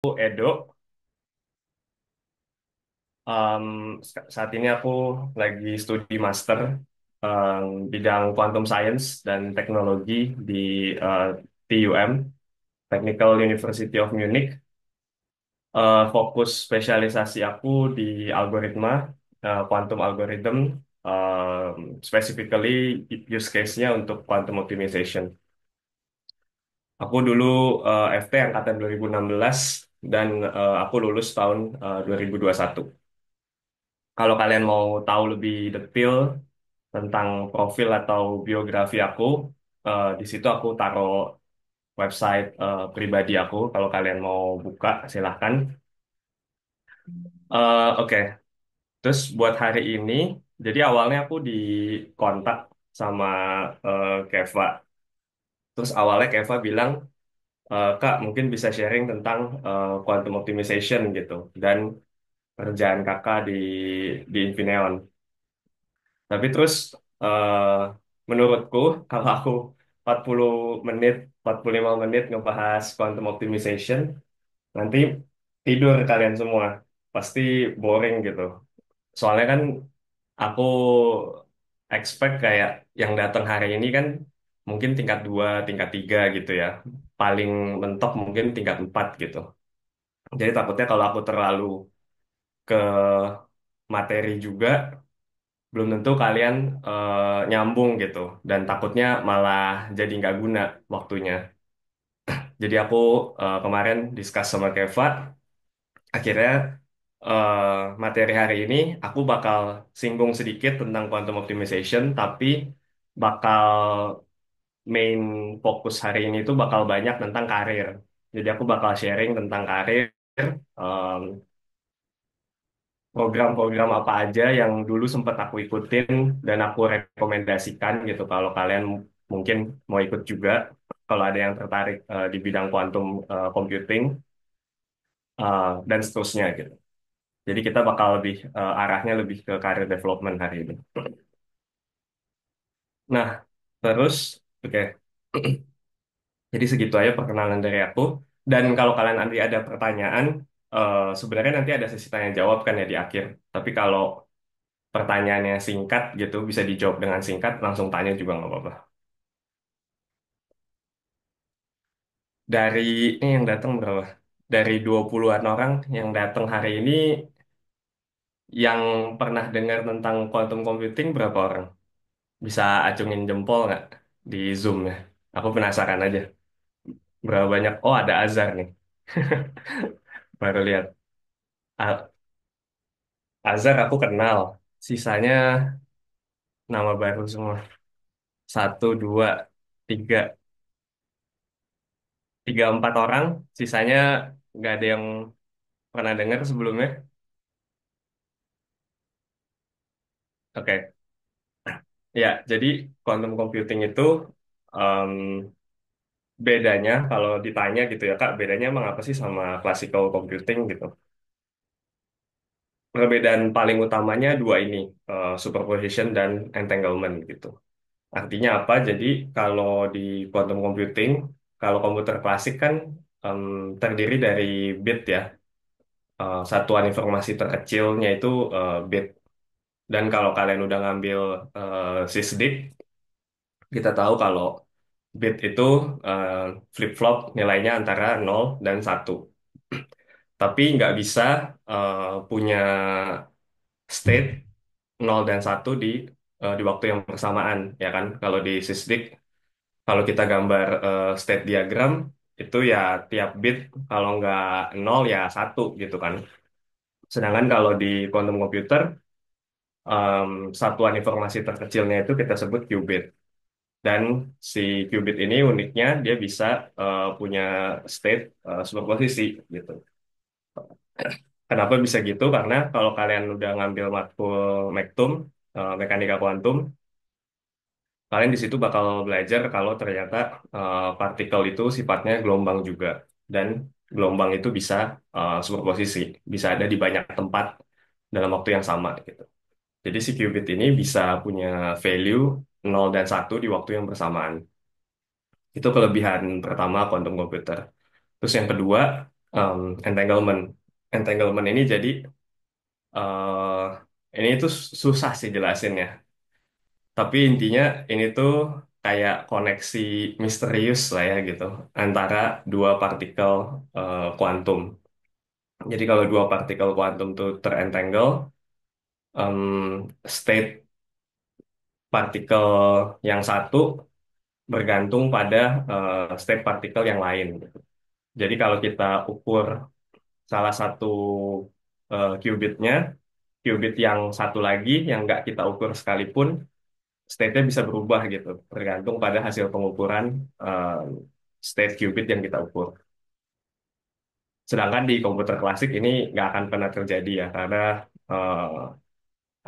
Edo. Um, Saat ini aku lagi studi master bidang quantum science dan teknologi di uh, TUM, Technical University of Munich. Fokus spesialisasi aku di algoritma, quantum algorithm, specifically use case-nya untuk quantum optimization. Aku dulu FT angkatan 2016 dan aku lulus tahun 2021. Kalau kalian mau tahu lebih detail tentang profil atau biografi aku, di situ aku taruh website pribadi aku. Kalau kalian mau buka, silahkan. Oke, terus buat hari ini, jadi awalnya aku dikontak sama Keva. Terus awalnya Keva bilang, Kak, mungkin bisa sharing tentang quantum optimization gitu, dan kerjaan kakak di Infineon. Tapi terus eh, menurutku kalau aku 40 menit, 45 menit ngebahas quantum optimization, nanti tidur kalian semua. Pasti boring gitu. Soalnya kan aku expect kayak yang datang hari ini kan mungkin tingkat 2 tingkat 3 gitu ya. Paling mentok mungkin tingkat 4 gitu. Jadi takutnya kalau aku terlalu ke materi juga, belum tentu kalian nyambung gitu dan takutnya malah jadi nggak guna waktunya. Jadi aku kemarin discuss sama Keva, akhirnya materi hari ini aku bakal singgung sedikit tentang quantum optimization, tapi bakal main fokus hari ini tuh bakal banyak tentang karir. Jadi aku bakal sharing tentang karir, em, program-program apa aja yang dulu sempat aku ikutin dan aku rekomendasikan gitu kalau kalian mungkin mau ikut juga kalau ada yang tertarik di bidang quantum computing dan seterusnya gitu. Jadi kita bakal lebih arahnya lebih ke career development hari ini. Nah, terus oke. Jadi segitu aja perkenalan dari aku. Dan kalau kalian nanti ada pertanyaan, sebenarnya nanti ada sesi tanya jawab kan ya di akhir. Tapi kalau pertanyaannya singkat gitu, bisa dijawab dengan singkat, langsung tanya juga nggak apa-apa. Dari ini yang datang berapa? Dari 20-an orang yang datang hari ini, yang pernah dengar tentang quantum computing berapa orang? Bisa acungin jempol nggak di Zoom ya? Aku penasaran aja. Berapa banyak? Oh, ada Azhar nih. Baru lihat. Azhar aku kenal. Sisanya nama baru semua. Satu, dua, tiga, tiga, empat orang. Sisanya nggak ada yang pernah dengar sebelumnya. Oke. Ya, jadi quantum computing itu em, bedanya kalau ditanya gitu ya Kak, bedanya emang apa sih sama classical computing gitu? Perbedaan paling utamanya dua ini, superposition dan entanglement gitu. Artinya apa? Jadi kalau di quantum computing, kalau komputer klasik kan em, terdiri dari bit ya. Satuan informasi terkecilnya itu bit. Dan kalau kalian udah ngambil sysdig, kita tahu kalau bit itu eh, flip-flop nilainya antara 0 dan 1. Tapi nggak bisa punya state 0 dan 1 di waktu yang bersamaan, ya kan? Kalau di sysdig, kalau kita gambar state diagram, itu ya tiap bit kalau nggak 0 ya 1 gitu kan. Sedangkan kalau di quantum computer, em, satuan informasi terkecilnya itu kita sebut qubit. Dan si qubit ini uniknya dia bisa punya state superposisi gitu. Kenapa bisa gitu? Karena kalau kalian udah ngambil matkul Mektum, mekanika kuantum, kalian di situ bakal belajar kalau ternyata partikel itu sifatnya gelombang juga. Dan gelombang itu bisa superposisi, bisa ada di banyak tempat dalam waktu yang sama gitu. Jadi si qubit ini bisa punya value 0 dan 1 di waktu yang bersamaan. Itu kelebihan pertama quantum computer. Terus yang kedua, Entanglement. Entanglement ini jadi eh ini tuh susah sih jelasinnya. Tapi intinya ini tuh kayak koneksi misterius lah ya gitu antara dua partikel kuantum. Jadi kalau dua partikel kuantum tuh terentangle, state partikel yang satu bergantung pada state partikel yang lain, gitu. Jadi kalau kita ukur salah satu qubitnya, qubit yang satu lagi yang nggak kita ukur sekalipun, state-nya bisa berubah gitu, tergantung pada hasil pengukuran eh, state qubit yang kita ukur. Sedangkan di komputer klasik ini nggak akan pernah terjadi ya, karena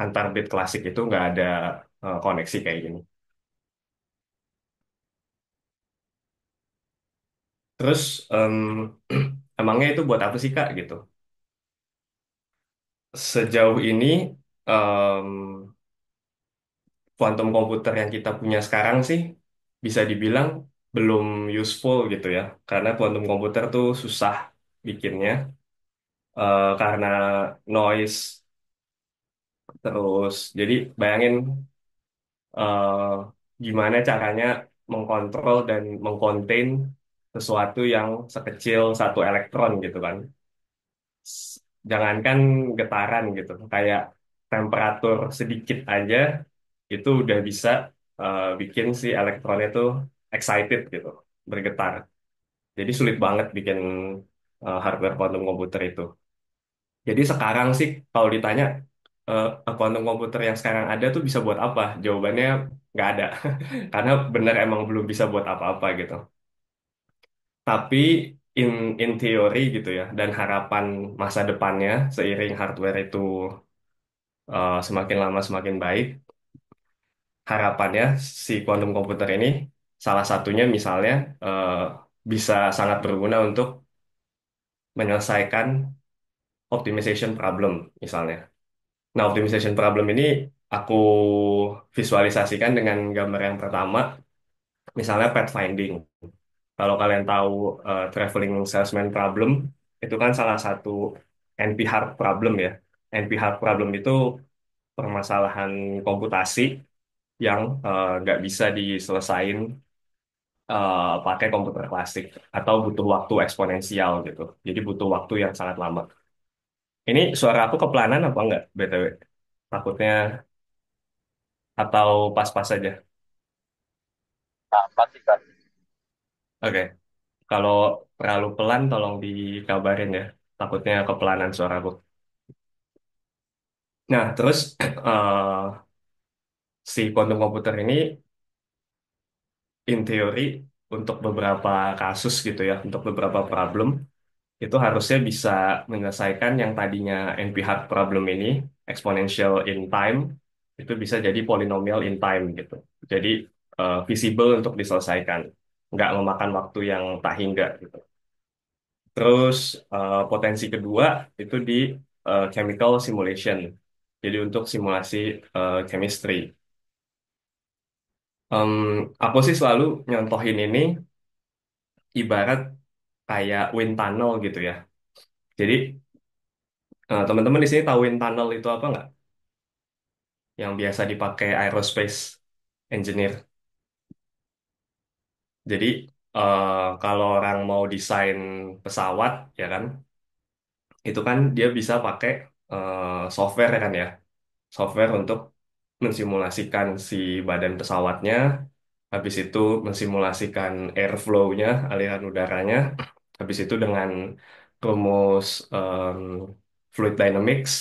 antar bit klasik itu nggak ada koneksi kayak gini. Terus em, emangnya itu buat apa sih Kak gitu? Sejauh ini em, kuantum komputer yang kita punya sekarang sih bisa dibilang belum useful gitu ya, karena kuantum komputer tuh susah bikinnya karena noise terus. Jadi bayangin eh, gimana caranya mengkontrol dan mengkontain sesuatu yang sekecil satu elektron gitu kan. Jangankan getaran gitu, kayak temperatur sedikit aja itu udah bisa bikin si elektronnya tuh excited gitu, bergetar. Jadi sulit banget bikin hardware quantum komputer itu. Jadi sekarang sih kalau ditanya quantum komputer yang sekarang ada tuh bisa buat apa? Jawabannya nggak ada. Karena bener emang belum bisa buat apa-apa gitu. Tapi in in teori gitu ya, dan harapan masa depannya seiring hardware itu semakin lama semakin baik, harapannya si quantum komputer ini salah satunya misalnya eh, bisa sangat berguna untuk menyelesaikan optimization problem misalnya. Nah, optimization problem ini aku visualisasikan dengan gambar yang pertama, misalnya pathfinding. Kalau kalian tahu traveling salesman problem, itu kan salah satu NP-hard problem ya. NP-hard problem itu permasalahan komputasi yang nggak bisa diselesain pakai komputer klasik atau butuh waktu eksponensial gitu. Jadi butuh waktu yang sangat lama. Ini suara aku kepelanan apa enggak, BTW? Takutnya atau pas-pas saja. Apa sih Kak? Oke, kalau terlalu pelan tolong dikabarin ya. Takutnya kepelanan suaraku. Nah, terus si quantum komputer ini in teori untuk beberapa kasus gitu ya, untuk beberapa problem itu harusnya bisa menyelesaikan yang tadinya NP-hard problem ini, exponential in time, itu bisa jadi polynomial in time gitu. Jadi visible untuk diselesaikan, nggak memakan waktu yang tak hingga gitu. Terus potensi kedua itu di chemical simulation. Jadi untuk simulasi chemistry. Em, aku sih selalu nyontohin ini ibarat kayak wind tunnel gitu ya. Jadi teman-teman di sini tahu wind tunnel itu apa nggak? Yang biasa dipakai aerospace engineer. Jadi kalau orang mau desain pesawat ya kan, itu kan dia bisa pakai software kan ya, software untuk mensimulasikan si badan pesawatnya, habis itu mensimulasikan airflow-nya, aliran udaranya, habis itu dengan rumus fluid dynamics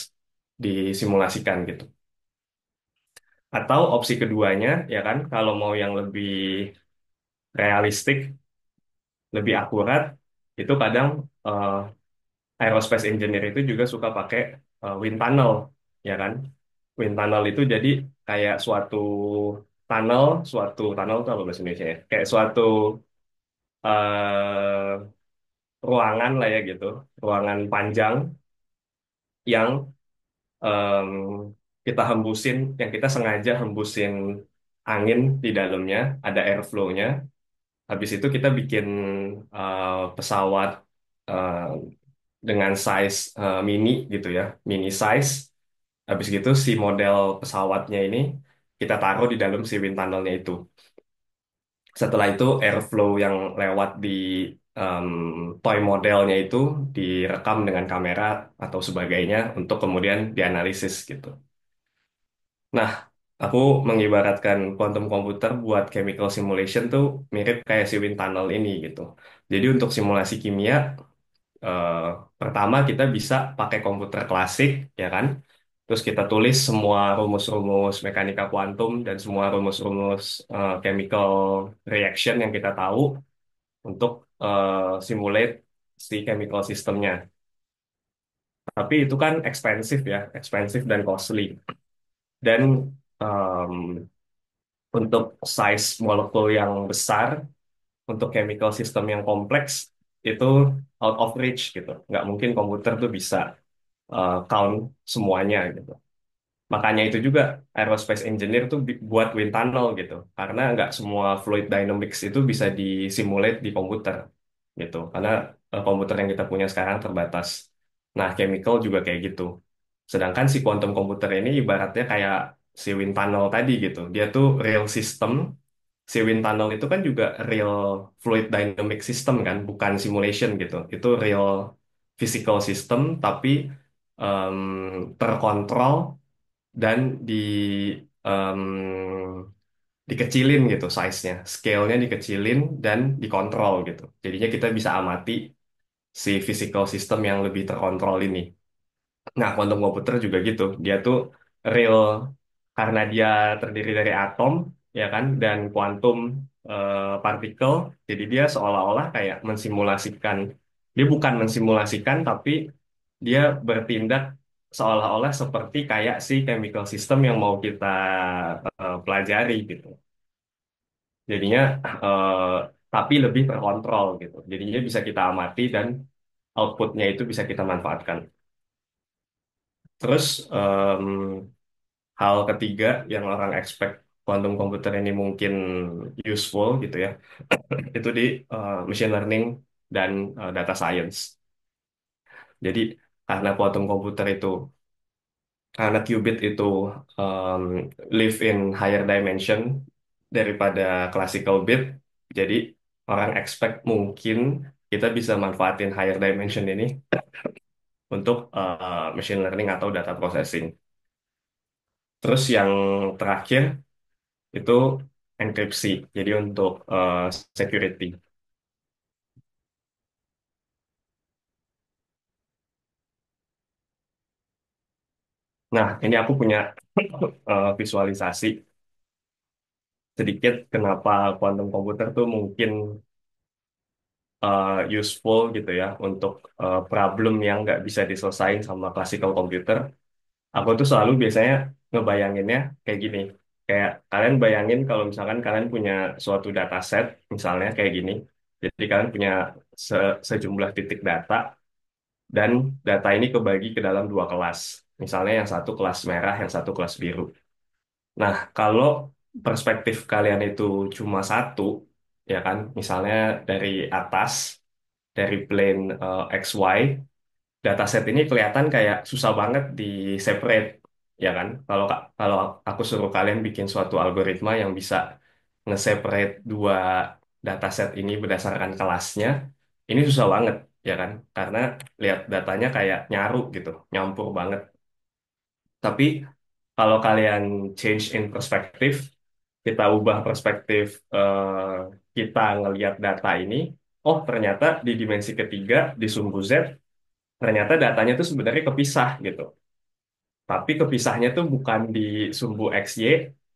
disimulasikan gitu. Atau opsi keduanya, ya kan, kalau mau yang lebih realistik, lebih akurat, itu kadang eh, aerospace engineer itu juga suka pakai wind tunnel, ya kan? Wind tunnel itu jadi kayak suatu tunnel itu apa bahasa Indonesia ya? Kayak suatu eh, ruangan lah ya gitu, ruangan panjang yang em, kita hembusin, yang kita sengaja hembusin angin di dalamnya, ada airflow-nya. Habis itu kita bikin pesawat dengan size mini gitu ya, mini size. Habis gitu si model pesawatnya ini kita taruh di dalam si wind tunnelnya itu. Setelah itu airflow yang lewat di em, toy modelnya itu direkam dengan kamera atau sebagainya untuk kemudian dianalisis gitu. Nah, aku mengibaratkan quantum computer buat chemical simulation tuh mirip kayak si wind tunnel ini gitu. Jadi untuk simulasi kimia, eh, pertama kita bisa pakai komputer klasik, ya kan? Terus kita tulis semua rumus-rumus mekanika kuantum dan semua rumus-rumus chemical reaction yang kita tahu untuk simulate si chemical systemnya. Tapi itu kan expensive dan costly. Dan em, untuk size molekul yang besar, untuk chemical system yang kompleks, itu out of reach gitu. Nggak mungkin komputer tuh bisa count semuanya gitu. Makanya itu juga aerospace engineer tuh buat wind tunnel gitu. Karena nggak semua fluid dynamics itu bisa disimulate di komputer gitu. Karena komputer yang kita punya sekarang terbatas. Nah, chemical juga kayak gitu. Sedangkan si quantum computer ini ibaratnya kayak si wind tunnel tadi gitu. Dia tuh real system. Si wind tunnel itu kan juga real fluid dynamic system kan, bukan simulation gitu. Itu real physical system tapi terkontrol dan em, dikecilin gitu size-nya, scale-nya dikecilin dan dikontrol gitu. Jadinya kita bisa amati si physical system yang lebih terkontrol ini. Nah, quantum computer juga gitu. Dia tuh real karena dia terdiri dari atom, ya kan, dan kuantum partikel. Jadi dia seolah-olah kayak mensimulasikan. Dia bukan mensimulasikan, tapi dia bertindak seolah-olah seperti kayak si chemical system yang mau kita pelajari gitu. Jadinya eh, tapi lebih terkontrol gitu. Jadinya bisa kita amati dan outputnya itu bisa kita manfaatkan. Terus hal ketiga yang orang expect quantum computer ini mungkin useful gitu ya, itu di machine learning dan data science. Jadi karena quantum computer itu, karena qubit itu um, live in higher dimension daripada classical bit, jadi orang expect mungkin kita bisa manfaatin higher dimension ini untuk machine learning atau data processing. Terus yang terakhir itu enkripsi. Jadi untuk security. Nah, ini aku punya visualisasi sedikit kenapa quantum computer tuh mungkin useful gitu ya untuk problem yang nggak bisa diselesain sama classical computer. Aku tuh selalu biasanya ngebayanginnya kayak gini. Kayak kalian bayangin kalau misalkan kalian punya suatu data set, misalnya kayak gini. Jadi kalian punya sejumlah titik data dan data ini kebagi ke dalam dua kelas. Misalnya yang satu kelas merah, yang satu kelas biru. Nah, kalau perspektif kalian itu cuma satu, ya kan, misalnya dari atas, dari plane XY, dataset ini kelihatan kayak susah banget di separate, ya kan? Kalau aku suruh kalian bikin suatu algoritma yang bisa nge-separate dua dataset ini berdasarkan kelasnya, ini susah banget, ya kan? Karena lihat datanya kayak nyaru gitu, nyampur banget. Tapi kalau kalian change in perspektif, kita ubah perspektif kita ngelihat data ini, oh ternyata di dimensi ketiga di sumbu Z ternyata datanya tuh sebenarnya kepisah gitu. Tapi kepisahnya tuh bukan di sumbu XY,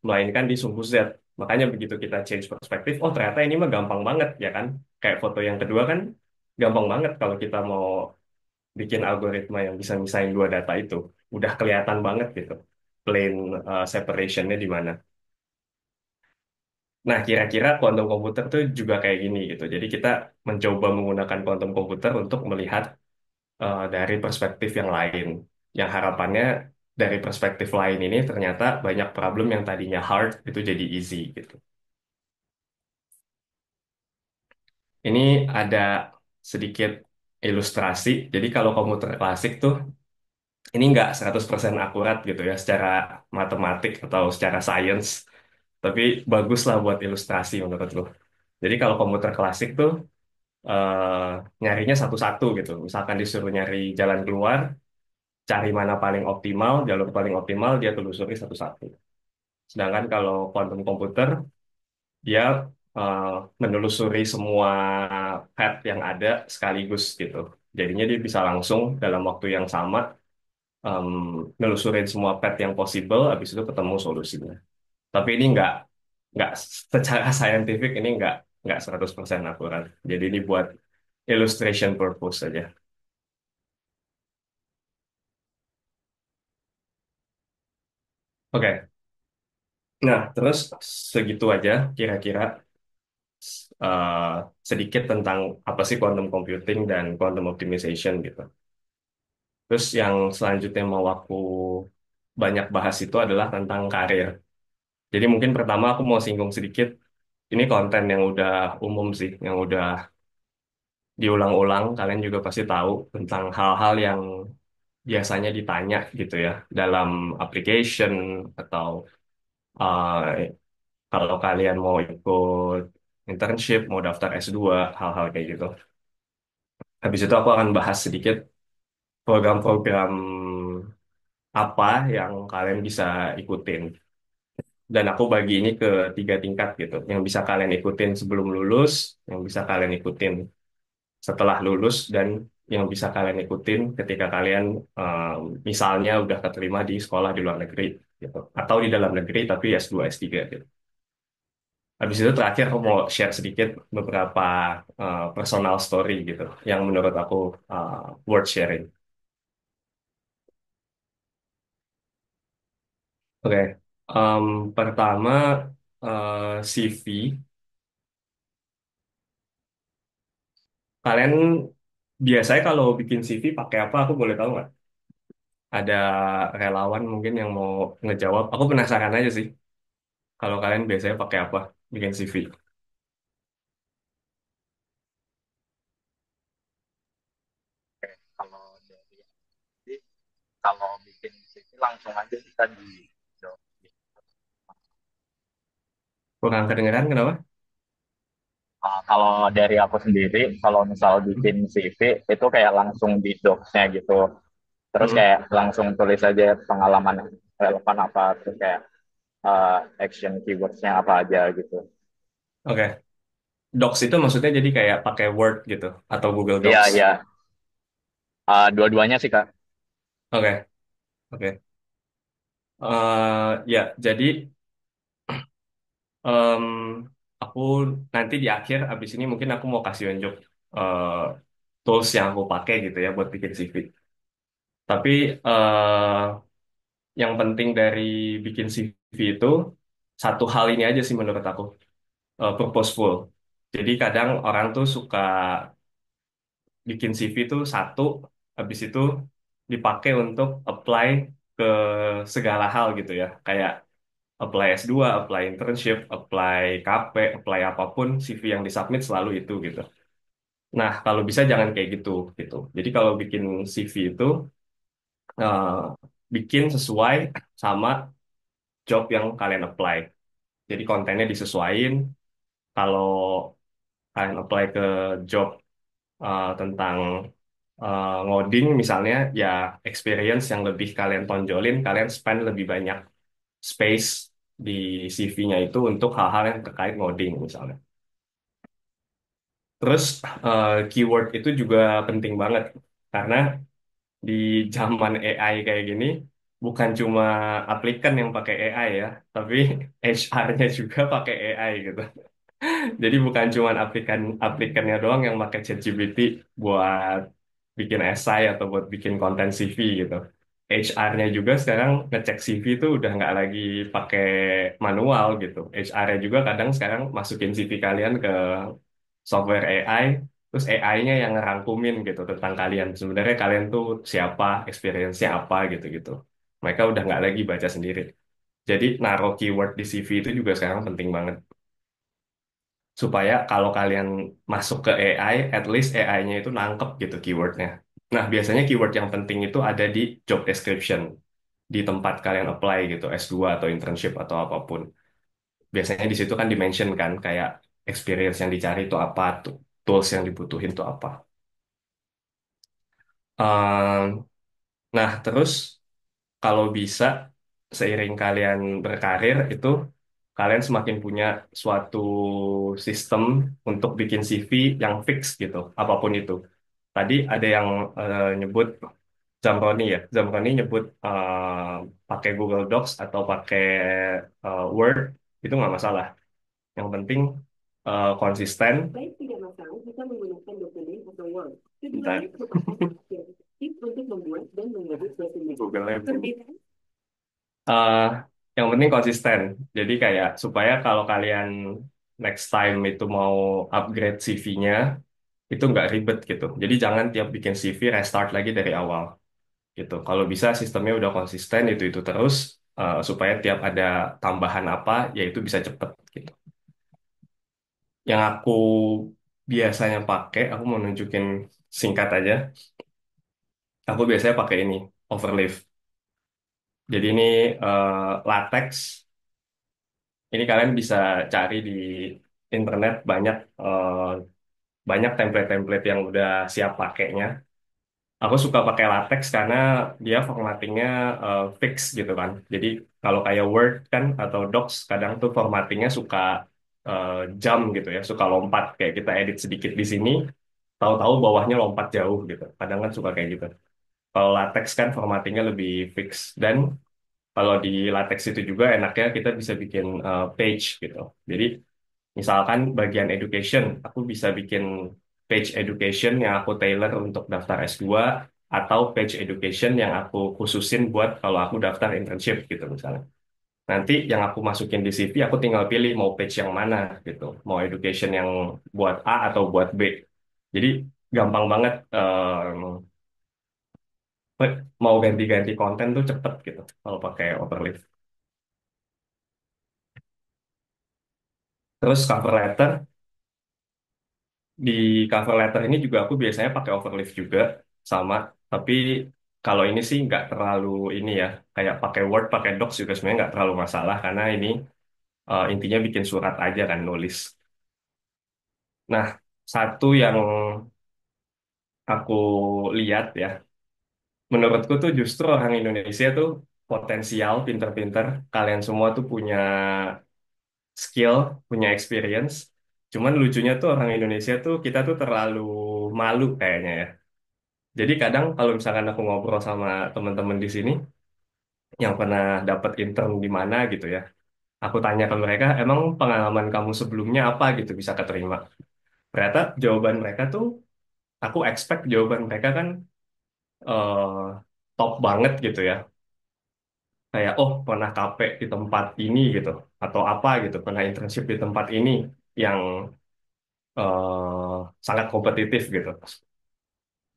melainkan di sumbu Z. Makanya begitu kita change perspektif, oh ternyata ini mah gampang banget ya kan. Kayak foto yang kedua kan gampang banget kalau kita mau bikin algoritma yang bisa misahin dua data itu. Udah kelihatan banget gitu. Plane separationnya di mana. Nah, kira-kira quantum computer tuh juga kayak gini gitu. Jadi kita mencoba menggunakan quantum computer untuk melihat dari perspektif yang lain. Yang harapannya dari perspektif lain ini ternyata banyak problem yang tadinya hard itu jadi easy gitu. Ini ada sedikit ilustrasi. Jadi kalau komputer klasik tuh ini nggak 100% akurat gitu ya secara matematik atau secara sains, tapi bagus lah buat ilustrasi menurutku. Jadi kalau komputer klasik tuh nyarinya satu-satu gitu. Misalkan disuruh nyari jalan keluar, cari mana paling optimal, jalur paling optimal, dia telusuri satu-satu. Sedangkan kalau quantum komputer, dia eh, menelusuri semua path yang ada sekaligus gitu. Jadinya dia bisa langsung dalam waktu yang sama em, nelusurin semua path yang possible, habis itu ketemu solusinya. Tapi ini nggak secara scientific ini nggak 100% akurat. Jadi ini buat illustration purpose saja. Oke, nah terus segitu aja kira-kira eh, sedikit tentang apa sih quantum computing dan quantum optimization gitu. Terus yang selanjutnya mau aku banyak bahas itu adalah tentang karir. Jadi mungkin pertama aku mau singgung sedikit, ini konten yang udah umum sih, yang udah diulang-ulang, kalian juga pasti tahu tentang hal-hal yang biasanya ditanya gitu ya, dalam application atau uh, kalau kalian mau ikut internship, mau daftar S2, hal-hal kayak gitu. Habis itu aku akan bahas sedikit program-program apa yang kalian bisa ikutin. Dan aku bagi ini ke tiga tingkat gitu, yang bisa kalian ikutin sebelum lulus, yang bisa kalian ikutin setelah lulus, dan yang bisa kalian ikutin ketika kalian misalnya udah keterima di sekolah di luar negeri gitu, atau di dalam negeri tapi S2 S3 gitu. Habis itu terakhir aku mau share sedikit beberapa personal story gitu yang menurut aku uh, worth sharing. Oke, pertama CV. Kalian biasanya kalau bikin CV pakai apa? Aku boleh tahu nggak? Ada relawan mungkin yang mau ngejawab. Aku penasaran aja sih. Kalau kalian biasanya pakai apa bikin CV? Kalau dari jadi kalau bikin CV langsung aja kita di doc. Kurang kedengeran kenapa? Kalau dari aku sendiri, kalau misal bikin CV itu kayak langsung di docs-nya gitu. Terus Mm-mm. kayak langsung tulis aja pengalaman yang relevan apa, terus kayak action keywords-nya apa aja gitu. Oke. Docs itu maksudnya jadi kayak pakai Word gitu atau Google Iya, Docs. iya. Dua-duanya sih, Kak. Oke, oke. Ya, jadi em, aku nanti di akhir abis ini mungkin aku mau kasih unjuk eh, tools yang aku pakai gitu ya buat bikin CV. Tapi yang penting dari bikin CV itu satu hal ini aja sih menurut aku, purposeful. Jadi kadang orang tuh suka bikin CV tuh satu, habis itu dipakai untuk apply ke segala hal gitu ya. Kayak apply S2, apply internship, apply KP, apply apapun, CV yang disubmit selalu itu gitu. Nah, kalau bisa jangan kayak gitu gitu. Jadi kalau bikin CV itu eh, bikin sesuai sama job yang kalian apply. Jadi kontennya disesuaikan. Kalau kalian apply ke job tentang ngoding misalnya, ya experience yang lebih kalian tonjolin, kalian spend lebih banyak space di CV-nya itu untuk hal-hal yang terkait ngoding misalnya. Terus keyword itu juga penting banget karena di zaman AI kayak gini bukan cuma aplikan yang pakai AI ya, tapi HR-nya juga pakai AI gitu. Jadi bukan cuma aplikannya doang yang pakai ChatGPT buat bikin esai atau buat bikin konten CV gitu. HR-nya juga sekarang ngecek CV itu udah nggak lagi pakai manual gitu. HR-nya juga kadang sekarang masukin CV kalian ke software AI, terus AI-nya yang ngerangkumin gitu tentang kalian. Sebenarnya kalian tuh siapa, experience-nya apa gitu-gitu. Mereka udah nggak lagi baca sendiri. Jadi naruh keyword di CV itu juga sekarang penting banget. supaya kalau kalian masuk ke AI, at least AI-nya itu nangkep gitu keywordnya. Nah, biasanya keyword yang penting itu ada di job description, di tempat kalian apply gitu, S2 atau internship atau apapun. Biasanya di situ kan dimention kan, kayak experience yang dicari itu apa, tools yang dibutuhin itu apa. Ehm, nah, terus kalau bisa, seiring kalian berkarir itu, kalian semakin punya suatu sistem untuk bikin CV yang fix gitu, apapun itu. Tadi ada yang nyebut Zamroni ya. Zamroni nyebut pakai Google Docs atau pakai Word itu nggak masalah. Yang penting konsisten. Baik, tidak masalah jika menggunakan dokumen atau Word. Keduanya merupakan opsi efektif untuk membuat dan mengedit resume. Google Perbedaan. Eh, yang penting konsisten. Jadi kayak supaya kalau kalian next time itu mau upgrade CV-nya itu nggak ribet gitu. Jadi jangan tiap bikin CV restart lagi dari awal gitu. Kalau bisa sistemnya udah konsisten itu terus supaya tiap ada tambahan apa ya itu bisa cepet gitu. Yang aku biasanya pakai, aku mau nunjukin singkat aja. Aku biasanya pakai ini Overleaf. Jadi ini latex. Ini kalian bisa cari di internet banyak banyak template-template yang udah siap pakainya. Aku suka pakai latex karena dia formattingnya fix gitu kan. Jadi kalau kayak Word kan atau Docs kadang tuh formattingnya suka eh, jam gitu ya, suka lompat kayak kita edit sedikit di sini, tahu-tahu bawahnya lompat jauh gitu. Kadang kan suka kayak gitu. Kalau latex kan formattingnya lebih fix dan kalau di latex itu juga enaknya kita bisa bikin page gitu. Jadi misalkan bagian education, aku bisa bikin page education yang aku tailor untuk daftar S2 atau page education yang aku khususin buat kalau aku daftar internship gitu misalnya. Nanti yang aku masukin di CV, aku tinggal pilih mau page yang mana gitu. Mau education yang buat A atau buat B. Jadi gampang banget mau ganti-ganti konten tuh cepet gitu kalau pakai Overleaf. Terus cover letter, di cover letter ini juga aku biasanya pakai overleaf juga sama, tapi kalau ini sih nggak terlalu ini ya, kayak pakai Word, pakai Docs juga sebenarnya nggak terlalu masalah karena ini intinya bikin surat aja kan nulis. Nah, satu yang aku lihat ya, menurutku tuh justru orang Indonesia tuh potensial, pinter-pinter, kalian semua tuh punya skill, punya experience. Cuman lucunya tuh orang Indonesia tuh kita tuh terlalu malu kayaknya ya. Jadi kadang kalau misalkan aku ngobrol sama teman-teman di sini yang pernah dapat intern di mana gitu ya, aku tanya ke mereka, emang pengalaman kamu sebelumnya apa gitu bisa keterima. Ternyata jawaban mereka tuh, aku expect jawaban mereka kan eh, top banget gitu ya. Kayak, oh pernah KP di tempat ini gitu, atau apa gitu, pernah internship di tempat ini yang sangat kompetitif gitu.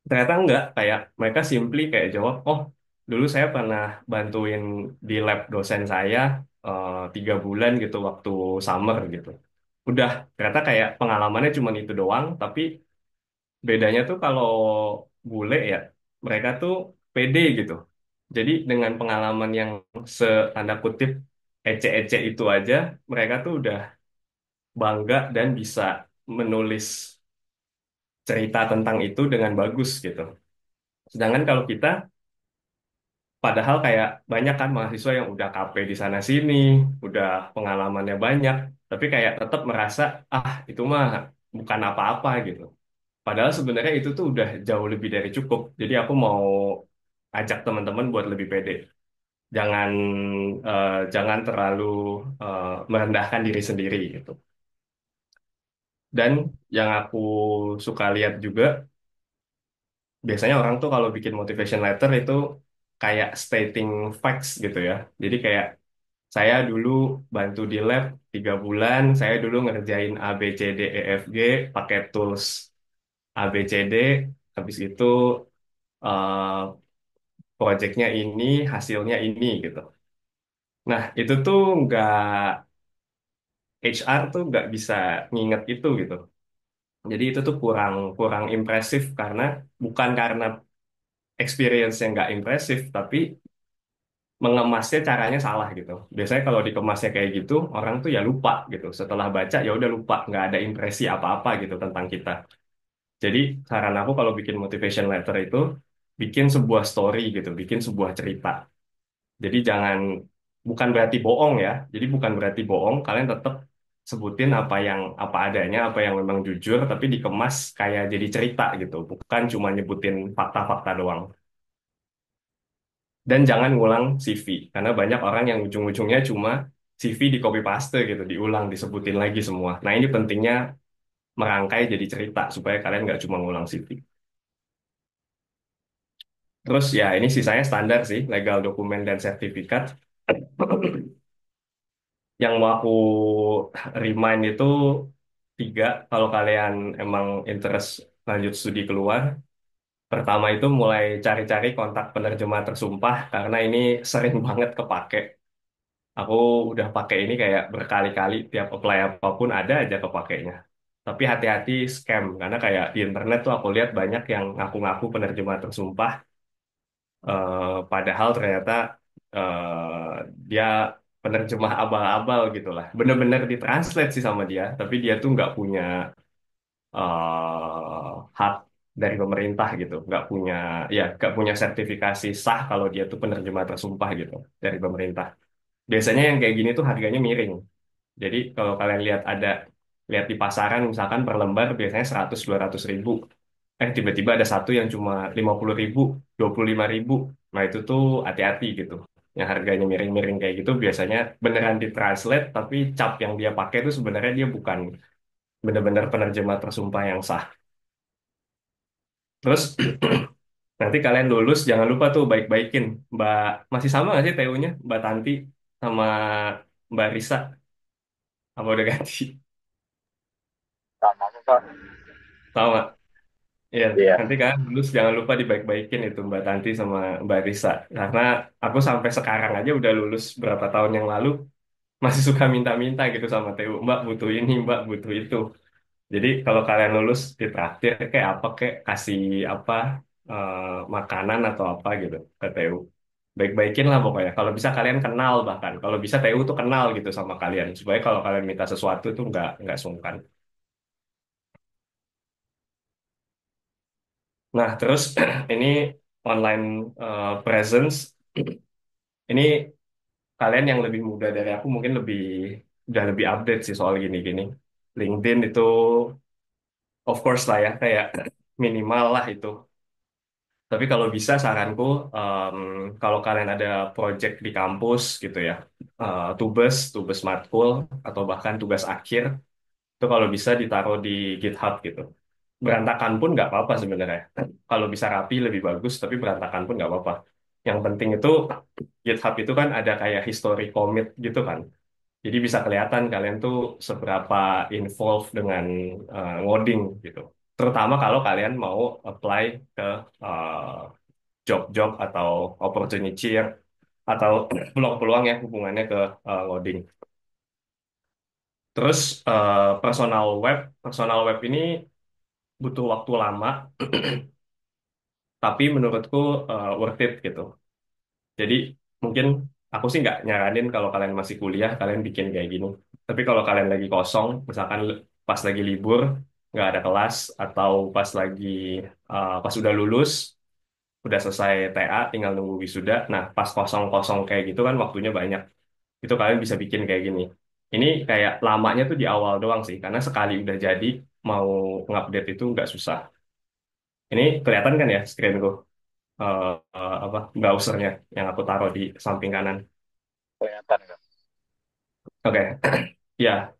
Ternyata enggak, kayak mereka simply kayak jawab, oh dulu saya pernah bantuin di lab dosen saya 3 bulan gitu waktu summer gitu. Udah, ternyata kayak pengalamannya cuma itu doang, tapi bedanya tuh kalau bule ya, mereka tuh pede gitu. Jadi dengan pengalaman yang setanda kutip ece-ece itu aja, mereka tuh udah bangga dan bisa menulis cerita tentang itu dengan bagus gitu. Sedangkan kalau kita padahal kayak banyak kan mahasiswa yang udah KP di sana sini, udah pengalamannya banyak, tapi kayak tetap merasa ah itu mah bukan apa-apa gitu. Padahal sebenarnya itu tuh udah jauh lebih dari cukup. Jadi aku mau ajak teman-teman buat lebih pede. Jangan jangan terlalu merendahkan diri sendiri gitu. Dan yang aku suka lihat juga biasanya orang tuh kalau bikin motivation letter itu kayak stating facts gitu ya. Jadi kayak saya dulu bantu di lab 3 bulan, saya dulu ngerjain A, B, C, D, E, F, G pakai tools A, B, C, D, habis itu eh projectnya ini, hasilnya ini gitu. Nah, itu tuh HR tuh nggak bisa nginget itu gitu. Jadi itu tuh kurang kurang impresif karena bukan karena experience yang nggak impresif, tapi mengemasnya caranya salah gitu. Biasanya kalau dikemasnya kayak gitu, orang tuh ya lupa gitu. Setelah baca ya udah lupa, nggak ada impresi apa-apa gitu tentang kita. Jadi saran aku kalau bikin motivation letter itu bikin sebuah story gitu, bikin sebuah cerita. Jadi jangan bukan berarti bohong ya. Jadi bukan berarti bohong, kalian tetap sebutin apa adanya, apa yang memang jujur, tapi dikemas kayak jadi cerita gitu, bukan cuma nyebutin fakta-fakta doang. Dan jangan ngulang CV, karena banyak orang yang ujung-ujungnya cuma CV di copy paste gitu, diulang, disebutin lagi semua. Nah ini pentingnya merangkai jadi cerita supaya kalian nggak cuma ngulang CV. Terus ya ini sisanya standar sih, legal dokumen dan sertifikat. Yang mau aku remind itu tiga, kalau kalian emang interest lanjut studi keluar. Pertama itu mulai cari-cari kontak penerjemah tersumpah, karena ini sering banget kepake. Aku udah pakai ini kayak berkali-kali, tiap apply apapun ada aja kepakainya. Tapi hati-hati scam, karena kayak di internet tuh aku lihat banyak yang ngaku-ngaku penerjemah tersumpah, padahal ternyata dia penerjemah abal-abal gitu lah. Bener-bener ditranslate sih sama dia, tapi dia tuh nggak punya hak dari pemerintah gitu, nggak punya sertifikasi sah kalau dia tuh penerjemah tersumpah gitu dari pemerintah. Biasanya yang kayak gini tuh harganya miring. Jadi kalau kalian lihat di pasaran misalkan per lembar biasanya 100-200 ribu. Tiba-tiba ada satu yang cuma 50 ribu, 25 ribu. Nah itu tuh hati-hati gitu. Yang harganya miring-miring kayak gitu biasanya beneran ditranslate, tapi cap yang dia pakai itu sebenarnya dia bukan bener-bener penerjemah tersumpah yang sah. Terus nanti kalian lulus jangan lupa tuh baik-baikin. Mbak masih sama nggak sih TU-nya? Mbak Tanti sama Mbak Risa apa udah ganti? Sama kok. Sama. Iya, Iya. nanti kan lulus jangan lupa dibaik-baikin itu Mbak Tanti sama Mbak Risa. Karena aku sampai sekarang aja udah lulus berapa tahun yang lalu masih suka minta-minta gitu sama TU. Mbak butuh ini, Mbak butuh itu. Jadi kalau kalian lulus ditraktir kayak apa kayak kasih apa eh, makanan atau apa gitu ke TU. Baik-baikin lah pokoknya. Kalau bisa kalian kenal bahkan. Kalau bisa TU tuh kenal gitu sama kalian supaya kalau kalian minta sesuatu tuh nggak sungkan. Nah, terus ini online presence ini kalian yang lebih muda dari aku mungkin udah lebih update sih soal gini-gini. LinkedIn itu of course lah ya kayak minimal lah itu. Tapi kalau bisa saranku em, kalau kalian ada project di kampus gitu ya, tugas matkul atau bahkan tugas akhir itu kalau bisa ditaruh di GitHub gitu. Berantakan pun nggak apa-apa sebenarnya. Kalau bisa rapi lebih bagus, tapi berantakan pun nggak apa-apa. Yang penting itu GitHub itu kan ada kayak history commit gitu kan. Jadi bisa kelihatan kalian tuh seberapa involved dengan ngoding gitu. Terutama kalau kalian mau apply ke eh, job-job atau opportunity atau peluang-peluang yang hubungannya ke ngoding. Terus personal web ini butuh waktu lama, tapi menurutku worth it gitu. Jadi mungkin aku sih nggak nyaranin kalau kalian masih kuliah, kalian bikin kayak gini. Tapi kalau kalian lagi kosong, misalkan pas lagi libur, nggak ada kelas, atau pas udah lulus, udah selesai TA, tinggal nunggu wisuda. Nah, pas kosong-kosong kayak gitu kan waktunya banyak. Itu kalian bisa bikin kayak gini. Ini kayak lamanya tuh di awal doang sih, karena sekali udah jadi, mau ngupdate itu nggak susah. Ini kelihatan kan ya screenku, apa browsernya yang aku taruh di samping kanan. Kelihatan nggak? Oke, ya.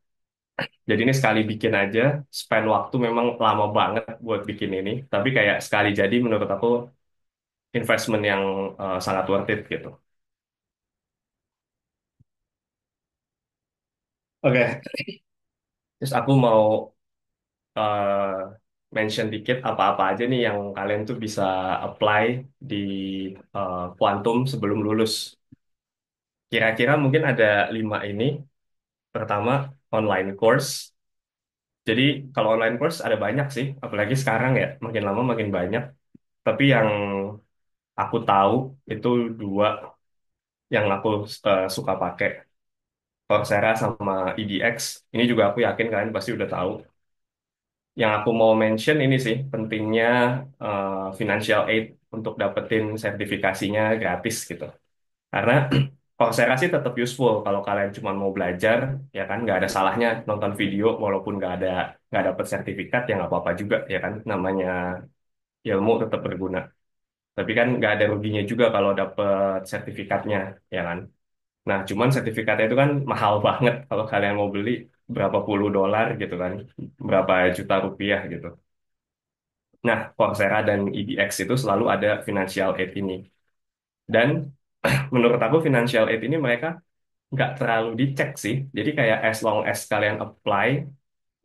Jadi ini sekali bikin aja, spend waktu memang lama banget buat bikin ini. Tapi kayak sekali jadi menurut aku investment yang sangat worth it gitu. Oke, terus aku mau eh, mention dikit apa-apa aja nih yang kalian tuh bisa apply di Quantum sebelum lulus. Kira-kira mungkin ada 5 ini. Pertama, online course. Jadi kalau online course ada banyak sih, apalagi sekarang ya, makin lama makin banyak. Tapi yang aku tahu itu dua yang aku suka pakai, Coursera sama EDX. Ini juga aku yakin kalian pasti udah tahu. Yang aku mau mention ini sih, pentingnya financial aid untuk dapetin sertifikasinya gratis gitu. Karena Coursera sih tetap useful kalau kalian cuma mau belajar, ya kan nggak ada salahnya nonton video walaupun nggak dapet sertifikat ya nggak apa-apa juga ya kan, namanya ilmu tetap berguna. Tapi kan nggak ada ruginya juga kalau dapet sertifikatnya, ya kan. Nah, cuman sertifikatnya itu kan mahal banget kalau kalian mau beli berapa puluh dolar gitu kan, berapa juta rupiah gitu. Nah, Coursera dan EDX itu selalu ada financial aid ini. Dan menurut aku financial aid ini mereka nggak terlalu dicek sih. Jadi kayak as long as kalian apply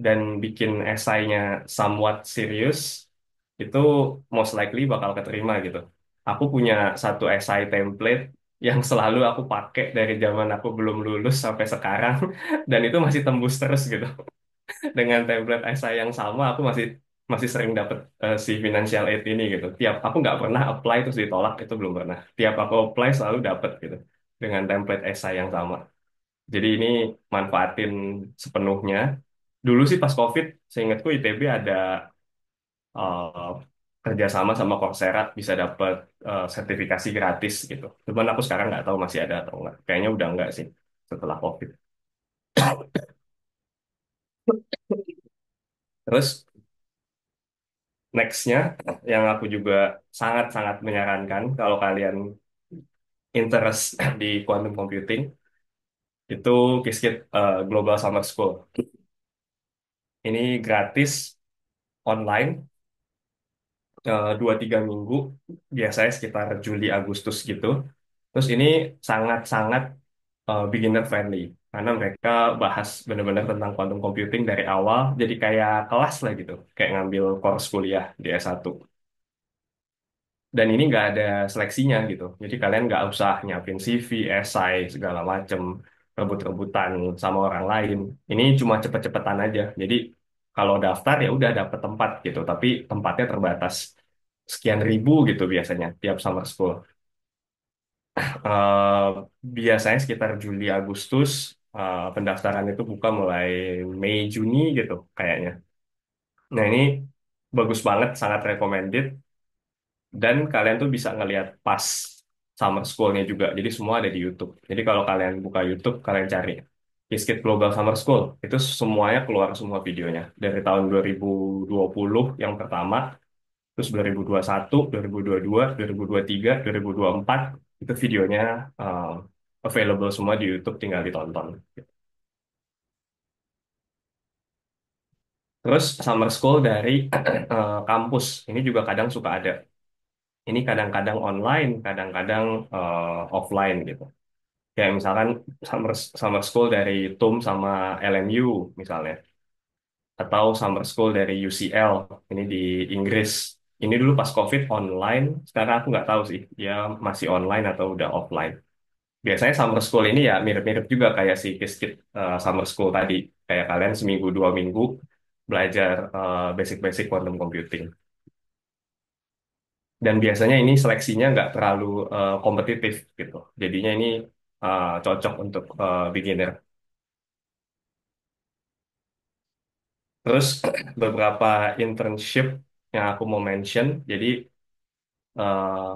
dan bikin esainya somewhat serius, itu most likely bakal keterima gitu. Aku punya satu esai template yang selalu aku pakai dari zaman aku belum lulus sampai sekarang, dan itu masih tembus terus gitu. Dengan template esai yang sama, aku masih masih sering dapet si financial aid ini gitu. Tiap aku nggak pernah apply terus ditolak, itu belum pernah. Tiap aku apply selalu dapet gitu dengan template esai yang sama. Jadi ini manfaatin sepenuhnya. Dulu sih pas COVID, seingatku ITB ada uh, kerjasama sama Coursera bisa dapat sertifikasi gratis gitu. Cuman aku sekarang nggak tahu masih ada atau enggak. Kayaknya udah enggak sih setelah COVID. Terus nextnya yang aku juga sangat-sangat menyarankan kalau kalian interest di quantum computing itu Qiskit Global Summer School. Ini gratis online 2-3 minggu, biasanya sekitar Juli Agustus gitu. Terus ini sangat-sangat beginner friendly karena mereka bahas benar-benar tentang quantum computing dari awal, jadi kayak kelas lah gitu, kayak ngambil course kuliah di S1. Dan ini nggak ada seleksinya gitu, jadi kalian nggak usah nyiapin CV, esai segala macem, rebut-rebutan sama orang lain. Ini cuma cepet-cepetan aja. Jadi kalau daftar ya udah dapet tempat gitu, tapi tempatnya terbatas sekian ribu gitu biasanya tiap summer school. Eh, Biasanya sekitar Juli Agustus, pendaftaran itu buka mulai Mei Juni gitu kayaknya. Nah ini bagus banget, sangat recommended, dan kalian tuh bisa ngelihat pas summer school-nya juga. Jadi semua ada di YouTube. Jadi kalau kalian buka YouTube, kalian cari Qiskit Global Summer School, itu semuanya keluar semua videonya. Dari tahun 2020 yang pertama, terus 2021, 2022, 2023, 2024, itu videonya available semua di YouTube, tinggal ditonton. Terus summer school dari kampus, ini juga kadang suka ada. Ini kadang-kadang online, kadang-kadang offline gitu. Kayak misalkan summer summer school dari TUM sama LMU misalnya, atau summer school dari UCL, ini di Inggris. Ini dulu pas COVID online, sekarang aku nggak tahu sih, dia masih online atau udah offline. Biasanya summer school ini ya mirip-mirip juga kayak si Kiskit summer school tadi. Kayak kalian seminggu 2 minggu belajar basic-basic quantum computing. Dan biasanya ini seleksinya nggak terlalu kompetitif gitu. Jadinya ini cocok untuk beginner. Terus beberapa internship yang aku mau mention. Jadi eh,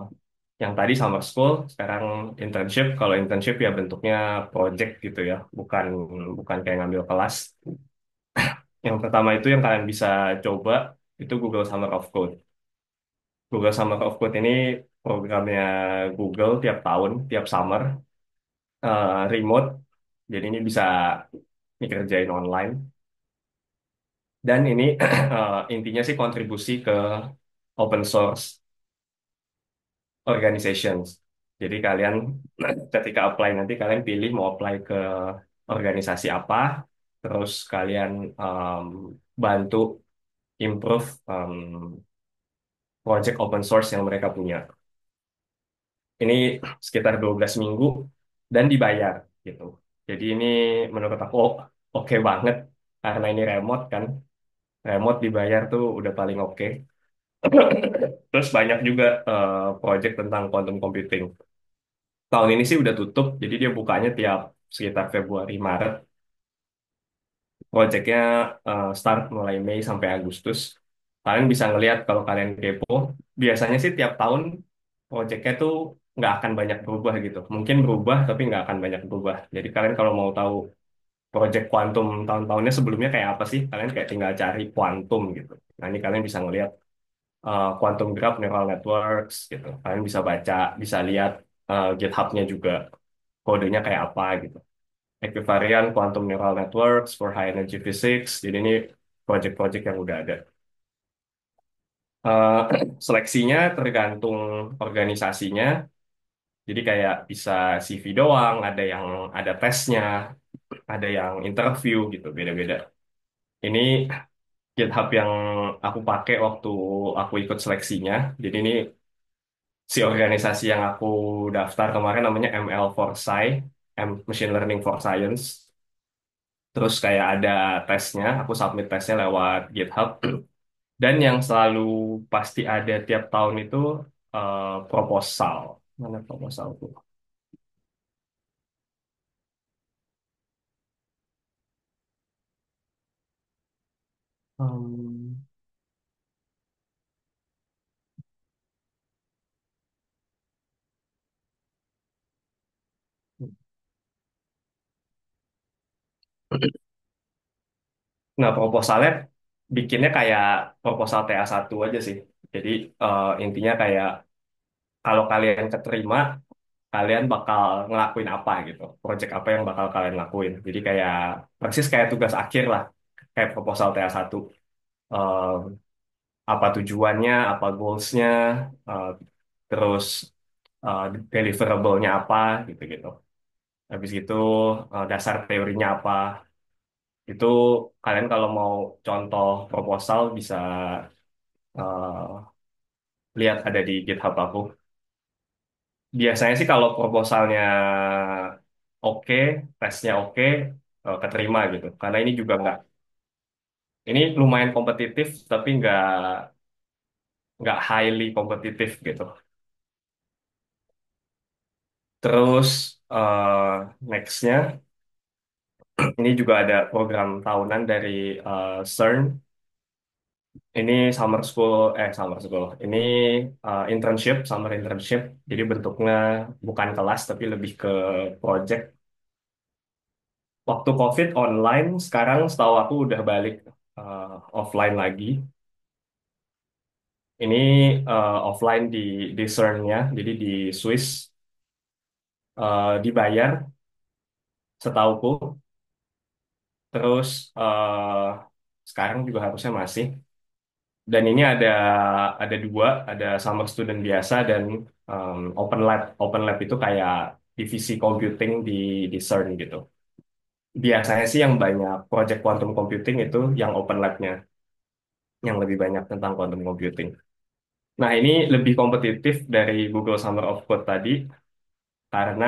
yang tadi summer school, sekarang internship. Kalau internship ya bentuknya project gitu ya, bukan bukan kayak ngambil kelas. Yang pertama itu yang kalian bisa coba itu Google Summer of Code. Google Summer of Code ini programnya Google tiap tahun, tiap summer, remote. Jadi ini bisa dikerjain online. Dan ini intinya sih kontribusi ke open source organizations. Jadi kalian ketika apply nanti kalian pilih mau apply ke organisasi apa, terus kalian bantu improve project open source yang mereka punya. Ini sekitar 12 minggu dan dibayar gitu. Jadi ini menurut aku oke banget karena ini remote kan. Remote dibayar tuh udah paling oke. Terus banyak juga project tentang quantum computing. Tahun ini sih udah tutup, jadi dia bukanya tiap sekitar Februari Maret. Projectnya start mulai Mei sampai Agustus. Kalian bisa ngelihat kalau kalian kepo. Biasanya sih tiap tahun projectnya tuh nggak akan banyak berubah gitu. Mungkin berubah tapi nggak akan banyak berubah. Jadi kalian kalau mau tahu project quantum tahun-tahunnya sebelumnya kayak apa sih, kalian kayak tinggal cari quantum gitu. Nah ini kalian bisa ngelihat quantum graph neural networks gitu. Kalian bisa baca, bisa lihat GitHub-nya juga kodenya kayak apa gitu. Equivariant quantum neural networks for high energy physics. Jadi ini project-project yang udah ada. Eh, Seleksinya tergantung organisasinya. Jadi kayak bisa CV doang, ada yang ada tesnya, ada yang interview gitu, beda-beda. Ini GitHub yang aku pakai waktu aku ikut seleksinya. Jadi ini si organisasi yang aku daftar kemarin namanya ML for Sci, Machine Learning for Science. Terus kayak ada tesnya, aku submit tesnya lewat GitHub. Dan yang selalu pasti ada tiap tahun itu proposal. Mana proposal tuh? Um, nah, proposalnya bikinnya kayak proposal TA1 aja sih. Jadi intinya kayak kalau kalian keterima, kalian bakal ngelakuin apa gitu. Project apa yang bakal kalian lakuin. Jadi kayak persis kayak tugas akhir lah. Kayak proposal TA1. Eh, Apa tujuannya, apa goals-nya, eh, terus eh, deliverable-nya apa gitu-gitu. Habis itu dasar teorinya apa. Itu kalian kalau mau contoh proposal bisa eh, lihat ada di GitHub aku. Biasanya sih kalau proposalnya oke, tesnya oke, keterima gitu. Karena ini juga ini lumayan kompetitif, tapi nggak highly kompetitif gitu. Terus nextnya, ini juga ada program tahunan dari CERN. Ini summer school. Ini summer internship. Jadi bentuknya bukan kelas, tapi lebih ke project. Waktu COVID online, sekarang setahu aku udah balik offline lagi. Ini offline di CERN-nya, jadi di Swiss dibayar setauku. Terus sekarang juga harusnya masih. Dan ini ada dua, ada summer student biasa dan open lab. Open lab itu kayak divisi computing di CERN gitu. Biasanya sih yang banyak project quantum computing itu yang open lab-nya, yang lebih banyak tentang quantum computing. Nah, ini lebih kompetitif dari Google Summer of Code tadi karena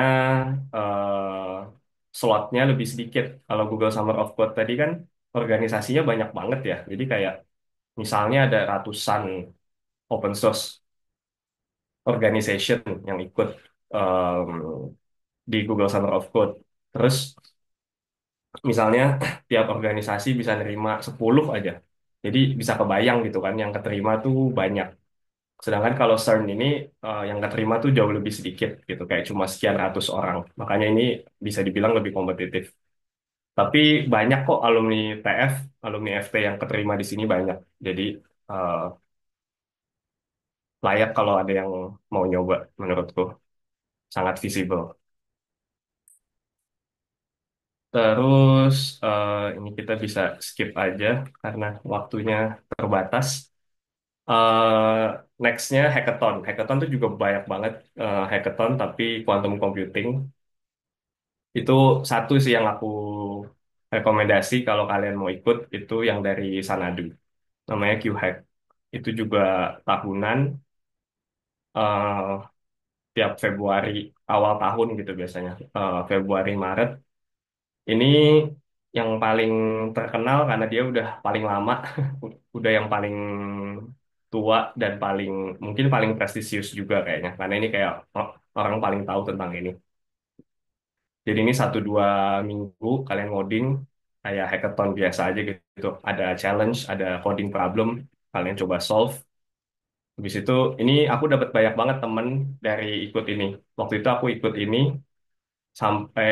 slotnya lebih sedikit. Kalau Google Summer of Code tadi kan organisasinya banyak banget ya. Jadi kayak misalnya ada ratusan open source organization yang ikut em, di Google Summer of Code. Terus misalnya tiap organisasi bisa nerima 10 aja. Jadi bisa kebayang gitu kan yang keterima tuh banyak. Sedangkan kalau CERN ini yang keterima tuh jauh lebih sedikit gitu, kayak cuma sekian ratus orang. Makanya ini bisa dibilang lebih kompetitif. Tapi banyak kok alumni TF, alumni FT yang keterima di sini banyak. Jadi eh, layak kalau ada yang mau nyoba menurutku. Sangat visible. Terus ini kita bisa skip aja karena waktunya terbatas. Nextnya hackathon. Hackathon tuh juga banyak banget hackathon tapi quantum computing. Itu satu sih yang aku rekomendasi kalau kalian mau ikut itu yang dari Sanadu. Namanya QHack. Itu juga tahunan eh, tiap Februari awal tahun gitu biasanya. Februari Maret. Ini yang paling terkenal karena dia udah paling lama, udah yang paling tua dan paling mungkin paling prestisius juga kayaknya. Karena ini kayak orang paling tahu tentang ini. Jadi ini 1-2 minggu kalian ngoding kayak hackathon biasa aja gitu. Ada challenge, ada coding problem, kalian coba solve. Habis itu ini aku dapat banyak banget temen dari ikut ini. Waktu itu aku ikut ini sampai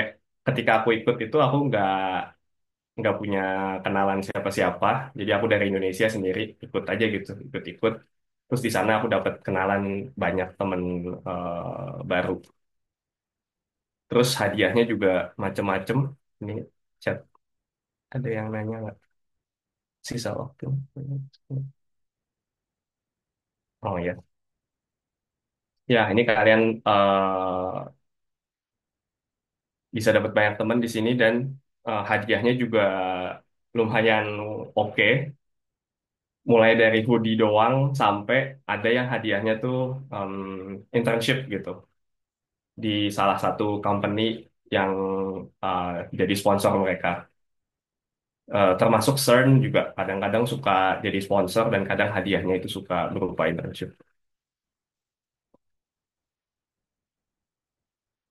ketika aku ikut itu aku nggak punya kenalan siapa-siapa. Jadi aku dari Indonesia sendiri ikut aja gitu, ikut-ikut. Terus di sana aku dapat kenalan banyak temen baru. Terus hadiahnya juga macem-macem. Ini chat ada yang nanya nggak? Sisa waktu. Oh ya, ya ini kalian bisa dapat banyak teman di sini dan hadiahnya juga lumayan oke. Mulai dari hoodie doang sampai ada yang hadiahnya tuh internship gitu di salah satu company yang uh, jadi sponsor mereka. Termasuk CERN juga kadang-kadang suka jadi sponsor dan kadang hadiahnya itu suka berupa internship.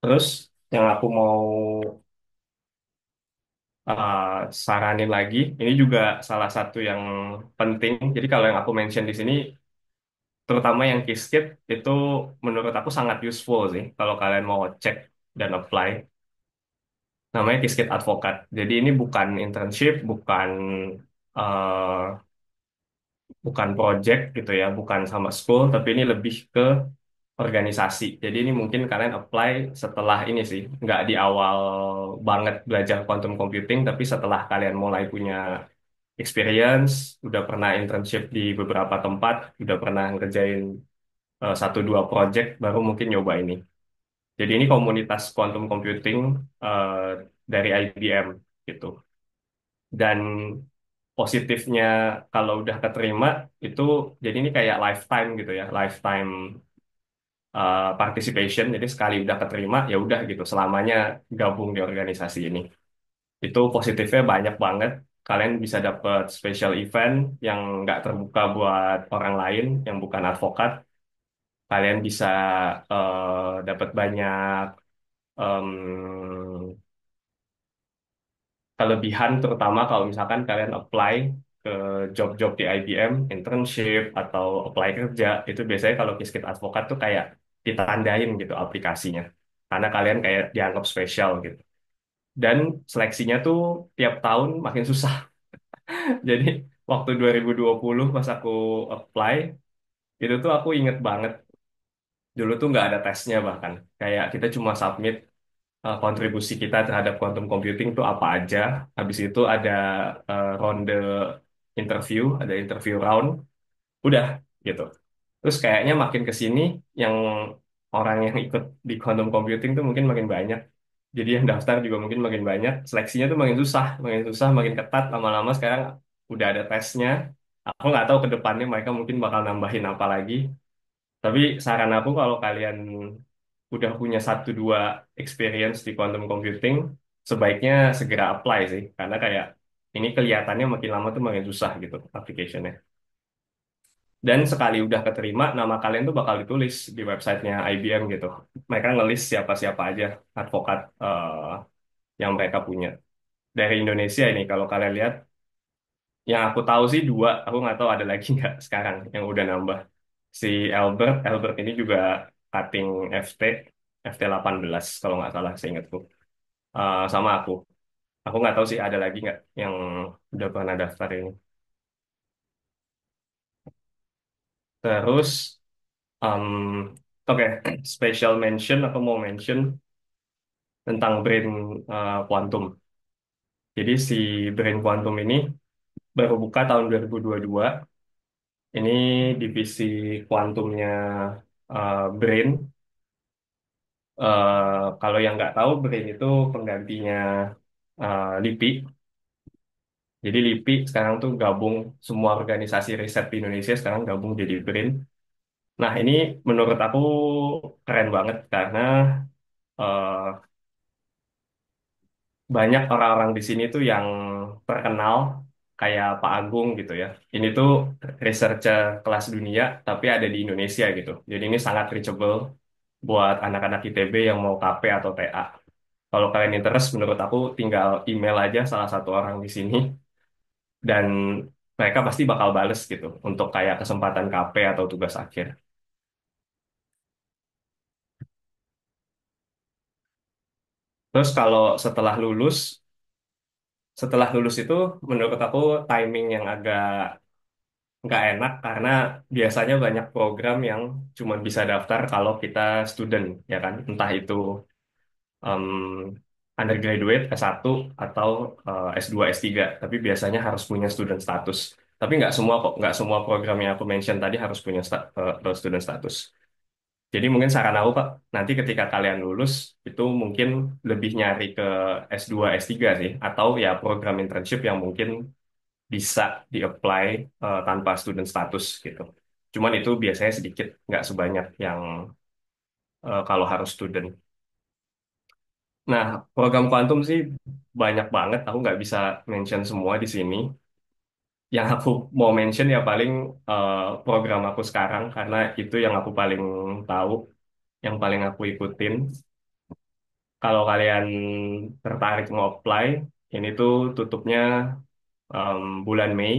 Terus yang aku mau uh, saranin lagi, ini juga salah satu yang penting. Jadi kalau yang aku mention di sini, terutama yang Qiskit itu menurut aku sangat useful sih. Kalau kalian mau cek dan apply, namanya Qiskit Advokat. Jadi ini bukan internship, uh, bukan project gitu ya, bukan sama school, tapi ini lebih ke organisasi. Jadi ini mungkin kalian apply setelah ini sih, nggak di awal banget belajar quantum computing, tapi setelah kalian mulai punya experience, udah pernah internship di beberapa tempat, udah pernah ngerjain 1-2 project, baru mungkin nyoba ini. Jadi ini komunitas quantum computing eh, dari IBM gitu. Dan positifnya kalau udah keterima itu jadi ini kayak lifetime gitu ya, lifetime participation. Jadi sekali udah keterima ya udah gitu selamanya gabung di organisasi ini. Itu positifnya banyak banget. Kalian bisa dapat special event yang nggak terbuka buat orang lain yang bukan advokat. Kalian bisa dapat banyak em, kelebihan, terutama kalau misalkan kalian apply ke job-job di IBM, internship atau apply kerja, itu biasanya kalau Qiskit Advokat tuh kayak ditandain gitu aplikasinya. Karena kalian kayak dianggap spesial gitu. Dan seleksinya tuh tiap tahun makin susah. Jadi waktu 2020 pas aku apply, itu tuh aku inget banget. Dulu tuh nggak ada tesnya bahkan. Kayak kita cuma submit kontribusi kita terhadap quantum computing itu apa aja. Habis itu ada ronde interview, ada interview round, udah gitu. Terus kayaknya makin ke sini yang orang yang ikut di quantum computing tuh mungkin makin banyak. Jadi yang daftar juga mungkin makin banyak. Seleksinya tuh makin susah, makin ketat. Lama-lama sekarang udah ada tesnya. Aku nggak tahu ke depannya mereka mungkin bakal nambahin apa lagi. Tapi saran aku kalau kalian udah punya 1-2 experience di quantum computing, sebaiknya segera apply sih. Karena kayak ini kelihatannya makin lama tuh makin susah gitu application-nya. Dan sekali udah keterima, nama kalian tuh bakal ditulis di websitenya IBM gitu. Mereka ngelis siapa-siapa aja advokat yang mereka punya. Dari Indonesia ini, kalau kalian lihat, yang aku tahu sih 2, aku nggak tahu ada lagi nggak sekarang yang udah nambah. Si Albert ini juga cutting FT, FT 18 kalau nggak salah seingatku. Sama aku. Aku nggak tahu sih ada lagi nggak yang udah pernah daftar ini. Terus, um, oke, special mention atau mau mention tentang brain quantum. Jadi si brain quantum ini baru buka tahun 2022. Ini divisi kuantumnya brain. Kalau yang nggak tahu, brain itu penggantinya LIPI. Jadi LIPI sekarang tuh gabung semua organisasi riset di Indonesia sekarang gabung jadi brain. Nah, ini menurut aku keren banget karena eh, banyak orang-orang di sini tuh yang terkenal kayak Pak Agung gitu ya. Ini tuh researcher kelas dunia tapi ada di Indonesia gitu. Jadi ini sangat reachable buat anak-anak ITB yang mau KP atau TA. Kalau kalian interest, menurut aku tinggal email aja salah satu orang di sini dan mereka pasti bakal bales gitu untuk kayak kesempatan KP atau tugas akhir. Terus kalau setelah lulus itu menurut aku timing yang agak nggak enak karena biasanya banyak program yang cuma bisa daftar kalau kita student, ya kan? Entah itu undergraduate S1 atau S2, S3, tapi biasanya harus punya student status. Tapi nggak semua kok, nggak semua program yang aku mention tadi harus punya student status. Jadi mungkin saran aku Pak, nanti ketika kalian lulus, itu mungkin lebih nyari ke S2, S3 sih, atau ya program internship yang mungkin bisa di-apply tanpa student status gitu. Cuman itu biasanya sedikit, nggak sebanyak yang kalau harus student. Nah, program kuantum sih banyak banget. Aku nggak bisa mention semua di sini. Yang aku mau mention ya paling program aku sekarang karena itu yang aku paling tahu, yang paling aku ikutin. Kalau kalian tertarik mau apply, ini tuh tutupnya bulan Mei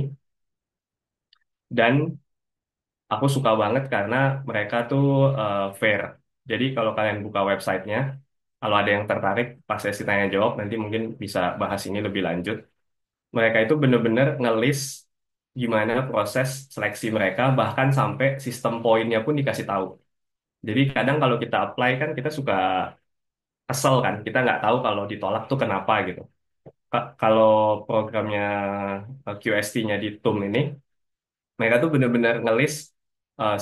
dan aku suka banget karena mereka tuh fair. Jadi kalau kalian buka websitenya, kalau ada yang tertarik pas sesi tanya jawab nanti mungkin bisa bahas ini lebih lanjut. Mereka itu bener-bener ngelis gimana proses seleksi mereka, bahkan sampai sistem poinnya pun dikasih tahu. Jadi kadang kalau kita apply kan kita suka kesel kan, kita nggak tahu kalau ditolak tuh kenapa gitu. Kalau programnya QST-nya di TUM ini, mereka tuh bener-bener ngelis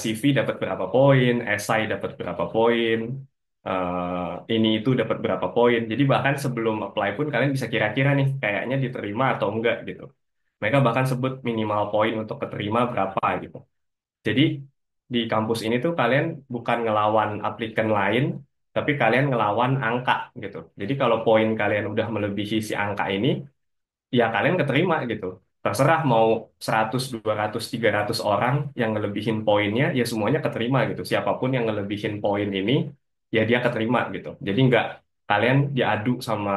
CV dapat berapa poin, esai dapat berapa poin, ini itu dapat berapa poin. Jadi bahkan sebelum apply pun kalian bisa kira-kira nih kayaknya diterima atau enggak gitu. Mereka bahkan sebut minimal poin untuk keterima berapa gitu. Jadi di kampus ini tuh kalian bukan ngelawan aplikan lain, tapi kalian ngelawan angka gitu. Jadi kalau poin kalian udah melebihi si angka ini, ya kalian keterima gitu. Terserah mau 100, 200, 300 orang yang ngelebihin poinnya, ya semuanya keterima gitu. Siapapun yang ngelebihin poin ini, ya dia keterima gitu. Jadi nggak kalian diadu sama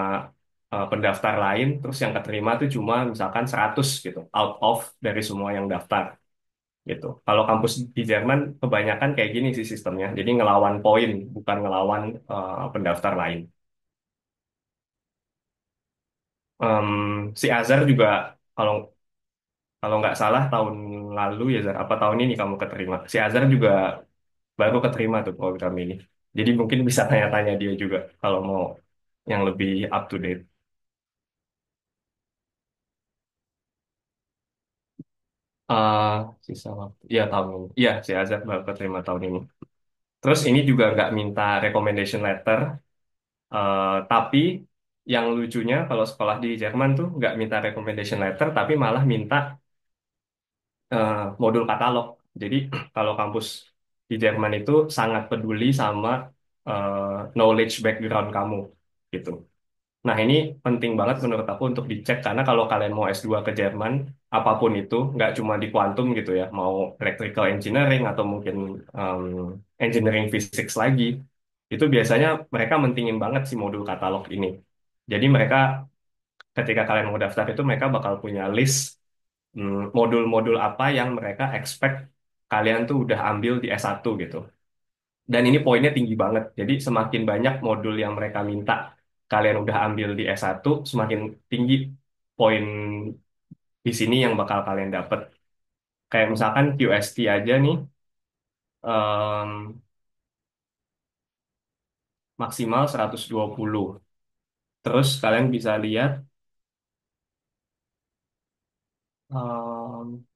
pendaftar lain, terus yang keterima tuh cuma misalkan 100 gitu, out of dari semua yang daftar gitu. Kalau kampus di Jerman kebanyakan kayak gini sih sistemnya. Jadi ngelawan poin, bukan ngelawan pendaftar lain. Em, si Azhar juga kalau kalau nggak salah tahun lalu ya Zar, apa tahun ini kamu keterima. Si Azhar juga baru keterima tuh program ini. Jadi mungkin bisa tanya-tanya dia juga kalau mau yang lebih up to date. eh Sisa waktu. Iya tahun ini. Iya si Azhar baru keterima tahun ini. Terus ini juga nggak minta recommendation letter, tapi yang lucunya kalau sekolah di Jerman tuh nggak minta recommendation letter, tapi malah minta modul katalog. Jadi kalau kampus di Jerman itu sangat peduli sama knowledge background kamu gitu. Nah ini penting banget menurut aku untuk dicek karena kalau kalian mau S2 ke Jerman, apapun itu, nggak cuma di kuantum gitu ya, mau electrical engineering atau mungkin um, engineering physics lagi, itu biasanya mereka mentingin banget si modul katalog ini. Jadi mereka ketika kalian mau daftar itu mereka bakal punya list modul-modul apa yang mereka expect kalian tuh udah ambil di S1 gitu. Dan ini poinnya tinggi banget. Jadi semakin banyak modul yang mereka minta kalian udah ambil di S1, semakin tinggi poin di sini yang bakal kalian dapat. Kayak misalkan QST aja nih, em, maksimal 120. Terus kalian bisa lihat em,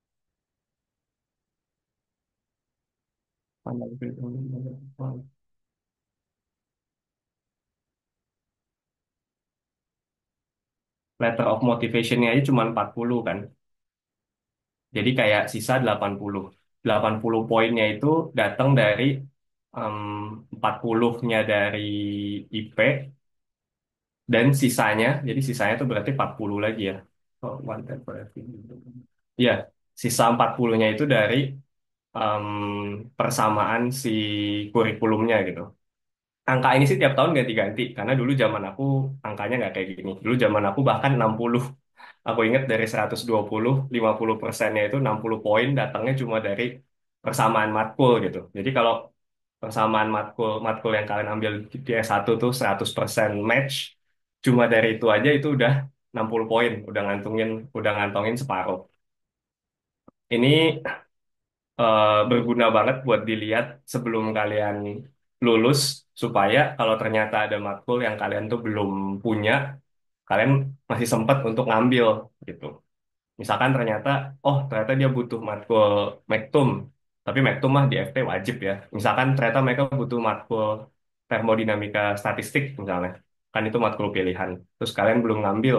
letter of motivation-nya aja cuma 40 kan. Jadi kayak sisa 80. 80 poinnya itu datang dari em, 40-nya dari IP, Dan sisanya, jadi sisanya tuh berarti 40 lagi ya. Oh, one tenth per every. Iya, sisa 40-nya itu dari em, persamaan si kurikulumnya gitu. Angka ini sih tiap tahun ganti-ganti, karena dulu zaman aku angkanya nggak kayak gini. Dulu zaman aku bahkan 60. Aku ingat dari 120, 50%-nya itu 60 poin datangnya cuma dari persamaan matkul gitu. Jadi kalau persamaan matkul matkul yang kalian ambil di S1 tuh 100% match, cuma dari itu aja itu udah 60 poin, udah ngantongin separuh. Ini berguna banget buat dilihat sebelum kalian lulus, supaya kalau ternyata ada matkul yang kalian tuh belum punya, kalian masih sempat untuk ngambil gitu. Misalkan ternyata dia butuh matkul Mektum, tapi Mektum mah di FT wajib ya. Misalkan ternyata mereka butuh matkul termodinamika statistik misalnya, kan itu matkul pilihan. Terus kalian belum ngambil,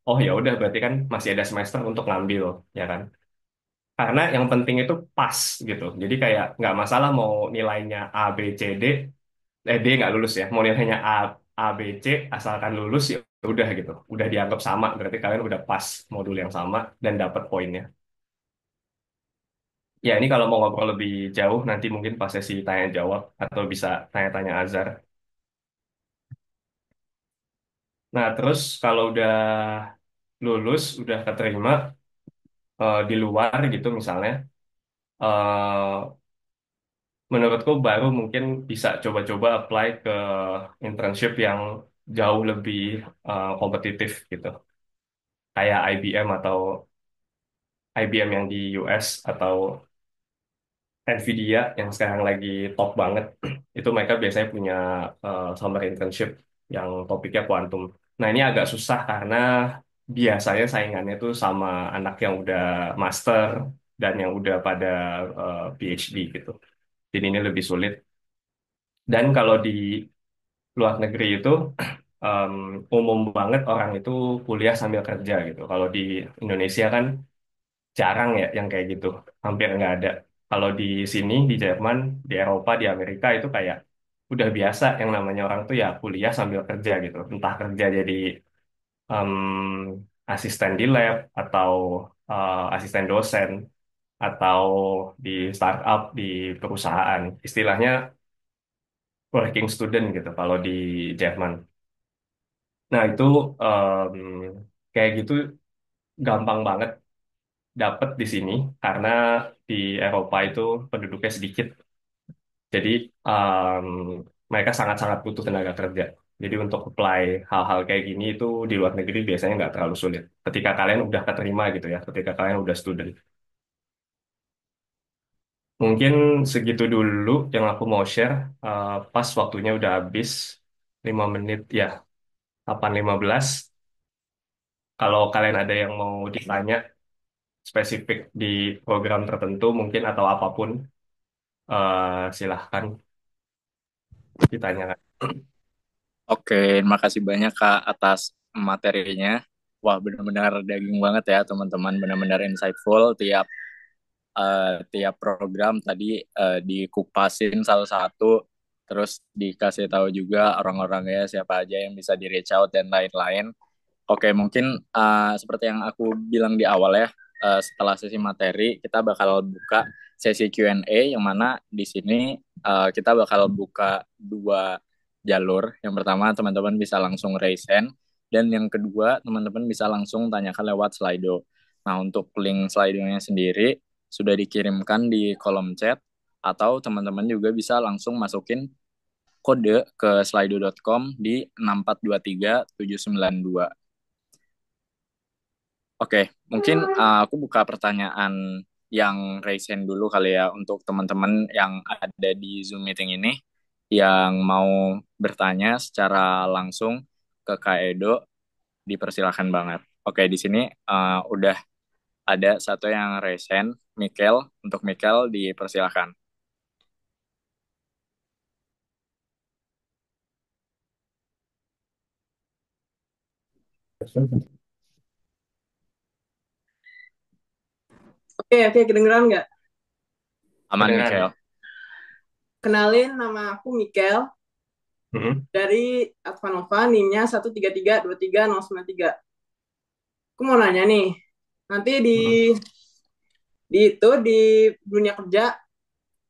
oh ya udah berarti kan masih ada semester untuk ngambil, ya kan? Karena yang penting itu pas gitu. Jadi kayak nggak masalah mau nilainya A, B, C, D, D nggak lulus ya. Mau nilainya A, B, C, asalkan lulus ya udah gitu. Udah dianggap sama, berarti kalian udah pas modul yang sama dan dapat poinnya. Ya ini kalau mau ngobrol lebih jauh nanti mungkin pas sesi tanya jawab atau bisa tanya-tanya Azhar. Nah terus kalau udah lulus, udah keterima di luar gitu misalnya, eh, menurutku baru mungkin bisa coba-coba apply ke internship yang jauh lebih kompetitif gitu. Kayak IBM atau IBM yang di US atau Nvidia yang sekarang lagi top banget. Itu mereka biasanya punya summer internship yang topiknya kuantum. Nah, ini agak susah karena biasanya saingannya tuh sama anak yang udah master dan yang udah pada PhD gitu. Jadi ini lebih sulit. Dan kalau di luar negeri itu em, umum banget orang itu kuliah sambil kerja gitu. Kalau di Indonesia kan jarang ya yang kayak gitu, hampir nggak ada. Kalau di sini, di Jerman, di Eropa, di Amerika itu kayak udah biasa yang namanya orang tuh ya kuliah sambil kerja gitu. Entah kerja jadi asisten di lab atau asisten dosen atau di startup di perusahaan. Istilahnya working student gitu kalau di Jerman. Nah itu em, kayak gitu gampang banget dapet di sini karena di Eropa itu penduduknya sedikit. Jadi em, mereka sangat-sangat butuh tenaga kerja. Jadi untuk apply hal-hal kayak gini itu di luar negeri biasanya nggak terlalu sulit. Ketika kalian udah keterima gitu ya, ketika kalian udah student. Mungkin segitu dulu yang aku mau share. Pas waktunya udah habis 5 menit ya, 8:15. Kalau kalian ada yang mau ditanya spesifik di program tertentu mungkin atau apapun, silahkan ditanyakan. Oke, terima kasih banyak Kak atas materinya. Wah, benar-benar daging banget ya teman-teman, benar-benar insightful. Tiap program tadi dikupasin satu-satu, terus dikasih tahu juga orang-orangnya siapa aja yang bisa di reach out dan lain-lain. Oke, mungkin seperti yang aku bilang di awal ya, setelah sesi materi kita bakal buka sesi Q&A yang mana di sini kita bakal buka dua jalur. Yang pertama teman-teman bisa langsung raise hand dan yang kedua teman-teman bisa langsung tanyakan lewat Slido. Nah, untuk link Slido-nya sendiri sudah dikirimkan di kolom chat atau teman-teman juga bisa langsung masukin kode ke slido.com di 6423792. Oke, mungkin aku buka pertanyaan yang raise hand dulu kali ya untuk teman-teman yang ada di Zoom meeting ini yang mau bertanya secara langsung ke Kak Edo, dipersilakan banget. Oke, di sini udah ada satu yang raise hand, Mikel. Untuk Mikel dipersilakan. Oke, oke, kedengeran nggak? Aman, Kedengeran. Mikel. Kenalin, nama aku Mikel. Mm-mm. dari Advanova NIM-nya 13323 Aku mau nanya nih, nanti Mm-mm. di dunia kerja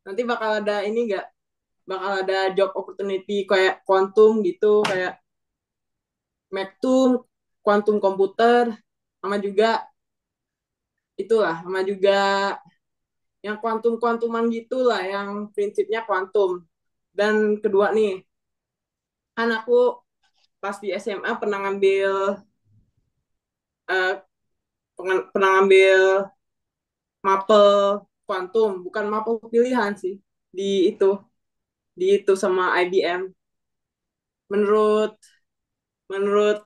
nanti bakal ada ini nggak? Bakal ada job opportunity kayak quantum gitu, kayak Mektum, quantum komputer, sama juga itulah, sama juga yang kuantum-kuantuman gitulah, yang prinsipnya kuantum. Dan kedua nih, kan aku pas di SMA pernah ngambil eh, pernah ngambil mapel kuantum, bukan mapel pilihan sih, di itu di itu sama IBM. Menurut menurut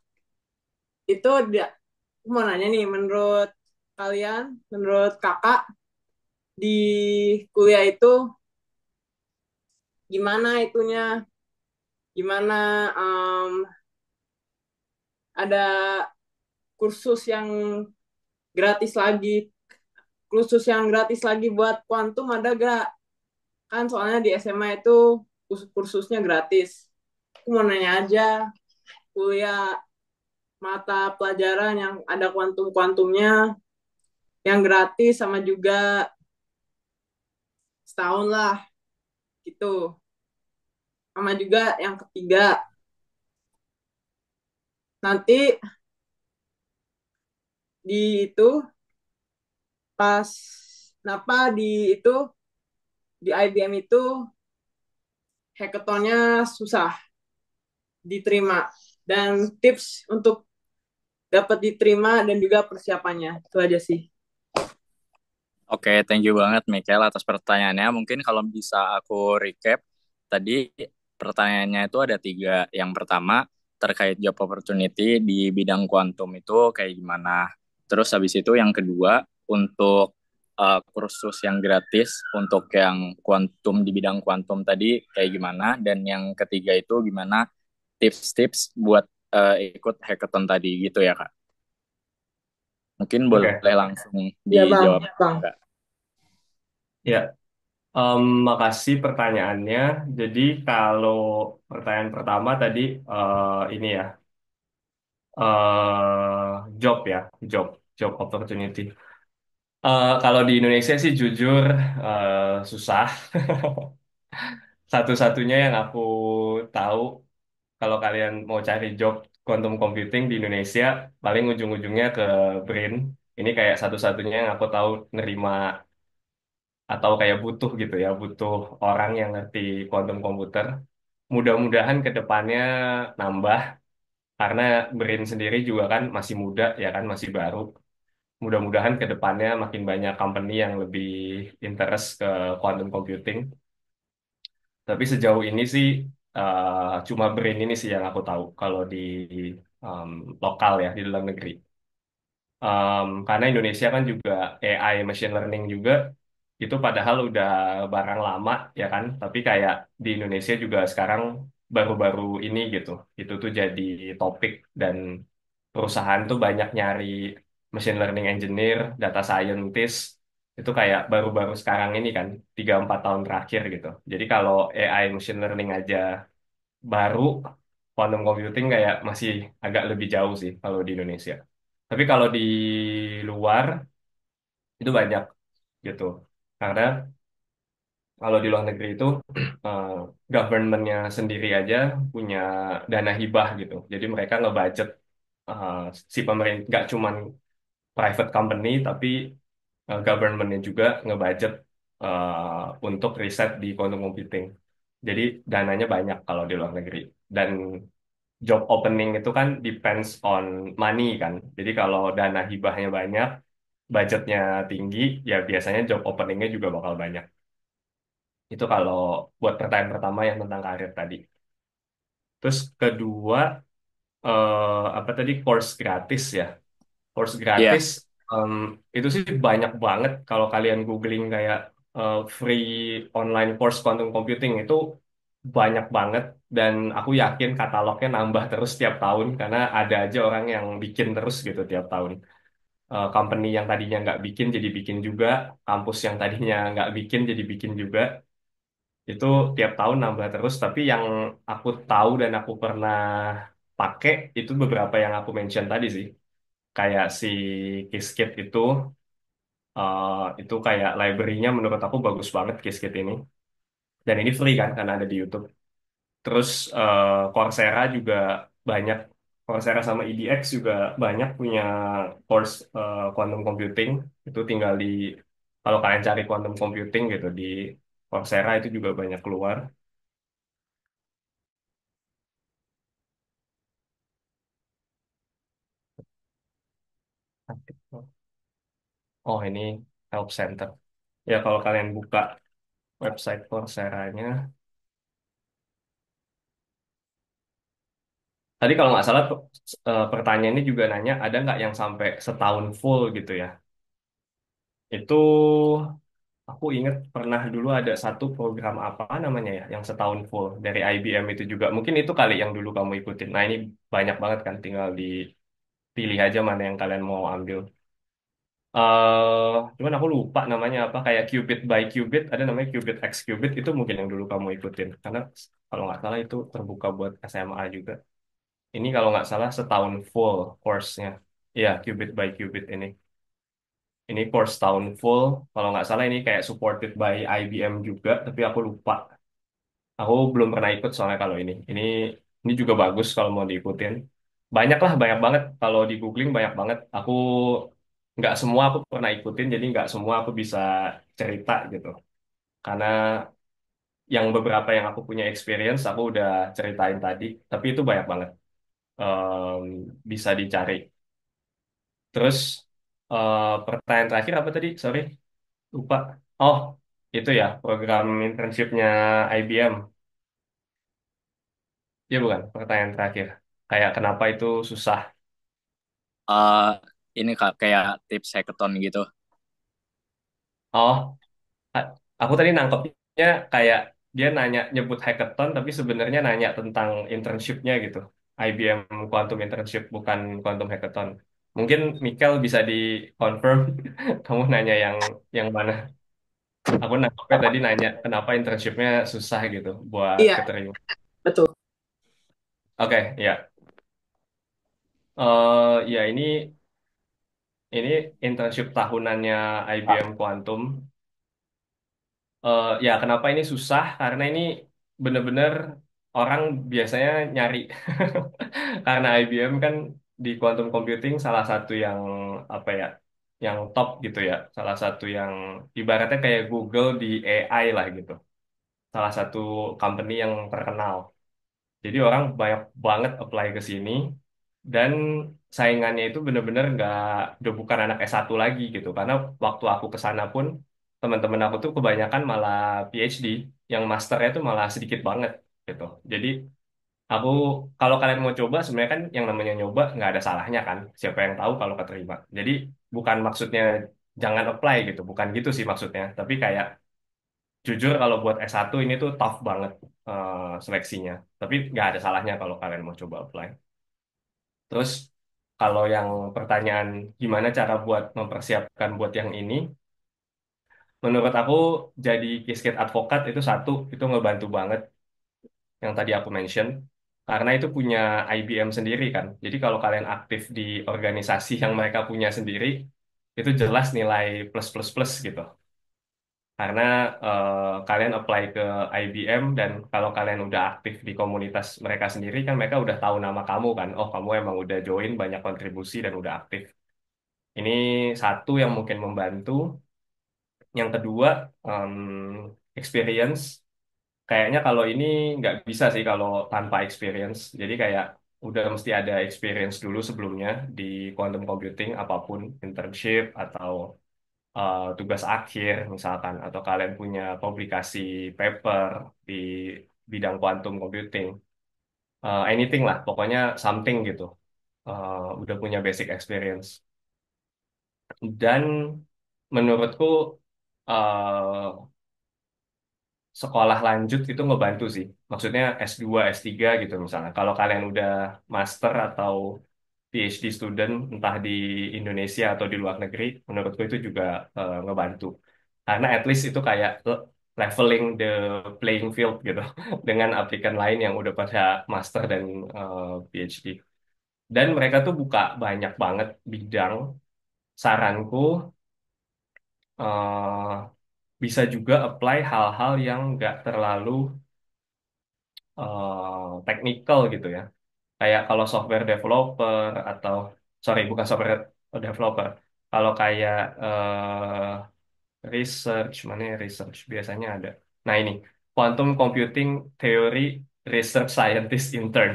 itu dia, aku mau nanya nih, menurut kalian, menurut kakak di kuliah itu gimana itunya, gimana ada kursus yang gratis lagi, kursus yang gratis lagi buat kuantum ada gak? Kan soalnya di SMA itu kursusnya gratis. Aku mau nanya aja, kuliah mata pelajaran yang ada kuantum-kuantumnya yang gratis sama juga setahun lah gitu. Sama juga yang ketiga, nanti di itu pas kenapa itu di IBM itu hackathonnya susah diterima, dan tips untuk dapat diterima dan juga persiapannya itu aja sih. Oke, thank you banget Michael atas pertanyaannya. Mungkin kalau bisa aku recap, tadi pertanyaannya itu ada tiga. Yang pertama, terkait job opportunity di bidang kuantum itu kayak gimana. Terus habis itu yang kedua, untuk kursus yang gratis untuk yang kuantum di bidang kuantum tadi kayak gimana. Dan yang ketiga itu gimana tips-tips buat ikut hackathon tadi gitu ya Kak. Mungkin Oke, boleh langsung Ya bang, dijawab bang. Kak. ya. Makasih pertanyaannya. Jadi kalau pertanyaan pertama tadi ini ya, job ya, job, job opportunity. Kalau di Indonesia sih jujur susah. Satu-satunya yang aku tahu kalau kalian mau cari job quantum computing di Indonesia, paling ujung-ujungnya ke BRIN. Ini kayak satu-satunya yang aku tahu nerima atau kayak butuh gitu ya, butuh orang yang ngerti quantum komputer. Mudah-mudahan ke depannya nambah, karena BRIN sendiri juga kan masih muda ya kan, masih baru. Mudah-mudahan ke depannya makin banyak company yang lebih interest ke quantum computing. Tapi sejauh ini sih cuma BRIN ini sih yang aku tahu kalau di um, lokal ya, di dalam negeri. Karena Indonesia kan juga AI machine learning juga itu padahal udah barang lama ya kan, tapi kayak di Indonesia juga sekarang baru-baru ini gitu, itu tuh jadi topik dan perusahaan tuh banyak nyari machine learning engineer, data scientist, itu kayak baru-baru sekarang ini kan 3-4 tahun terakhir gitu. Jadi kalau AI machine learning aja baru, quantum computing kayak masih agak lebih jauh sih kalau di Indonesia. Tapi kalau di luar itu banyak gitu. Karena kalau di luar negeri itu eh, governmentnya sendiri aja punya dana hibah gitu. Jadi mereka ngebudget eh, si pemerintah, nggak cuman private company tapi governmentnya juga ngebudget untuk riset di quantum computing. Jadi dananya banyak kalau di luar negeri. Dan job opening itu kan depends on money kan. Jadi kalau dana hibahnya banyak, budgetnya tinggi, ya biasanya job openingnya juga bakal banyak. Itu kalau buat pertanyaan pertama yang tentang karir tadi. Terus kedua, apa tadi, course gratis ya. Course Iya. gratis em, itu sih banyak banget kalau kalian googling kayak free online course quantum computing itu banyak banget, dan aku yakin katalognya nambah terus tiap tahun karena ada aja orang yang bikin terus gitu tiap tahun. Company yang tadinya nggak bikin jadi bikin juga, kampus yang tadinya nggak bikin jadi bikin juga. Itu tiap tahun nambah terus, tapi yang aku tahu dan aku pernah pakai itu beberapa yang aku mention tadi sih. Kayak si Qiskit itu kayak library-nya menurut aku bagus banget Qiskit ini. Dan ini free kan karena ada di YouTube. Terus Coursera juga banyak. Coursera sama EDX juga banyak punya course quantum computing. Itu tinggal kalau kalian cari quantum computing gitu di Coursera itu juga banyak keluar. Oh ini help center. Ya kalau kalian buka website Coursera-nya. Tadi kalau nggak salah pertanyaannya juga nanya ada nggak yang sampai setahun full gitu ya. Itu aku ingat pernah dulu ada satu program apa namanya ya yang setahun full dari IBM itu juga. Mungkin itu kali yang dulu kamu ikutin. Nah ini banyak banget kan tinggal dipilih aja mana yang kalian mau ambil. Cuman aku lupa namanya apa kayak Qubit by Qubit ada namanya Qubit X Qubit itu mungkin yang dulu kamu ikutin karena kalau nggak salah itu terbuka buat SMA juga. Ini kalau nggak salah setahun full course-nya. Iya, Qubit by Qubit ini. Ini course tahun full. Kalau nggak salah ini kayak supported by IBM juga, tapi aku lupa. Aku belum pernah ikut soalnya kalau ini. Ini juga bagus kalau mau diikutin. Banyak lah, banyak banget. Kalau di googling banyak banget. Aku nggak semua aku pernah ikutin, jadi nggak semua aku bisa cerita gitu. Karena yang beberapa yang aku punya experience, aku udah ceritain tadi. Tapi itu banyak banget. Em, bisa dicari. Terus pertanyaan terakhir apa tadi? Sorry, lupa. Oh, itu ya program internshipnya IBM. Ya bukan, pertanyaan terakhir. Kayak kenapa itu susah? Eh ini Kak kayak tips hackathon gitu. Oh, a- aku tadi nangkepnya kayak dia nanya nyebut hackathon, tapi sebenarnya nanya tentang internshipnya gitu. IBM Quantum Internship bukan Quantum Hackathon. Mungkin Mikel bisa di confirm. Kamu nanya yang mana? Aku nangkepnya tadi nanya kenapa internshipnya susah gitu buat Iya, keterima. betul. Oke, ya. Ya ini internship tahunannya IBM Quantum. Ya kenapa ini susah? Karena ini bener-bener orang biasanya nyari. Karena IBM kan di quantum computing salah satu yang apa ya, yang top gitu ya. Salah satu yang ibaratnya kayak Google di AI lah gitu. Salah satu company yang terkenal. Jadi orang banyak banget apply ke sini dan saingannya itu bener-bener udah bukan anak S1 lagi gitu. Karena waktu aku ke sana pun teman-teman aku tuh kebanyakan malah PhD, yang masternya tuh malah sedikit banget gitu. Jadi aku kalau kalian mau coba sebenarnya kan yang namanya nyoba nggak ada salahnya kan. Siapa yang tahu kalau keterima. Jadi bukan maksudnya jangan apply gitu, bukan gitu sih maksudnya. Tapi kayak jujur kalau buat S1 ini tuh tough banget seleksinya. Tapi nggak ada salahnya kalau kalian mau coba apply. Terus kalau yang pertanyaan gimana cara buat mempersiapkan buat yang ini, menurut aku jadi Qiskit advokat itu satu, itu ngebantu banget yang tadi aku mention. Karena itu punya IBM sendiri kan. Jadi kalau kalian aktif di organisasi yang mereka punya sendiri, itu jelas nilai plus plus plus gitu. Karena kalian apply ke IBM dan kalau kalian udah aktif di komunitas mereka sendiri kan mereka udah tahu nama kamu kan. Oh, kamu emang udah join banyak kontribusi dan udah aktif. Ini satu yang mungkin membantu. Yang kedua, experience. Kayaknya kalau ini nggak bisa sih kalau tanpa experience. Jadi kayak udah mesti ada experience dulu sebelumnya di quantum computing, apapun internship atau tugas akhir misalkan, atau kalian punya publikasi paper di bidang quantum computing. Anything lah, pokoknya something gitu. Udah punya basic experience. Dan menurutku eh, sekolah lanjut itu ngebantu sih. Maksudnya S2, S3 gitu misalnya. Kalau kalian udah master atau PhD student, entah di Indonesia atau di luar negeri, menurutku itu juga ngebantu. Karena at least itu kayak leveling the playing field gitu dengan aplikan lain yang udah pada master dan PhD. Dan mereka tuh buka banyak banget bidang. Saranku eh, bisa juga apply hal-hal yang nggak terlalu technical gitu ya. Kayak kalau software developer atau sorry bukan software developer. Kalau kayak research mana ya research biasanya ada. Nah ini quantum computing theory research scientist intern.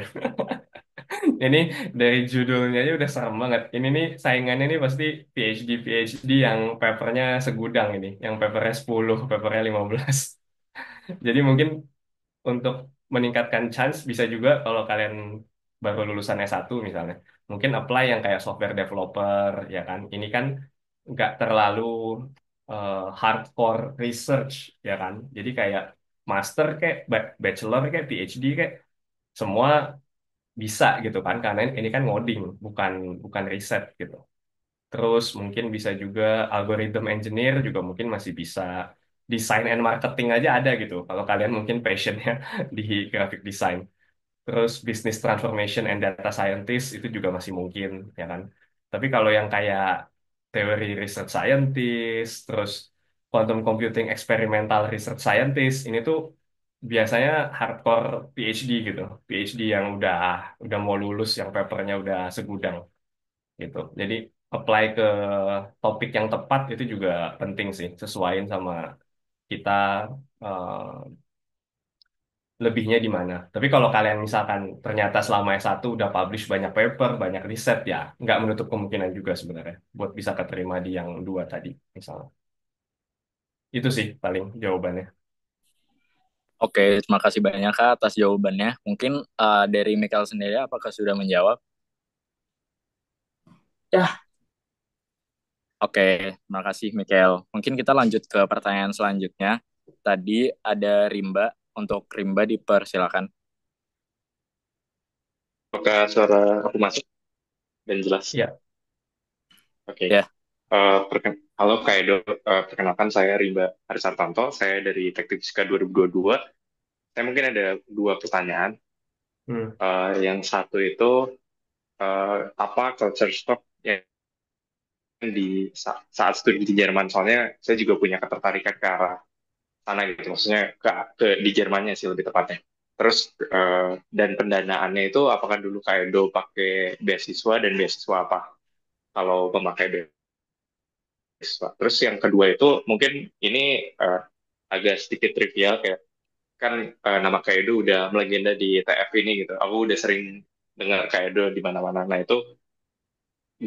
Ini dari judulnya aja udah serem banget. Ini nih saingannya nih pasti PhD PhD yang papernya segudang ini, yang papernya 10, papernya 15. Jadi mungkin untuk meningkatkan chance bisa juga kalau kalian baru lulusan S1 misalnya. Mungkin apply yang kayak software developer ya kan. Ini kan nggak terlalu hardcore research ya kan. Jadi kayak master kayak bachelor kayak PhD kayak semua bisa gitu kan karena ini kan ngoding bukan bukan riset gitu. Terus mungkin bisa juga algorithm engineer juga mungkin masih bisa. Design and marketing aja ada gitu. Kalau kalian mungkin passionnya di graphic design. Terus business transformation and data scientist itu juga masih mungkin, ya kan? Tapi kalau yang kayak teori research scientist, terus quantum computing experimental research scientist, ini tuh biasanya hardcore PhD gitu. PhD yang udah mau lulus, yang papernya udah segudang gitu. Jadi apply ke topik yang tepat itu juga penting sih, sesuaiin sama kita eh, lebihnya di mana. Tapi kalau kalian misalkan ternyata selama S1 udah publish banyak paper, banyak riset, ya nggak menutup kemungkinan juga sebenarnya buat bisa keterima di yang dua tadi, misalnya. Itu sih paling jawabannya. Oke, terima kasih banyak Kak atas jawabannya. Mungkin dari Michael sendiri apakah sudah menjawab? Ya, Oke, terima kasih Michael. Mungkin kita lanjut ke pertanyaan selanjutnya. Tadi ada Rimba. Untuk Rimba dipersilakan. Apakah suara aku masuk dan jelas? Ya, Oke. Ya, Halo Kak Edo. Perkenalkan saya Rimba Harisartanto. Saya dari Teknik Fisika 2022. Saya mungkin ada dua pertanyaan. hmm, Yang satu itu, apa culture shock yang saat studi di Jerman? Soalnya saya juga punya ketertarikan ke arah sana gitu. Maksudnya ke di Jermannya sih lebih tepatnya. Terus, dan pendanaannya itu apakah dulu Kak Edo pakai beasiswa dan beasiswa apa? Kalau memakai beasiswa. Terus yang kedua itu mungkin ini agak sedikit trivial kayak kan nama Kaido udah melegenda di TF ini gitu. Aku udah sering dengar Kaido di mana-mana. Nah itu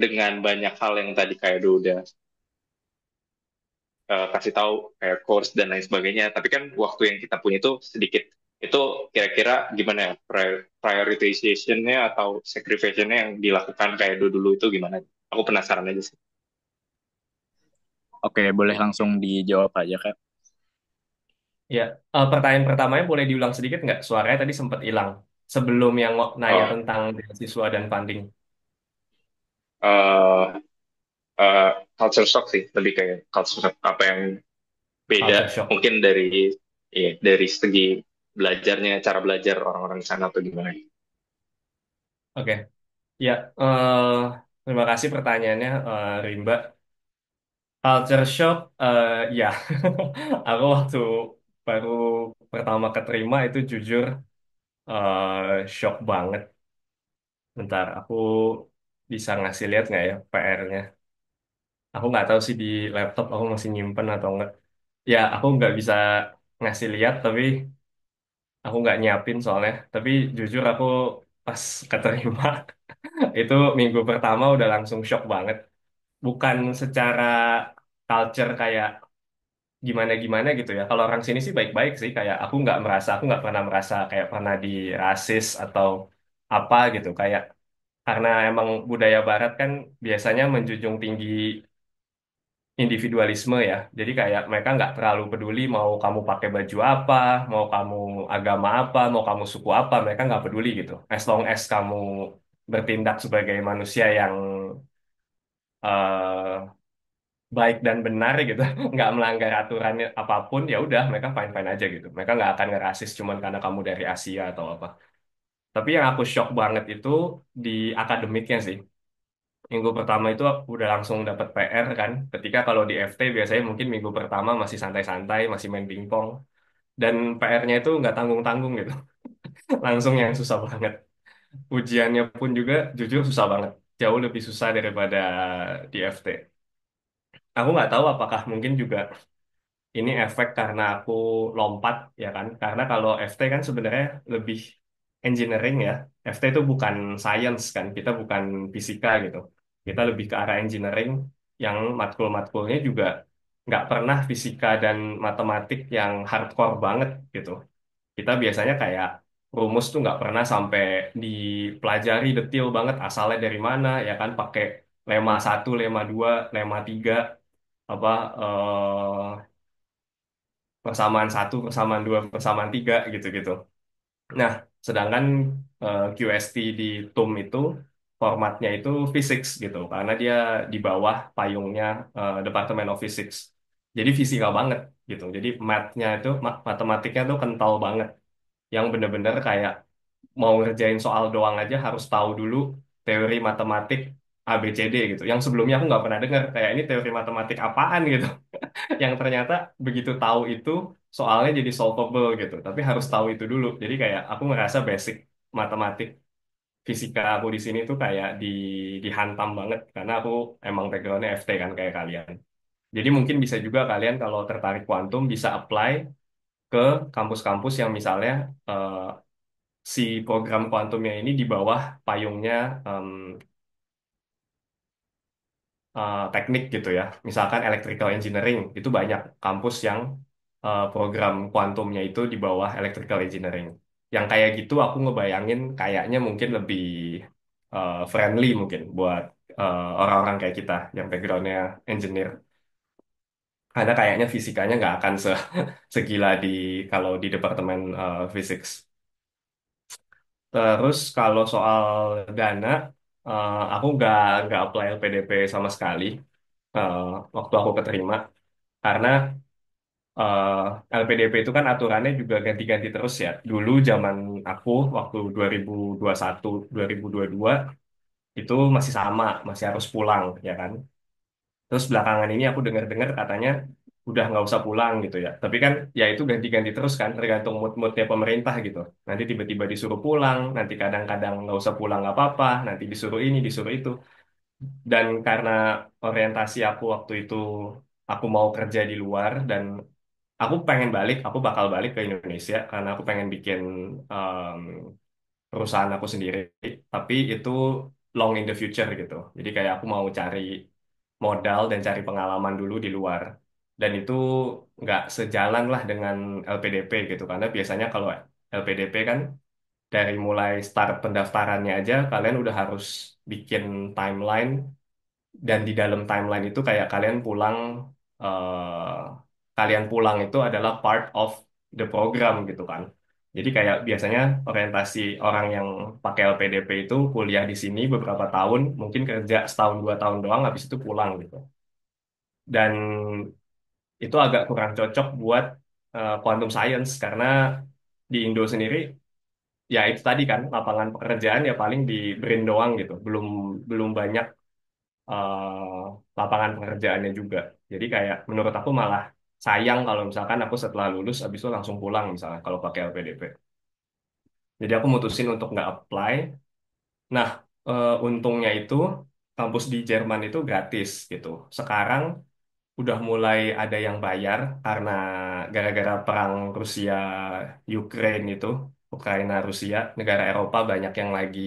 dengan banyak hal yang tadi Kaido udah kasih tahu kayak course dan lain sebagainya. Tapi kan waktu yang kita punya itu sedikit. Itu kira-kira gimana ya prioritization-nya atau sacrifice-nya yang dilakukan Kaido dulu itu gimana? Aku penasaran aja sih. oke, boleh langsung dijawab aja Kak. ya. Pertanyaan pertamanya boleh diulang sedikit nggak? Suaranya tadi sempat hilang. Sebelum yang nanya Oh, tentang beasiswa dan funding. uh, uh, culture shock sih, lebih kayak culture shock apa yang beda Culture shock. mungkin dari segi belajarnya, cara belajar orang-orang di sana atau gimana. Oke. Ya, terima kasih pertanyaannya, Rimba. Culture shock, ya. Aku waktu baru pertama keterima itu jujur shock banget. Bentar, aku bisa ngasih lihat nggak ya PR-nya? Aku nggak tahu sih di laptop aku masih nyimpen atau enggak. Ya, aku nggak bisa ngasih lihat, tapi aku nggak nyiapin soalnya. Tapi jujur aku pas keterima itu minggu pertama udah langsung shock banget. Bukan secara culture kayak gimana-gimana gitu ya. Kalau orang sini sih baik-baik sih. Kayak aku nggak pernah merasa kayak pernah dirasis atau apa gitu. Kayak karena emang budaya Barat kan biasanya menjunjung tinggi individualisme ya. Jadi kayak mereka nggak terlalu peduli mau kamu pakai baju apa, mau kamu agama apa, mau kamu suku apa, mereka nggak peduli gitu. As long as kamu bertindak sebagai manusia yang baik dan benar gitu, nggak melanggar aturan apapun, ya udah mereka fine fine aja gitu. Mereka nggak akan ngerasis cuman karena kamu dari Asia atau apa. Tapi yang aku shock banget itu di akademiknya sih. Minggu pertama itu aku udah langsung dapat PR kan. Ketika kalau di FT biasanya mungkin minggu pertama masih santai-santai, masih main pingpong. Dan PR-nya itu nggak tanggung-tanggung gitu. Langsung yang susah banget. Ujiannya pun juga jujur susah banget. Jauh lebih susah daripada di FT. Aku nggak tahu apakah mungkin juga ini efek karena aku lompat ya kan. Karena kalau FT kan sebenarnya lebih engineering ya. FT itu bukan science kan. Kita bukan fisika gitu. Kita lebih ke arah engineering yang matkul-matkulnya juga nggak pernah fisika dan matematik yang hardcore banget gitu. Kita biasanya kayak rumus tuh nggak pernah sampai dipelajari detail banget asalnya dari mana ya kan pakai lemma satu, lemma 2, lemma 3 apa persamaan satu, persamaan dua, persamaan tiga gitu-gitu. Nah, sedangkan QST di TUM itu formatnya itu physics gitu karena dia di bawah payungnya Department of Physics. Jadi fisika banget gitu. Jadi mathnya itu matematiknya tuh kental banget yang bener-bener kayak mau ngerjain soal doang aja harus tahu dulu teori matematik A B C D gitu. Yang sebelumnya aku nggak pernah dengar kayak ini teori matematik apaan gitu. Yang ternyata begitu tahu itu soalnya jadi solvable gitu. Tapi harus tahu itu dulu. Jadi kayak aku ngerasa basic matematik fisika aku di sini tuh kayak dihantam banget karena aku emang backgroundnya FT kan kayak kalian. Jadi mungkin bisa juga kalian kalau tertarik kuantum bisa apply ke kampus-kampus yang misalnya si program kuantumnya ini di bawah payungnya teknik gitu ya. Misalkan electrical engineering, itu banyak kampus yang program kuantumnya itu di bawah electrical engineering. Yang kayak gitu aku ngebayangin kayaknya mungkin lebih friendly mungkin buat orang-orang kayak kita yang backgroundnya engineer. Karena kayaknya fisikanya nggak akan segila di kalau di departemen physics. Terus kalau soal dana, aku nggak apply LPDP sama sekali eh, waktu aku keterima karena LPDP itu kan aturannya juga ganti-ganti terus ya. Dulu zaman aku waktu 2021 2022 itu masih sama, masih harus pulang ya kan. Terus belakangan ini aku dengar-dengar katanya udah nggak usah pulang gitu ya. Tapi kan ya itu ganti-ganti terus kan, tergantung mood-moodnya pemerintah gitu. Nanti tiba-tiba disuruh pulang, nanti kadang-kadang nggak usah pulang nggak apa-apa, nanti disuruh ini, disuruh itu. Dan karena orientasi aku waktu itu aku mau kerja di luar dan aku pengen balik, aku bakal balik ke Indonesia karena aku pengen bikin em, perusahaan aku sendiri. Tapi itu long in the future gitu. Jadi kayak aku mau cari modal dan cari pengalaman dulu di luar. Dan itu nggak sejalan lah dengan LPDP gitu. Karena biasanya kalau LPDP kan dari mulai start pendaftarannya aja kalian udah harus bikin timeline dan di dalam timeline itu kayak kalian pulang itu adalah part of the program gitu kan. Jadi kayak biasanya orientasi orang yang pakai LPDP itu kuliah di sini beberapa tahun, mungkin kerja setahun 2 tahun doang, habis itu pulang gitu. Dan itu agak kurang cocok buat quantum science karena di Indo sendiri ya itu tadi kan lapangan pekerjaan ya paling di BRIN doang gitu, belum belum banyak lapangan pekerjaannya juga. Jadi kayak menurut aku malah sayang kalau misalkan aku setelah lulus abis itu langsung pulang misalnya kalau pakai LPDP. Jadi aku mutusin untuk nggak apply. Nah, untungnya itu kampus di Jerman itu gratis gitu. Sekarang udah mulai ada yang bayar karena gara-gara perang Rusia Ukraine itu, Ukraina Rusia, negara Eropa banyak yang lagi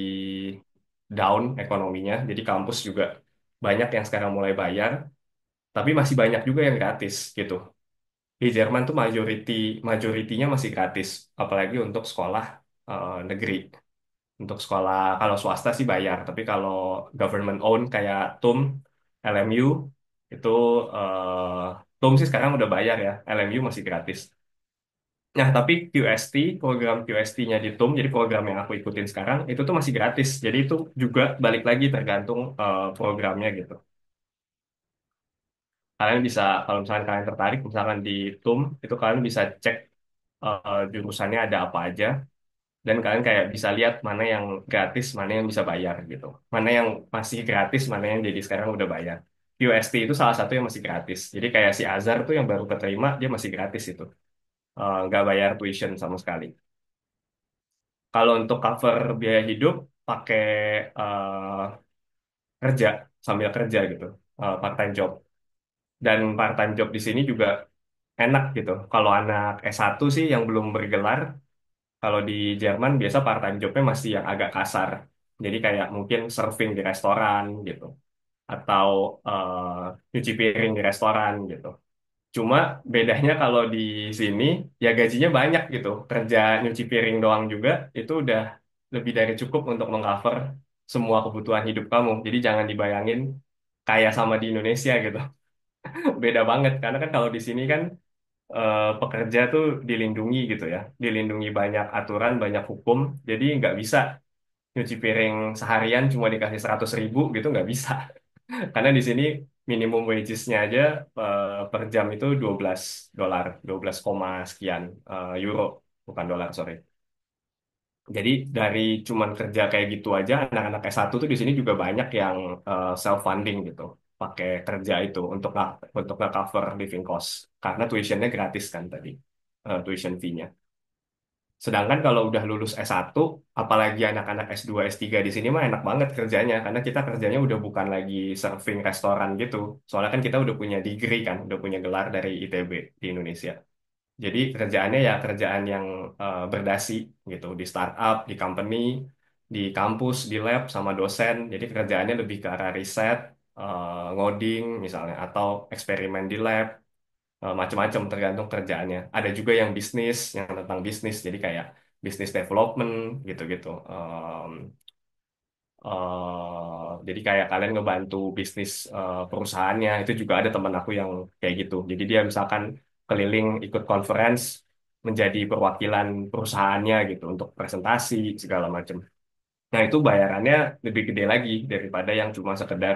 down ekonominya. Jadi kampus juga banyak yang sekarang mulai bayar. Tapi masih banyak juga yang gratis gitu. Di Jerman tuh majoritinya masih gratis, apalagi untuk sekolah negeri. Untuk sekolah kalau swasta sih bayar, tapi kalau government owned kayak TUM, LMU itu TUM sih sekarang udah bayar ya, LMU masih gratis. Nah, tapi QST, program QST-nya di TUM, jadi program yang aku ikutin sekarang, itu tuh masih gratis. Jadi itu juga balik lagi tergantung programnya gitu. Kalian bisa, kalau misalkan kalian tertarik, misalkan di TUM, itu kalian bisa cek jurusannya ada apa aja, dan kalian kayak bisa lihat mana yang gratis, mana yang bisa bayar gitu. Mana yang masih gratis, mana yang jadi sekarang udah bayar. UST itu salah satu yang masih gratis. Jadi kayak si Azhar tuh yang baru keterima, dia masih gratis itu. Nggak bayar tuition sama sekali. Kalau untuk cover biaya hidup, pakai eh, kerja, sambil kerja gitu, part-time job. Dan part-time job di sini juga enak gitu. Kalau anak S1 sih yang belum bergelar, kalau di Jerman biasa part-time jobnya masih yang agak kasar. Jadi kayak mungkin serving di restoran gitu. Atau nyuci piring di restoran gitu. Cuma bedanya kalau di sini ya gajinya banyak gitu. Kerja nyuci piring doang juga itu udah lebih dari cukup untuk mengcover semua kebutuhan hidup kamu. Jadi jangan dibayangin kayak sama di Indonesia gitu. Beda banget karena kan kalau di sini kan pekerja tuh dilindungi gitu ya, dilindungi banyak aturan, banyak hukum, jadi nggak bisa nyuci piring seharian cuma dikasih 100.000 gitu nggak bisa, karena di sini minimum wages-nya aja per jam itu $12, 12 koma sekian euro, bukan dolar, sorry. Jadi dari cuman kerja kayak gitu aja, anak-anak S1 tuh di sini juga banyak yang self funding gitu, pakai kerja itu untuk nge-cover living cost karena tuitionnya gratis kan tadi, tuition fee-nya. Sedangkan kalau udah lulus S1, apalagi anak-anak S2, S3 di sini mah enak banget kerjanya karena kita kerjanya udah bukan lagi serving restoran gitu. Soalnya kan kita udah punya degree kan, udah punya gelar dari ITB di Indonesia. Jadi kerjaannya ya kerjaan yang berdasi gitu, di startup, di company, di kampus, di lab sama dosen. Jadi kerjaannya lebih ke arah riset, ngoding misalnya, atau eksperimen di lab, macam-macam tergantung kerjaannya. Ada juga yang bisnis, yang tentang bisnis, jadi kayak bisnis development gitu-gitu. Jadi kayak kalian ngebantu bisnis perusahaannya, itu juga ada teman aku yang kayak gitu. Jadi dia misalkan keliling ikut conference menjadi perwakilan perusahaannya gitu untuk presentasi segala macam. Nah itu bayarannya lebih gede lagi daripada yang cuma sekedar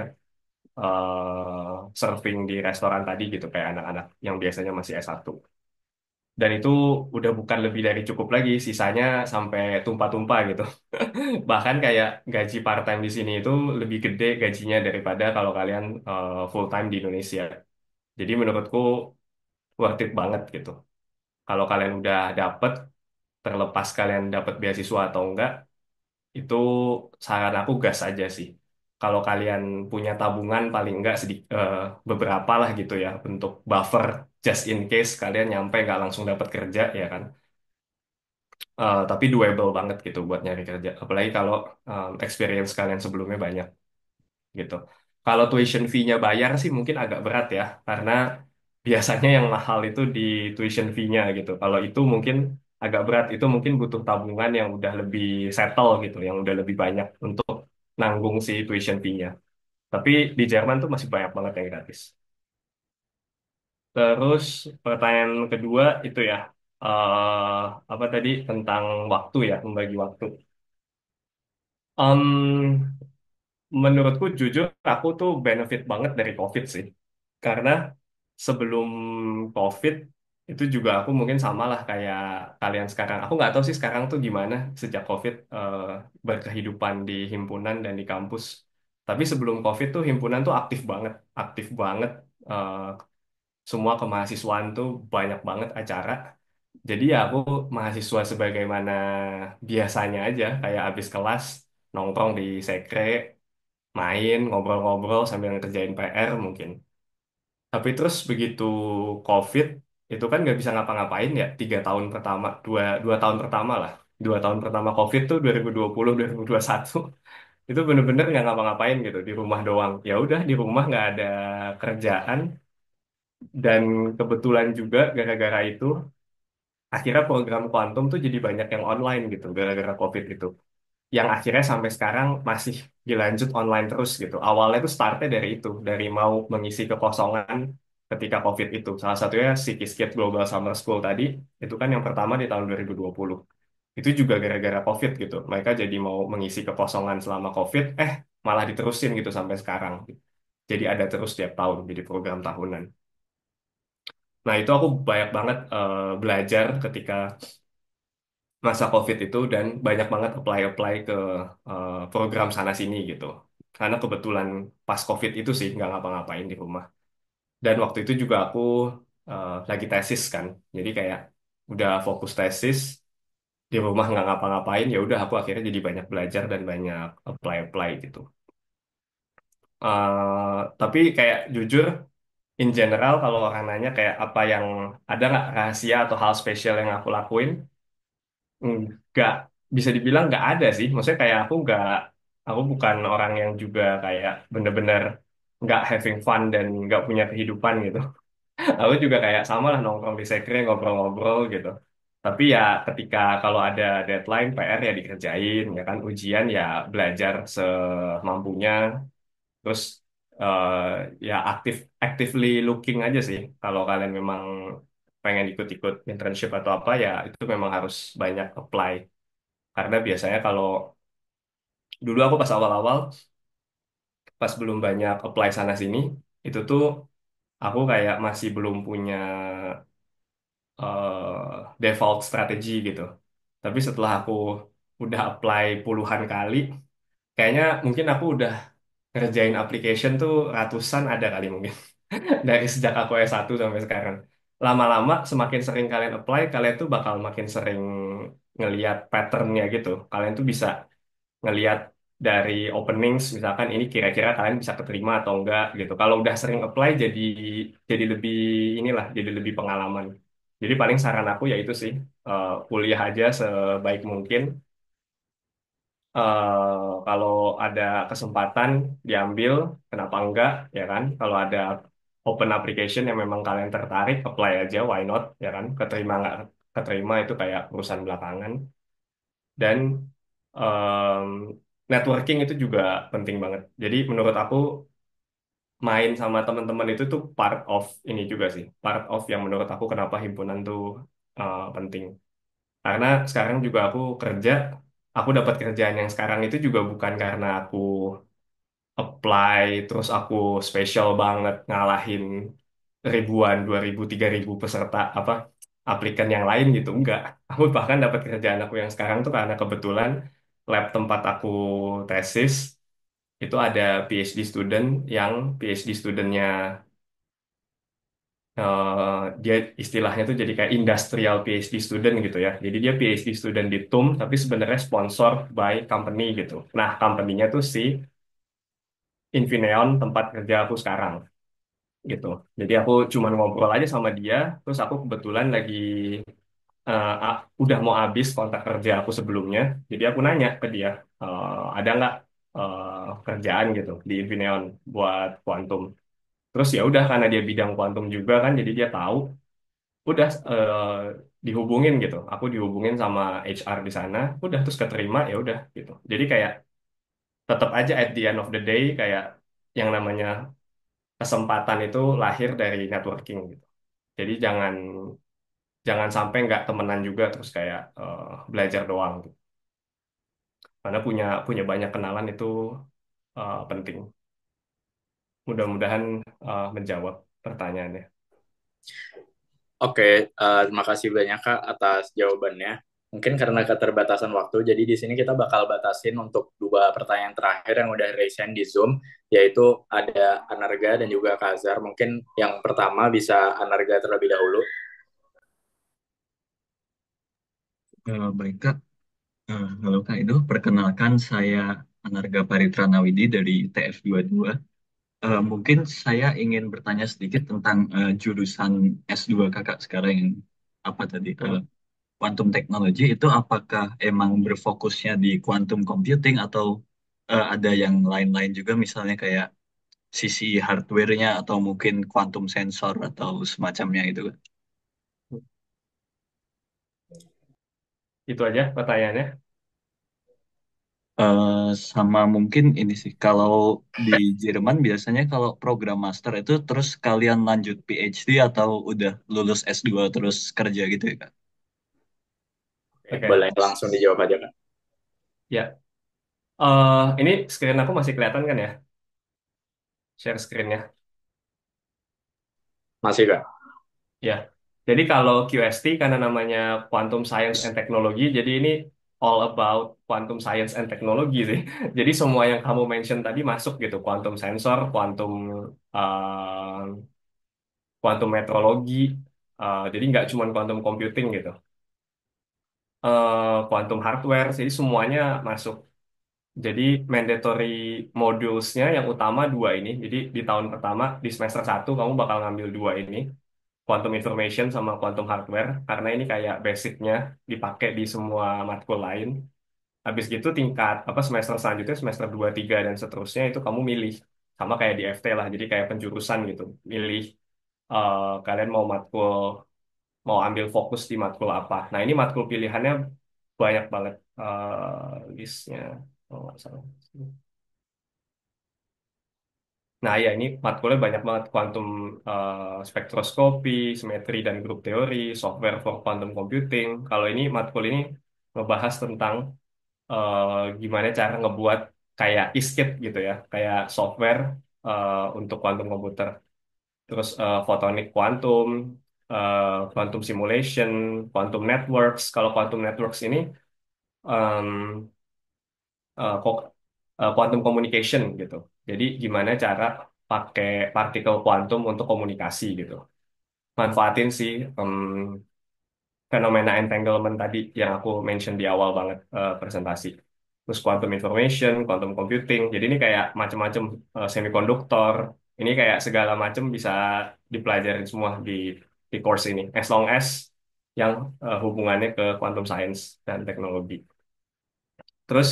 serving di restoran tadi gitu kayak anak-anak yang biasanya masih S1. Dan itu udah bukan lebih dari cukup lagi, sisanya sampai tumpah-tumpah gitu. Bahkan kayak gaji part-time di sini itu lebih gede gajinya daripada kalau kalian full-time di Indonesia. Jadi menurutku worth it banget gitu. Kalau kalian udah dapet, terlepas kalian dapet beasiswa atau enggak, itu saran aku gas aja sih. Kalau kalian punya tabungan paling enggak beberapa lah gitu ya untuk buffer just in case kalian nyampe nggak langsung dapat kerja ya kan. Tapi doable banget gitu buat nyari kerja. Apalagi kalau experience kalian sebelumnya banyak gitu. Kalau tuition fee-nya bayar sih mungkin agak berat ya, karena biasanya yang mahal itu di tuition fee-nya gitu. Kalau itu mungkin agak berat, itu mungkin butuh tabungan yang udah lebih settle gitu, yang udah lebih banyak untuk nanggung si tuition fee-nya. Tapi di Jerman tuh masih banyak banget yang gratis. Terus pertanyaan kedua itu ya, apa tadi tentang waktu ya, membagi waktu. Em, Menurutku jujur aku tuh benefit banget dari COVID sih. Karena sebelum COVID itu juga aku mungkin sama lah kayak kalian sekarang. Aku nggak tahu sih sekarang tuh gimana sejak COVID berkehidupan di himpunan dan di kampus. Tapi sebelum COVID tuh himpunan tuh aktif banget, aktif banget. Eh, Semua kemahasiswaan tuh banyak banget acara. Jadi ya aku mahasiswa sebagaimana biasanya aja, kayak habis kelas nongkrong di sekre, main, ngobrol-ngobrol sambil ngerjain PR mungkin. Tapi terus begitu COVID, itu kan nggak bisa ngapa-ngapain ya 3 tahun pertama, dua tahun pertama lah. 2 tahun pertama COVID tuh 2020, 2021. Itu bener-bener nggak ngapa-ngapain gitu, di rumah doang. Ya udah di rumah nggak ada kerjaan, dan kebetulan juga gara-gara itu, akhirnya program kuantum tuh jadi banyak yang online gitu, gara-gara COVID itu. Yang akhirnya sampai sekarang masih dilanjut online terus gitu. Awalnya tuh startnya dari itu, dari mau mengisi kekosongan ketika COVID itu. Salah satunya si Kiskit Global Summer School tadi, itu kan yang pertama di tahun 2020. Itu juga gara-gara COVID gitu. Mereka jadi mau mengisi kekosongan selama COVID, malah diterusin gitu sampai sekarang. Jadi ada terus tiap tahun, jadi program tahunan. Nah, itu aku banyak banget belajar ketika masa COVID itu dan banyak banget apply-apply ke program sana sini gitu. Karena kebetulan pas COVID itu sih nggak ngapa-ngapain di rumah. Dan waktu itu juga aku lagi tesis kan. Jadi kayak udah fokus tesis di rumah nggak ngapa-ngapain, ya udah aku akhirnya jadi banyak belajar dan banyak apply-apply gitu. Tapi kayak jujur in general kalau orang nanya kayak apa yang ada nggak rahasia atau hal spesial yang aku lakuin, nggak bisa dibilang nggak ada sih. Maksudnya kayak aku bukan orang yang juga kayak bener-bener nggak having fun dan nggak punya kehidupan gitu. Aku juga kayak sama lah nongkrong di sekre ngobrol-ngobrol gitu. Tapi ya ketika kalau ada deadline PR ya dikerjain ya kan, ujian ya belajar semampunya. Terus eh, ya actively looking aja sih. Kalau kalian memang pengen ikut-ikut internship atau apa ya itu memang harus banyak apply. Karena biasanya kalau dulu aku pas awal-awal, pas belum banyak apply sana sini, itu tuh aku kayak masih belum punya default strategi gitu. Tapi setelah aku udah apply puluhan kali, kayaknya mungkin aku udah ngerjain application tuh ratusan ada kali mungkin. Dari sejak aku S1 sampai sekarang. Lama-lama semakin sering kalian apply, kalian tuh bakal makin sering ngeliat patternnya gitu. Kalian tuh bisa ngelihat dari openings misalkan ini kira-kira kalian bisa keterima atau enggak gitu. Kalau udah sering apply jadi lebih inilah jadi lebih pengalaman. Jadi paling saran aku ya itu sih kuliah aja sebaik mungkin. Kalau ada kesempatan diambil, kenapa enggak ya kan? Kalau ada open application yang memang kalian tertarik, apply aja, why not ya kan? Keterima nggak keterima itu kayak urusan belakangan. Dan em, networking itu juga penting banget. Jadi menurut aku main sama teman-teman itu tuh part of ini juga sih, part of yang menurut aku kenapa himpunan tuh penting. Karena sekarang juga aku dapat kerjaan yang sekarang itu juga bukan karena aku apply terus aku spesial banget ngalahin ribuan, 2.000, 3.000 peserta apa aplikan yang lain gitu. Enggak. Aku bahkan dapat kerjaan aku yang sekarang tuh karena kebetulan lab tempat aku tesis itu ada PhD student yang PhD studentnya dia istilahnya tuh jadi kayak industrial PhD student gitu ya. Jadi dia PhD student di TUM tapi sebenarnya sponsor by company gitu. Nah, company-nya tuh si Infineon tempat kerja aku sekarang gitu. Jadi aku cuman ngobrol aja sama dia, terus aku kebetulan lagi udah mau habis kontrak kerja aku sebelumnya. Jadi aku nanya ke dia, ada nggak kerjaan gitu di Infineon buat kuantum. Terus ya udah karena dia bidang kuantum juga kan, jadi dia tahu. Udah dihubungin gitu. Aku dihubungin sama HR di sana. Udah terus keterima ya udah gitu. Jadi kayak tetap aja at the end of the day kayak yang namanya kesempatan itu lahir dari networking gitu. Jadi jangan jangan sampai nggak temenan juga terus kayak belajar doang gitu. Karena punya punya banyak kenalan itu penting. Mudah-mudahan menjawab pertanyaannya. Oke, terima kasih banyak Kak atas jawabannya. Mungkin karena keterbatasan waktu, jadi di sini kita bakal batasin untuk dua pertanyaan terakhir yang udah raise di Zoom, yaitu ada Anarga dan juga Kak Azhar. Mungkin yang pertama bisa Anarga terlebih dahulu. Baik Kak. Halo Kak Edo, perkenalkan saya Anarga Paritranawidi dari TF22. Mungkin saya ingin bertanya sedikit tentang jurusan S2 Kakak sekarang yang apa tadi, quantum technology itu apakah emang berfokusnya di quantum computing atau ada yang lain-lain juga misalnya kayak sisi hardware-nya atau mungkin quantum sensor atau semacamnya itu Kak? Itu aja pertanyaannya. Sama mungkin ini sih, kalau di Jerman biasanya kalau program master itu terus kalian lanjut PhD atau udah lulus S2 terus kerja gitu ya Kak? Oke, Oke, boleh langsung dijawab aja Kak. ya. Ini screen aku masih kelihatan kan ya? share screen-nya. Masih Kak? Ya, jadi kalau QST karena namanya Quantum Science and Technology, jadi ini all about quantum science and technology sih. Jadi semua yang kamu mention tadi masuk gitu, quantum sensor, uh, quantum metrology, jadi nggak cuma quantum computing gitu. Quantum hardware, jadi semuanya masuk. Jadi mandatory modulesnya yang utama dua ini. Jadi di tahun pertama di semester satu kamu bakal ngambil dua ini, quantum information sama quantum hardware, karena ini kayak basicnya dipakai di semua matkul lain. Habis gitu tingkat apa semester selanjutnya semester 2 3 dan seterusnya itu kamu milih sama kayak di FT lah. Jadi kayak penjurusan gitu. Milih kalian mau ambil fokus di matkul apa. Nah, ini matkul pilihannya banyak banget listnya. Oh, nggak salah. Nah, ya ini matkulnya banyak banget. Quantum spektroskopi, simetri dan grup teori, software for quantum computing. Kalau ini matkul ini ngebahas tentang gimana cara ngebuat kayak ISKIT gitu ya, kayak software untuk quantum komputer. Terus photonic quantum, quantum simulation, quantum networks. Kalau quantum networks ini em, quantum communication gitu. Jadi gimana cara pakai partikel kuantum untuk komunikasi gitu. Manfaatin sih fenomena entanglement tadi yang aku mention di awal banget presentasi. Terus quantum information, quantum computing. Jadi ini kayak macam-macam semikonduktor. Ini kayak segala macam bisa dipelajarin semua di course ini. As long as yang hubungannya ke quantum science dan teknologi. Terus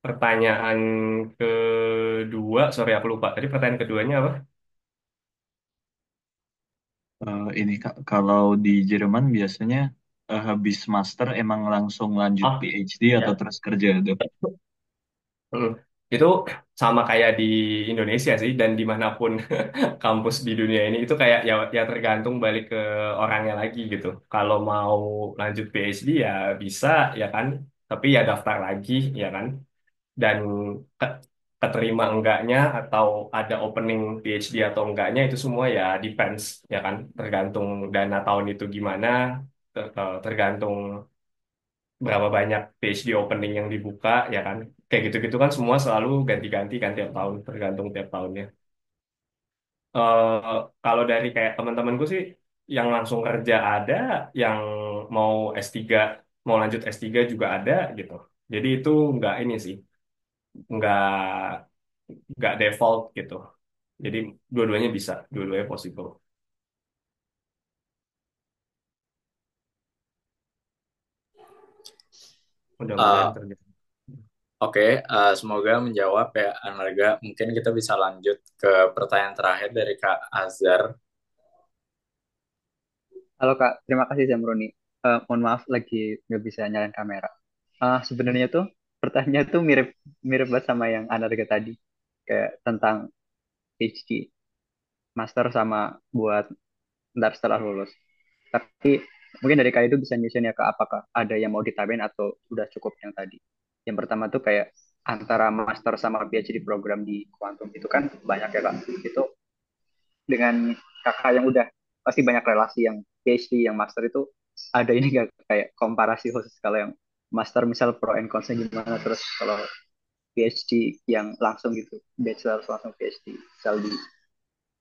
pertanyaan kedua, sorry aku lupa. Tadi pertanyaan keduanya apa? Ini Kak, kalau di Jerman biasanya habis master emang langsung lanjut Oh, PhD atau ya. terus kerja tuh? Mm. Itu sama kayak di Indonesia sih dan dimanapun kampus di dunia ini itu kayak ya ya tergantung balik ke orangnya lagi gitu. Kalau mau lanjut PhD ya bisa ya kan, tapi ya daftar lagi ya kan. Dan ke- keterima enggaknya atau ada opening PhD atau enggaknya itu semua ya depends ya kan, tergantung dana tahun itu gimana, tergantung berapa banyak PhD opening yang dibuka ya kan, kayak gitu-gitu kan semua selalu ganti-ganti kan tiap tahun tergantung tiap tahunnya. Kalau dari kayak teman-temanku sih yang langsung kerja ada, yang mau S3 mau lanjut S3 juga ada gitu, jadi itu nggak ini sih, nggak nggak default gitu, jadi dua-duanya bisa, dua-duanya possible, mudah-mudahan Uh, terjadi. Oke, semoga menjawab ya Anarga. Mungkin kita bisa lanjut ke pertanyaan terakhir dari Kak Azhar. Halo Kak, terima kasih Zamroni. Mohon maaf lagi nggak bisa nyalain kamera. Sebenarnya tuh pertanyaannya tuh mirip mirip banget sama yang Anarga tadi, kayak tentang PhD, master sama buat ntar setelah lulus. Tapi mungkin dari Kak itu bisa nyusun ya Kak, apakah ada yang mau ditambahin atau udah cukup yang tadi. Yang pertama tuh kayak antara master sama PhD program di kuantum itu kan banyak ya Kak. Itu dengan kakak yang udah pasti banyak relasi yang PhD yang master itu ada ini gak kayak komparasi khusus kalau yang master misal pro and consnya gimana, terus kalau PhD yang langsung gitu bachelor langsung PhD misal di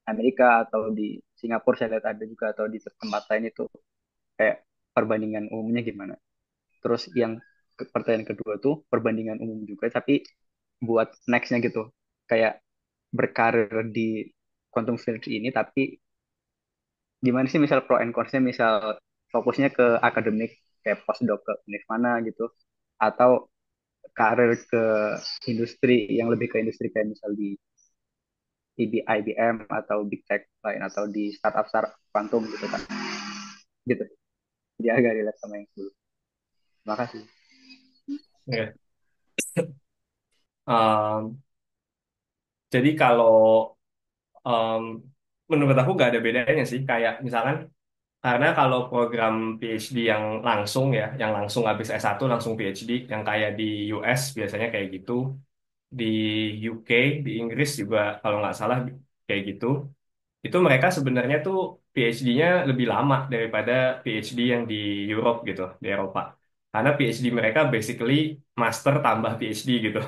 Amerika atau di Singapura saya lihat ada juga atau di tempat lain itu kayak perbandingan umumnya gimana. Terus yang pertanyaan kedua tuh perbandingan umum juga tapi buat nextnya gitu kayak berkarir di quantum field ini tapi gimana sih misal pro and consnya misal fokusnya ke akademik kayak postdoc ke univ mana gitu atau karir ke industri yang lebih ke industri kayak misal di IBM atau big tech lain atau di startup quantum gitu kan gitu dia agak relate sama yang dulu. Terima kasih. Oke. Um, jadi kalau um, menurut aku nggak ada bedanya sih, kayak misalkan karena kalau program PhD yang langsung ya, yang langsung habis S1 langsung PhD, yang kayak di US biasanya kayak gitu, di UK, di Inggris juga kalau nggak salah kayak gitu. Itu mereka sebenarnya tuh PhD-nya lebih lama daripada PhD yang di Europe gitu, di Eropa. Karena PhD mereka basically master tambah PhD gitu.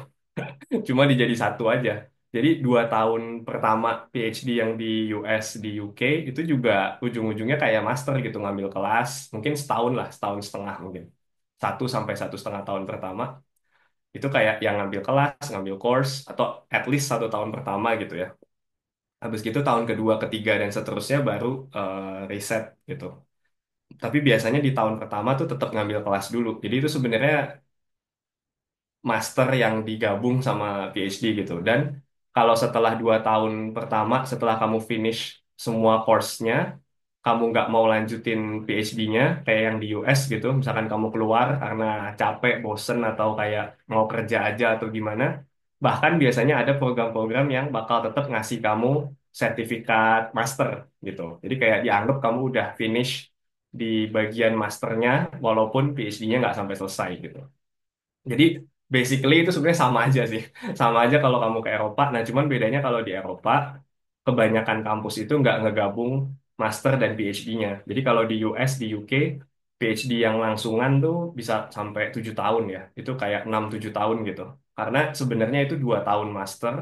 Cuma dijadi satu aja. Jadi 2 tahun pertama PhD yang di US, di UK itu juga ujung-ujungnya kayak master gitu, ngambil kelas. Mungkin setahun lah, setahun setengah mungkin. 1 sampai 1,5 tahun pertama itu kayak yang ngambil kelas, ngambil course, atau at least 1 tahun pertama gitu ya. Habis gitu tahun kedua, ketiga, dan seterusnya baru riset gitu. Tapi biasanya di tahun pertama tuh tetap ngambil kelas dulu. Jadi itu sebenarnya master yang digabung sama PhD gitu. Dan kalau setelah 2 tahun pertama, setelah kamu finish semua course-nya, kamu nggak mau lanjutin PhD-nya kayak yang di US gitu, misalkan kamu keluar karena capek, bosen, atau kayak mau kerja aja atau gimana, bahkan biasanya ada program-program yang bakal tetap ngasih kamu sertifikat master gitu. Jadi kayak dianggap kamu udah finish di bagian masternya, walaupun PhD-nya nggak sampai selesai gitu. Jadi basically itu sebenarnya sama aja sih. Sama aja kalau kamu ke Eropa. Nah, cuman bedanya kalau di Eropa, kebanyakan kampus itu nggak ngegabung master dan PhD-nya. Jadi kalau di US, di UK, PhD yang langsungan tuh bisa sampai 7 tahun ya. Itu kayak 6-7 tahun gitu. Karena sebenarnya itu 2 tahun master,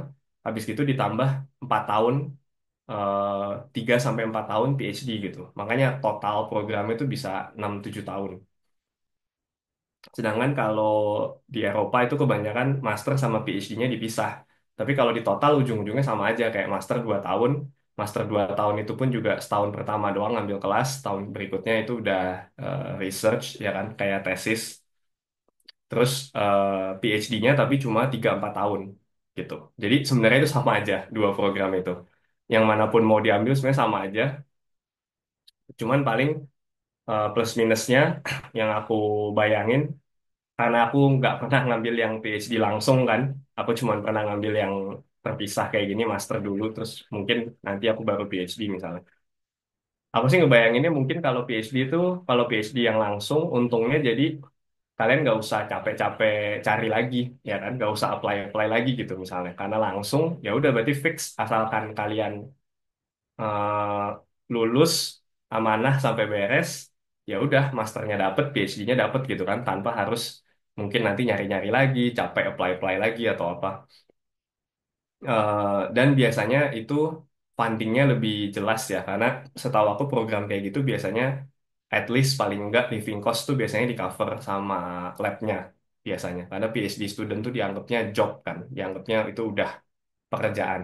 habis itu ditambah 4 tahun, 3 sampai 4 tahun PhD gitu. Makanya total program itu bisa 6-7 tahun. Sedangkan kalau di Eropa itu kebanyakan master sama PhD-nya dipisah. Tapi kalau di total ujung-ujungnya sama aja kayak master 2 tahun. Master 2 tahun itu pun juga setahun pertama doang ngambil kelas, tahun berikutnya itu udah research ya kan kayak tesis. Terus PhD-nya tapi cuma 3-4 tahun gitu. Jadi sebenarnya itu sama aja dua program itu. Yang manapun mau diambil sebenarnya sama aja. Cuman paling plus minusnya yang aku bayangin karena aku nggak pernah ngambil yang PhD langsung kan, aku cuma pernah ngambil yang terpisah kayak gini, master dulu, terus mungkin nanti aku baru PhD misalnya. Aku sih ngebayanginnya mungkin kalau PhD itu, kalau PhD yang langsung, untungnya jadi kalian nggak usah capek-capek cari lagi, ya kan, nggak usah apply-apply lagi gitu misalnya, karena langsung ya udah berarti fix, asalkan kalian eh, lulus amanah sampai beres, ya udah masternya dapet, PhD-nya dapet gitu kan, tanpa harus mungkin nanti nyari-nyari lagi, capek apply-apply lagi atau apa. Dan biasanya itu fundingnya lebih jelas ya, karena setahu aku program kayak gitu biasanya at least paling enggak living cost tuh biasanya di cover sama labnya biasanya, karena PhD student tuh dianggapnya job kan, dianggapnya itu udah pekerjaan.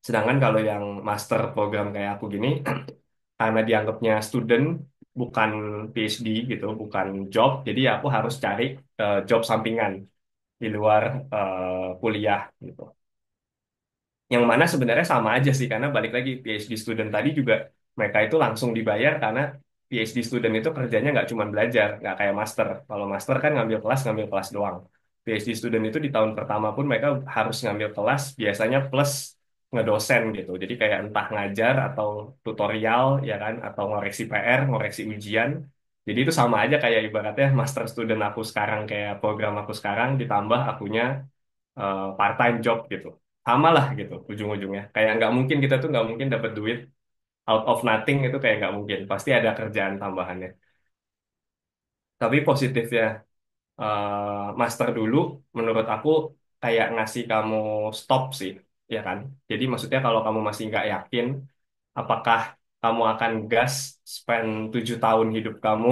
Sedangkan kalau yang master program kayak aku gini, karena dianggapnya student bukan PhD gitu, bukan job, jadi ya aku harus cari job sampingan di luar kuliah gitu. Yang mana sebenarnya sama aja sih, karena balik lagi PhD student tadi juga mereka itu langsung dibayar karena PhD student itu kerjanya nggak cuma belajar, nggak kayak master. Kalau master kan ngambil kelas doang. PhD student itu di tahun pertama pun mereka harus ngambil kelas, biasanya plus ngedosen gitu. Jadi kayak entah ngajar atau tutorial ya kan, atau ngoreksi PR, ngoreksi ujian. Jadi itu sama aja kayak ibaratnya master student aku sekarang, kayak program aku sekarang ditambah akunya part time job gitu, sama lah gitu ujung-ujungnya, kayak nggak mungkin, kita tuh nggak mungkin dapat duit out of nothing, itu kayak nggak mungkin, pasti ada kerjaan tambahannya. Tapi positifnya master dulu menurut aku kayak ngasih kamu stop sih, ya kan. Jadi maksudnya kalau kamu masih nggak yakin apakah kamu akan gas spend 7 tahun hidup kamu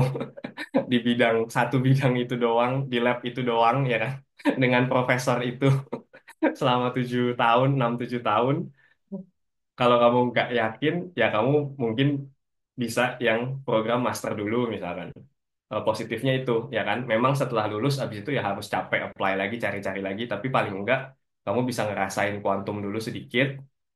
di bidang satu bidang itu doang, di lab itu doang ya kan, dengan profesor itu selama 7 tahun, 6-7 tahun. Kalau kamu nggak yakin, ya kamu mungkin bisa yang program master dulu misalkan. Positifnya itu, ya kan. Memang setelah lulus, abis itu ya harus capek apply lagi, cari-cari lagi. Tapi paling enggak, kamu bisa ngerasain kuantum dulu sedikit.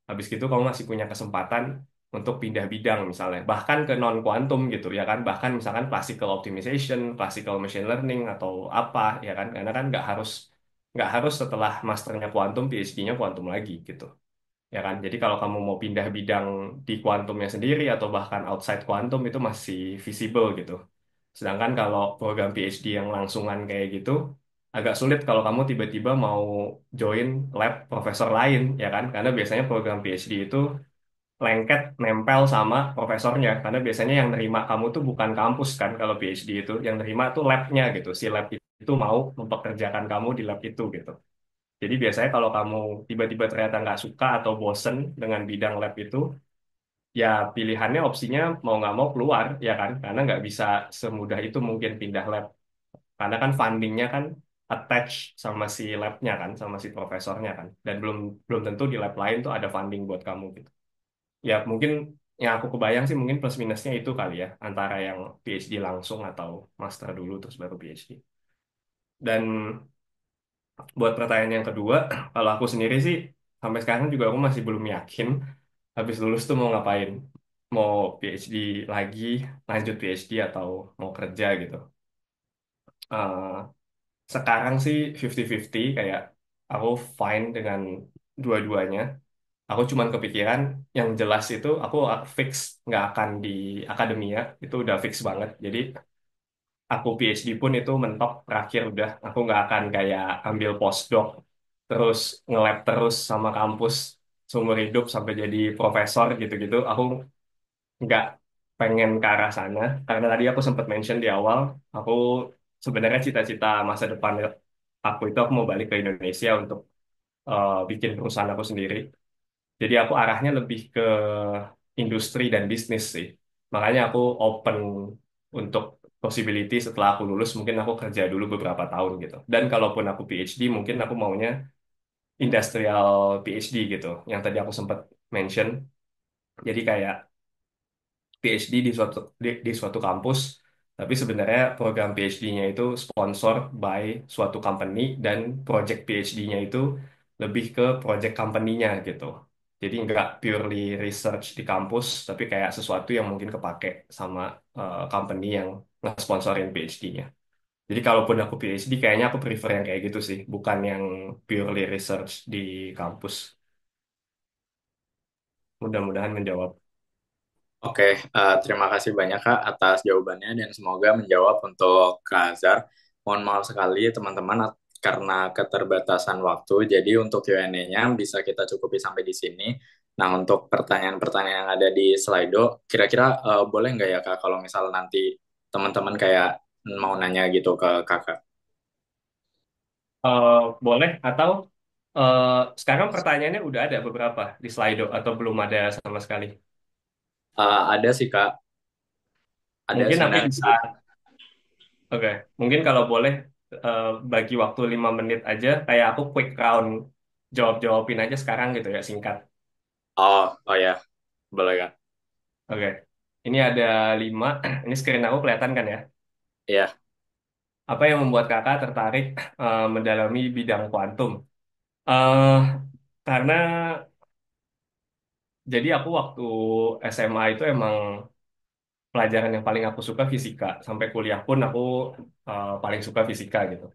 Habis itu kamu masih punya kesempatan untuk pindah bidang misalnya. Bahkan ke non-kuantum gitu, ya kan. Bahkan misalkan classical optimization, classical machine learning, atau apa, ya kan. Karena kan nggak harus setelah masternya kuantum, PhD-nya kuantum lagi gitu, ya kan? Jadi kalau kamu mau pindah bidang di kuantumnya sendiri atau bahkan outside kuantum itu masih visible gitu. Sedangkan kalau program PhD yang langsungan kayak gitu, agak sulit kalau kamu tiba-tiba mau join lab profesor lain, ya kan? Karena biasanya program PhD itu lengket nempel sama profesornya, karena biasanya yang nerima kamu tuh bukan kampus kan, kalau PhD itu yang nerima tuh labnya gitu, si lab itu mau mempekerjakan kamu di lab itu gitu. Jadi biasanya kalau kamu tiba-tiba ternyata nggak suka atau bosen dengan bidang lab itu, ya pilihannya opsinya mau nggak mau keluar, ya kan? Karena nggak bisa semudah itu mungkin pindah lab. Karena kan fundingnya kan attach sama si labnya kan, sama si profesornya kan. Dan belum belum tentu di lab lain tuh ada funding buat kamu gitu. Ya mungkin yang aku kebayang sih mungkin plus minusnya itu kali ya, antara yang PhD langsung atau master dulu terus baru PhD. Dan buat pertanyaan yang kedua, kalau aku sendiri sih sampai sekarang juga aku masih belum yakin habis lulus tuh mau ngapain. Mau PhD lagi, lanjut PhD atau mau kerja gitu. Eh, Sekarang sih 50-50, kayak aku fine dengan dua-duanya. Aku cuman kepikiran yang jelas itu aku fix nggak akan di akademia, itu udah fix banget. Jadi aku PhD pun itu mentok terakhir udah. Aku nggak akan kayak ambil postdoc terus nge-lab terus sama kampus seumur hidup sampai jadi profesor gitu-gitu. Aku nggak pengen ke arah sana karena tadi aku sempat mention di awal, aku sebenarnya cita-cita masa depan aku mau balik ke Indonesia untuk bikin perusahaan aku sendiri. Jadi aku arahnya lebih ke industri dan bisnis sih. Makanya aku open untuk possibility setelah aku lulus mungkin aku kerja dulu beberapa tahun gitu. Dan kalaupun aku PhD mungkin aku maunya industrial PhD gitu. Yang tadi aku sempat mention. Jadi kayak PhD di suatu kampus, tapi sebenarnya program PhD-nya itu sponsor by suatu company dan project PhD-nya itu lebih ke project company-nya gitu. Jadi nggak purely research di kampus, tapi kayak sesuatu yang mungkin kepake sama company yang nge-sponsorin PhD-nya. Jadi kalaupun aku PhD, kayaknya aku prefer yang kayak gitu sih, bukan yang purely research di kampus. Mudah-mudahan menjawab. Oke, terima kasih banyak Kak atas jawabannya dan semoga menjawab untuk Kak Azhar. Mohon maaf sekali teman-teman karena keterbatasan waktu, jadi untuk Q&A-nya bisa kita cukupi sampai di sini. Nah, untuk pertanyaan-pertanyaan yang ada di Slido, kira-kira boleh nggak ya Kak kalau misal nanti teman-teman kayak mau nanya gitu ke Kakak? Eh, Boleh atau eh, sekarang pertanyaannya udah ada beberapa di Slido atau belum ada sama sekali? Ada sih Kak, ada Mungkin aku sebenarnya. bisa, oke. Mungkin kalau boleh bagi waktu 5 menit aja, kayak aku quick round jawab-jawabin aja sekarang gitu ya, singkat. Oh, oh ya, boleh Kak. Oke. Ini ada 5. Ini screen aku kelihatan kan ya? Iya. Apa yang membuat kakak tertarik mendalami bidang kuantum? eh karena jadi aku waktu SMA itu emang pelajaran yang paling aku suka fisika. Sampai kuliah pun aku paling suka fisika gitu.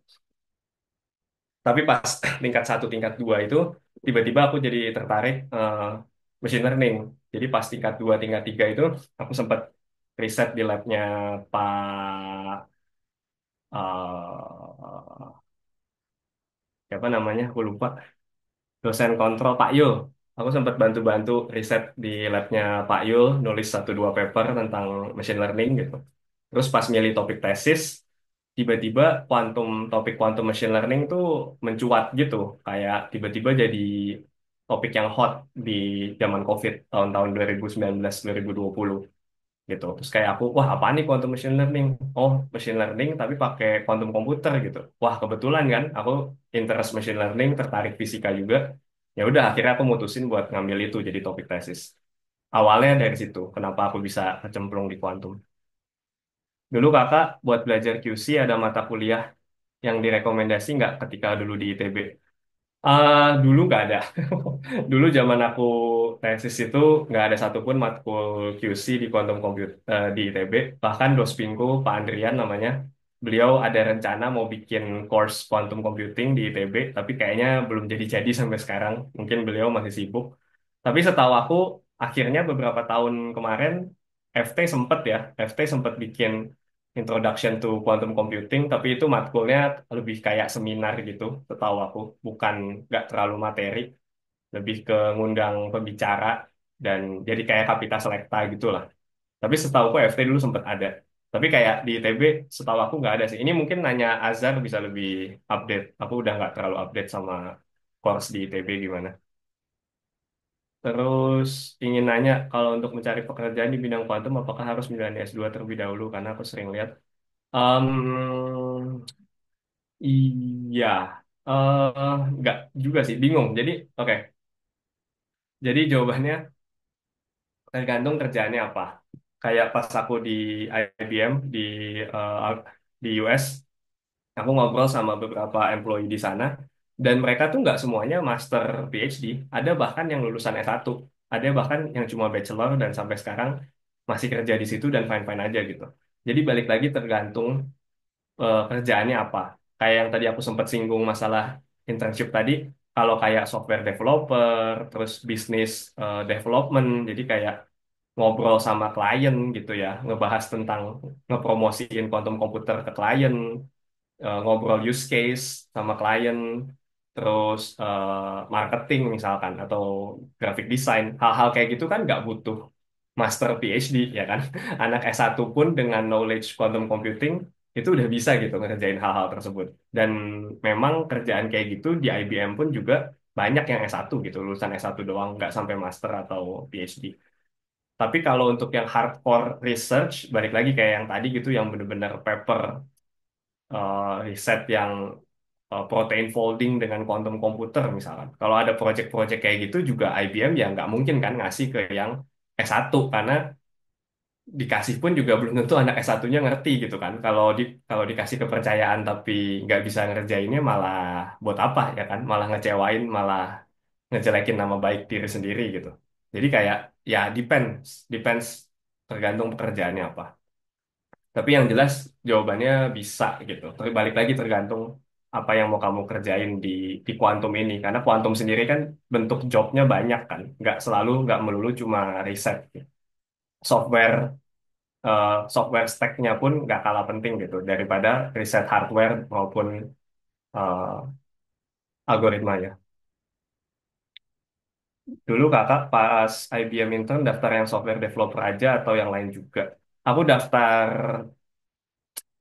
Tapi pas tingkat 1, tingkat 2 itu, tiba-tiba aku jadi tertarik machine learning. Jadi pas tingkat 2, tingkat 3 itu, aku sempat riset di labnya Pak, eh, siapa namanya, aku lupa, dosen kontrol Pak Yul. Aku sempat bantu-bantu riset di labnya Pak Yul, nulis 1-2 paper tentang machine learning gitu. Terus pas milih topik tesis, tiba-tiba topik quantum machine learning tuh mencuat gitu. Kayak tiba-tiba jadi topik yang hot di zaman COVID tahun-tahun 2019-2020 gitu. Terus kayak aku, wah apa nih quantum machine learning? Oh, machine learning tapi pakai quantum komputer gitu. Wah, kebetulan kan aku interest machine learning, tertarik fisika juga. Ya udah akhirnya aku mutusin buat ngambil itu jadi topik tesis. Awalnya dari situ, kenapa aku bisa kecemplung di kuantum. Dulu kakak buat belajar QC ada mata kuliah yang direkomendasi nggak ketika dulu di ITB? Dulu nggak ada. Dulu zaman aku tesis itu nggak ada satupun matkul QC di quantum di ITB. Bahkan dospinku Pak Andrian namanya, beliau ada rencana mau bikin course quantum computing di ITB, tapi kayaknya belum jadi-jadi sampai sekarang. Mungkin beliau masih sibuk. Tapi setahu aku, akhirnya beberapa tahun kemarin FT sempet bikin Introduction to Quantum Computing, tapi itu matkulnya lebih kayak seminar gitu, setahu aku, bukan nggak terlalu materi, lebih ke ngundang pembicara dan jadi kayak Kapita Selekta gitu lah. Tapi setahu aku FT dulu sempat ada. Tapi kayak di ITB, setahu aku nggak ada sih. Ini mungkin nanya Azhar bisa lebih update. Aku udah nggak terlalu update sama course di ITB gimana. Terus ingin nanya, kalau untuk mencari pekerjaan di bidang kuantum, apakah harus menjalani S2 terlebih dahulu? Karena aku sering lihat. Em, iya, nggak juga sih, bingung. Jadi, oke. Jadi jawabannya tergantung kerjaannya apa. Kayak pas aku di IBM di US, aku ngobrol sama beberapa employee di sana, dan mereka tuh nggak semuanya master PhD. Ada bahkan yang lulusan S1, ada bahkan yang cuma bachelor dan sampai sekarang masih kerja di situ dan fine-fine aja gitu. Jadi balik lagi tergantung kerjaannya apa. Kayak yang tadi aku sempat singgung masalah internship tadi, kalau kayak software developer, terus bisnis development, jadi kayak ngobrol sama klien gitu ya, ngebahas tentang ngepromosiin quantum komputer ke klien, ngobrol use case sama klien, terus marketing misalkan, atau graphic design, hal-hal kayak gitu kan nggak butuh master PhD ya kan. Anak S1 pun dengan knowledge quantum computing itu udah bisa gitu ngerjain hal-hal tersebut. Dan memang kerjaan kayak gitu di IBM pun juga banyak yang S1 gitu, lulusan S1 doang, nggak sampai master atau PhD. Tapi kalau untuk yang hardcore research, balik lagi kayak yang tadi gitu, yang bener-bener paper riset yang protein folding dengan quantum komputer misalkan. Kalau ada project-project kayak gitu juga IBM ya nggak mungkin kan ngasih ke yang S1 karena dikasih pun juga belum tentu anak S1-nya ngerti gitu kan. Kalau dikasih kepercayaan tapi nggak bisa ngerjainnya malah buat apa ya kan? Malah ngecewain, malah ngejelekin nama baik diri sendiri gitu. Jadi kayak ya depends tergantung pekerjaannya apa. Tapi yang jelas jawabannya bisa gitu. Tapi balik lagi tergantung apa yang mau kamu kerjain di kuantum ini. Karena kuantum sendiri kan bentuk jobnya banyak kan. Nggak melulu cuma riset. Software software stack-nya pun nggak kalah penting gitu daripada riset hardware maupun eh, algoritma ya. Dulu kakak pas IBM intern daftar yang software developer aja atau yang lain juga. Aku daftar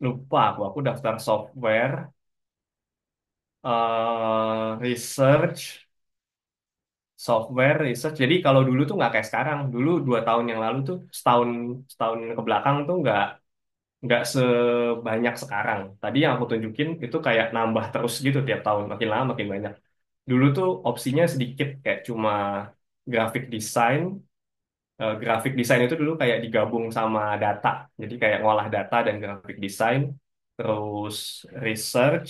lupa aku daftar software research research. Jadi kalau dulu tuh nggak kayak sekarang. Dulu 2 tahun yang lalu tuh setahun setahun ke belakang tuh nggak sebanyak sekarang. Tadi yang aku tunjukin itu kayak nambah terus gitu tiap tahun, makin lama makin banyak. Dulu tuh opsinya sedikit, kayak cuma graphic design. Graphic design itu dulu kayak digabung sama data. Jadi kayak ngolah data dan graphic design, terus research,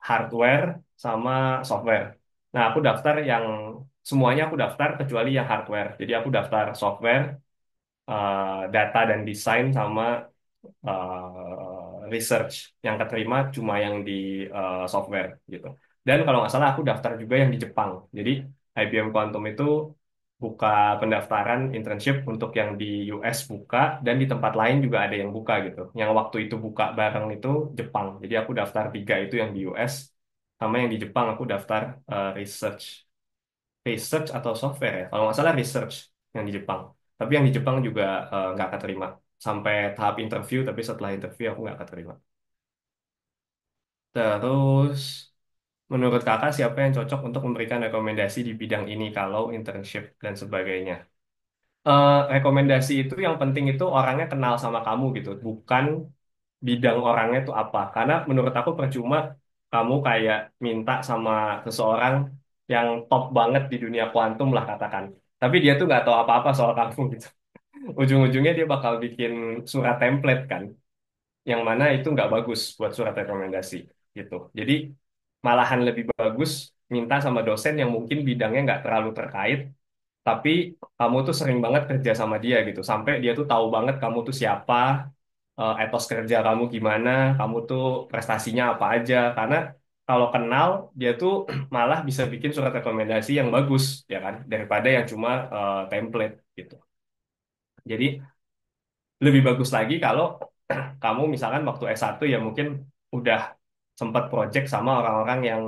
hardware, sama software. Nah, aku daftar yang semuanya aku daftar kecuali yang hardware. Jadi aku daftar software, data dan desain sama research. Yang keterima cuma yang di software gitu. Dan kalau nggak salah aku daftar juga yang di Jepang. Jadi IBM Quantum itu buka pendaftaran internship untuk yang di US buka, dan di tempat lain juga ada yang buka gitu. Yang waktu itu buka bareng itu Jepang. Jadi aku daftar 3 itu yang di US, sama yang di Jepang aku daftar research. Research atau software ya. Kalau nggak salah research yang di Jepang. Tapi yang di Jepang juga nggak keterima. Sampai tahap interview, tapi setelah interview aku nggak keterima. Terus, menurut kakak siapa yang cocok untuk memberikan rekomendasi di bidang ini kalau internship dan sebagainya? Rekomendasi itu yang penting itu orangnya kenal sama kamu gitu, bukan bidang orangnya itu apa. Karena menurut aku percuma kamu kayak minta sama seseorang yang top banget di dunia kuantum lah katakan. Tapi dia tuh nggak tahu apa-apa soal kamu gitu. Ujung-ujungnya dia bakal bikin surat template kan, yang mana itu nggak bagus buat surat rekomendasi gitu. Jadi malahan lebih bagus minta sama dosen yang mungkin bidangnya nggak terlalu terkait, tapi kamu tuh sering banget kerja sama dia gitu, sampai dia tuh tahu banget kamu tuh siapa, etos kerja kamu gimana, kamu tuh prestasinya apa aja. Karena kalau kenal dia tuh malah bisa bikin surat rekomendasi yang bagus ya kan, daripada yang cuma template gitu. Jadi lebih bagus lagi kalau kamu misalkan waktu S1 ya mungkin udah sempat project sama orang-orang yang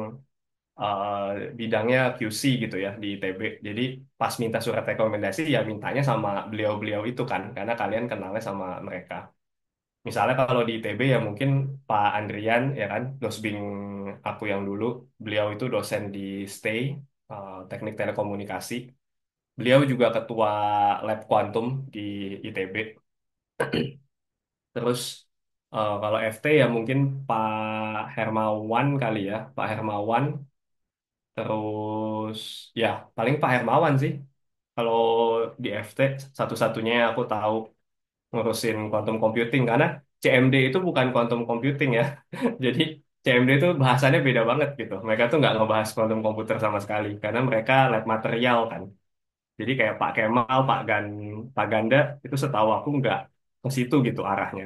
bidangnya QC gitu ya di ITB. Jadi pas minta surat rekomendasi ya mintanya sama beliau-beliau itu kan, karena kalian kenalnya sama mereka. Misalnya kalau di ITB ya mungkin Pak Andrian ya kan, dosbing aku yang dulu, beliau itu dosen di STAY, Teknik Telekomunikasi. Beliau juga ketua lab kuantum di ITB. Terus kalau FT ya mungkin Pak Hermawan kali ya, Pak Hermawan. Terus ya paling Pak Hermawan sih. Kalau di FT satu-satunya yang aku tahu ngurusin quantum computing karena CMD itu bukan quantum computing ya. Jadi CMD itu bahasanya beda banget gitu. Mereka tuh nggak ngebahas quantum komputer sama sekali karena mereka lab material kan. Jadi kayak Pak Kemal, Pak Ganda itu setahu aku nggak ke situ gitu arahnya.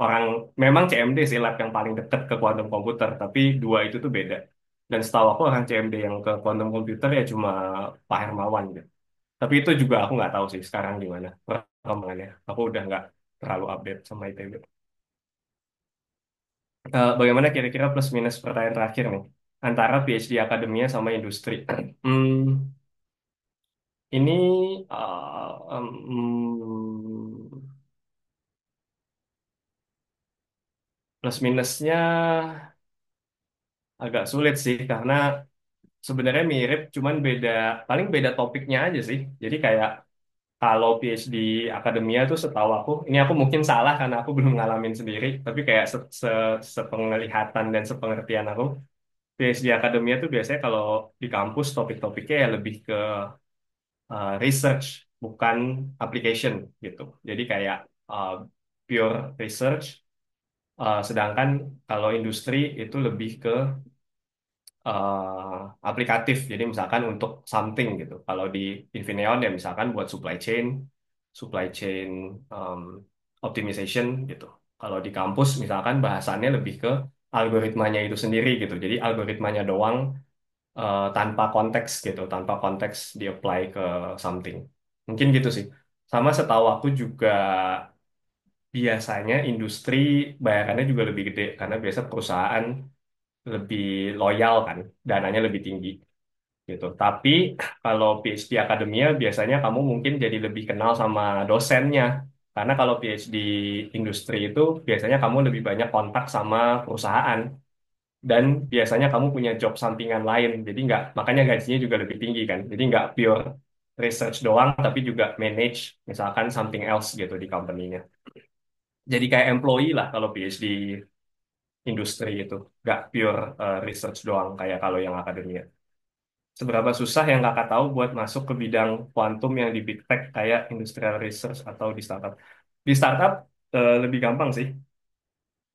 Orang memang CMD sih lab yang paling dekat ke quantum komputer, tapi dua itu tuh beda. Dan setahu aku orang CMD yang ke quantum komputer ya cuma Pak Hermawan gitu. Tapi itu juga aku nggak tahu sih sekarang gimana perkembangannya. Aku udah nggak terlalu update sama ITB. Bagaimana kira-kira plus minus pertanyaan terakhir nih antara PhD akademia sama industri? Hmm, ini plus minusnya agak sulit sih karena sebenarnya mirip, cuman beda paling beda topiknya aja sih. Jadi kayak kalau PhD akademia tuh setahu aku, ini aku mungkin salah karena aku belum ngalamin sendiri, tapi kayak sepenglihatan dan sepengertian aku, PhD akademia tuh biasanya kalau di kampus topik-topiknya ya lebih ke research, bukan application gitu. Jadi kayak uh, pure research, sedangkan kalau industri itu lebih ke aplikatif. Jadi misalkan untuk something gitu. Kalau di Infineon ya misalkan buat supply chain um, optimization gitu. Kalau di kampus misalkan bahasannya lebih ke algoritmanya itu sendiri gitu. Jadi algoritmanya doang, tanpa konteks gitu, tanpa konteks di-apply ke something. Mungkin gitu sih. Sama setahu aku juga biasanya industri bayarannya juga lebih gede karena biasa perusahaan lebih loyal kan, dananya lebih tinggi gitu. Tapi kalau PhD akademia biasanya kamu mungkin jadi lebih kenal sama dosennya. Karena kalau PhD industri itu biasanya kamu lebih banyak kontak sama perusahaan dan biasanya kamu punya job sampingan lain. Jadi nggak, makanya gajinya juga lebih tinggi kan. Jadi nggak pure research doang, tapi juga manage misalkan something else gitu di company-nya. Jadi kayak employee lah kalau PhD industri itu, nggak pure research doang kayak kalau yang akademia. Seberapa susah yang kakak tahu buat masuk ke bidang kuantum yang di big tech kayak industrial research atau di startup? Di startup lebih gampang sih,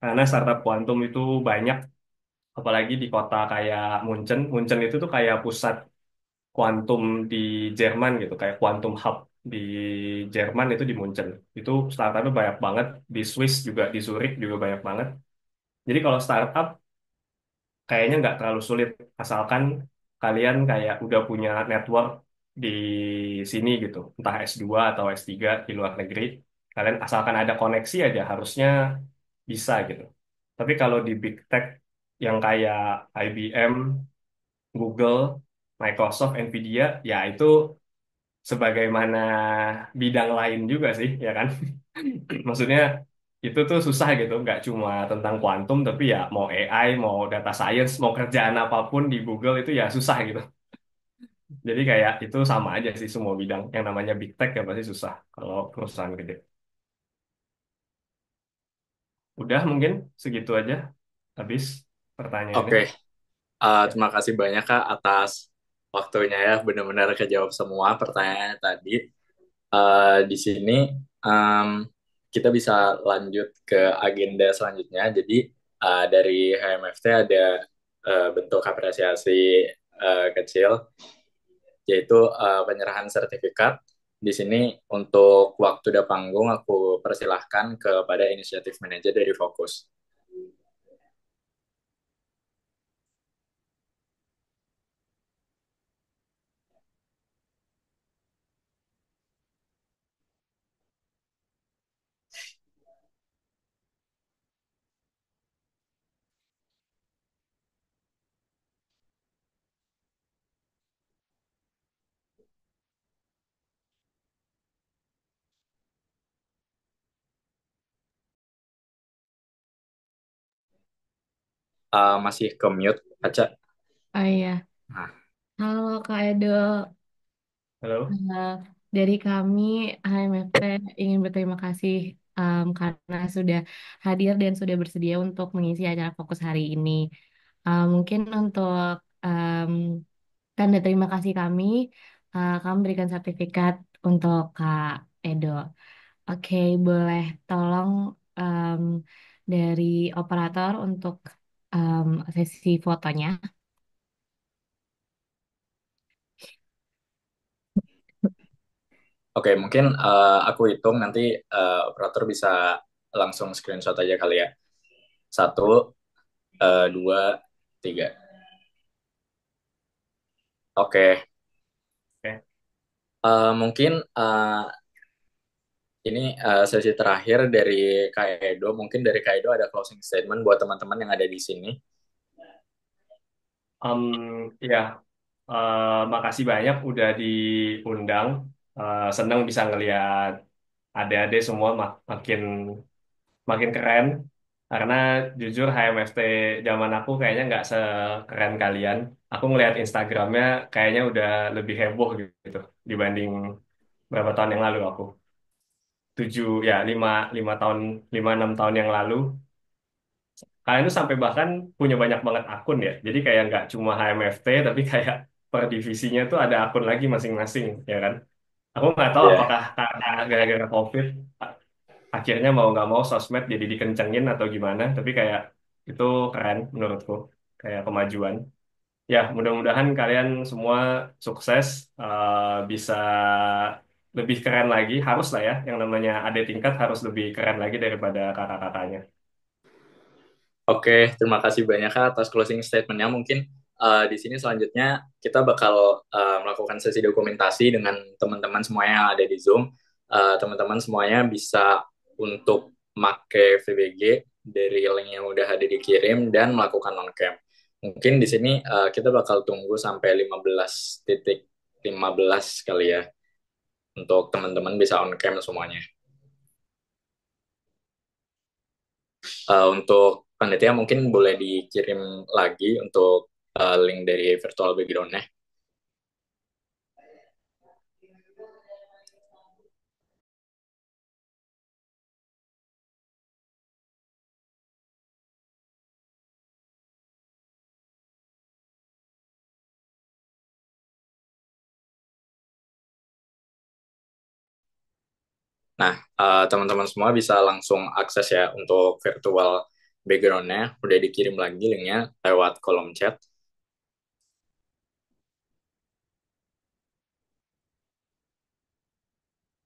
karena startup kuantum itu banyak, apalagi di kota kayak Munchen. Munchen itu tuh kayak pusat kuantum di Jerman gitu, kayak kuantum hub di Jerman itu di Munchen. Itu startupnya banyak banget, di Swiss juga, di Zurich juga banyak banget. Jadi kalau startup kayaknya nggak terlalu sulit asalkan kalian kayak udah punya network di sini gitu, entah S2 atau S3 di luar negeri. Kalian asalkan ada koneksi aja harusnya bisa gitu. Tapi kalau di big tech yang kayak IBM, Google, Microsoft, Nvidia, ya itu sebagaimana bidang lain juga sih, ya kan? Maksudnya itu tuh susah gitu, nggak cuma tentang kuantum, tapi ya mau AI, mau data science, mau kerjaan apapun di Google itu ya susah gitu. Jadi kayak itu sama aja sih semua bidang. Yang namanya big tech ya pasti susah kalau perusahaan gede. Udah mungkin segitu aja. Habis pertanyaannya. Oke, Ya. terima kasih banyak Kak atas waktunya ya, benar-benar kejawab semua pertanyaan tadi. Di sini em, kita bisa lanjut ke agenda selanjutnya. Jadi dari HMFT ada bentuk apresiasi kecil, yaitu penyerahan sertifikat. Di sini untuk waktu dan panggung aku persilahkan kepada inisiatif manajer dari Fokus. masih ke mute, Aca. Oh iya, Nah, halo Kak Edo. Halo. Eh, dari kami HMFT ingin berterima kasih karena sudah hadir dan sudah bersedia untuk mengisi acara fokus hari ini. Mungkin untuk em, tanda terima kasih kami berikan sertifikat untuk Kak Edo. Oke, boleh tolong em, dari operator untuk sesi fotonya. oke, mungkin aku hitung nanti operator bisa langsung screenshot aja kali ya. 1, 2, 3. Oke, Oke. mungkin ini sesi terakhir dari Kak Edo. Mungkin dari Kak Edo ada closing statement buat teman-teman yang ada di sini. Ya, makasih banyak udah diundang. Senang bisa ngelihat adik-adik semua makin makin keren. Karena jujur HMFT zaman aku kayaknya nggak sekeren kalian. Aku ngelihat Instagramnya kayaknya udah lebih heboh gitu dibanding berapa tahun yang lalu aku. 5 6 tahun yang lalu. Kalian tuh sampai bahkan punya banyak banget akun ya. Jadi kayak nggak cuma HMFT, tapi kayak per divisinya tuh ada akun lagi masing-masing, ya kan? Aku nggak tahu Ya, apakah karena gara-gara COVID akhirnya mau nggak mau sosmed jadi dikencengin atau gimana. Tapi kayak itu keren menurutku, kayak kemajuan. Ya, mudah-mudahan kalian semua sukses, bisa lebih keren lagi. Harus lah ya, yang namanya adik tingkat harus lebih keren lagi daripada kakak-kakaknya. oke, terima kasih banyak Kak atas closing statement-nya. Mungkin di sini selanjutnya kita bakal melakukan sesi dokumentasi dengan teman-teman semuanya yang ada di Zoom. Teman-teman semuanya bisa untuk make VBG dari link yang udah ada dikirim dan melakukan on-cam. Mungkin di sini kita bakal tunggu sampai 15:15 kali ya untuk teman-teman bisa on-cam semuanya. Untuk panitia mungkin boleh dikirim lagi untuk link dari virtual background-nya. Nah, teman-teman semua bisa langsung akses ya untuk virtual background-nya. Udah dikirim lagi linknya lewat kolom chat.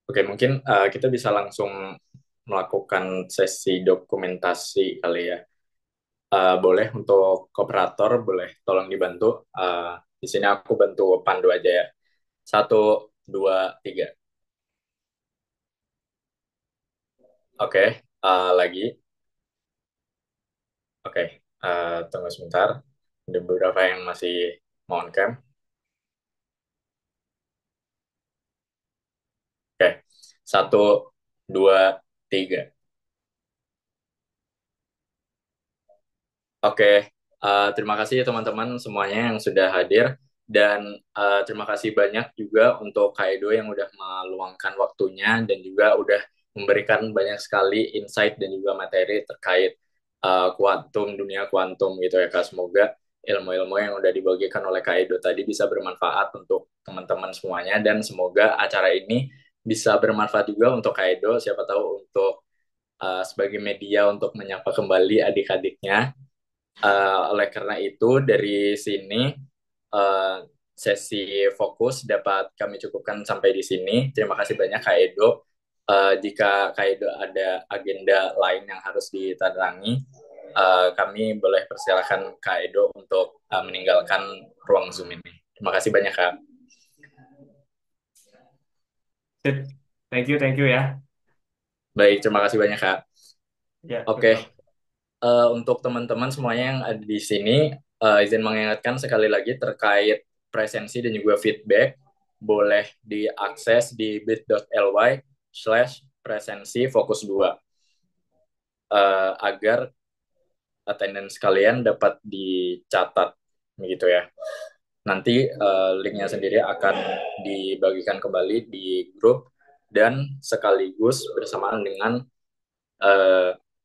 Oke, mungkin kita bisa langsung melakukan sesi dokumentasi kali ya. Boleh untuk kooperator, boleh tolong dibantu. Di sini aku bantu pandu aja ya. 1, 2, 3. Oke, lagi. Oke, tunggu sebentar. Ada beberapa yang masih mau on cam. Oke, 1, 2, 3. Oke, terima kasih ya teman-teman semuanya yang sudah hadir. Dan terima kasih banyak juga untuk Kaido yang udah meluangkan waktunya dan juga udah memberikan banyak sekali insight dan juga materi terkait kuantum, dunia kuantum gitu ya Kak. Semoga ilmu-ilmu yang udah dibagikan oleh Kaido tadi bisa bermanfaat untuk teman-teman semuanya dan semoga acara ini bisa bermanfaat juga untuk Kaido, siapa tahu untuk sebagai media untuk menyapa kembali adik-adiknya. Oleh karena itu, dari sini uh, sesi fokus dapat kami cukupkan sampai di sini. Terima kasih banyak Kak Edo. Jika Kak Edo ada agenda lain yang harus ditadangi, kami boleh persilakan Kak Edo untuk meninggalkan ruang Zoom ini. Terima kasih banyak Kak. Sip. Thank you ya. Baik, terima kasih banyak Kak. Ya, Oke, betul. untuk teman-teman semuanya yang ada di sini, izin mengingatkan sekali lagi terkait presensi dan juga feedback, boleh diakses di bit.ly/presensi fokus 2 agar attendance kalian dapat dicatat gitu ya. Nanti linknya sendiri akan dibagikan kembali di grup dan sekaligus bersamaan dengan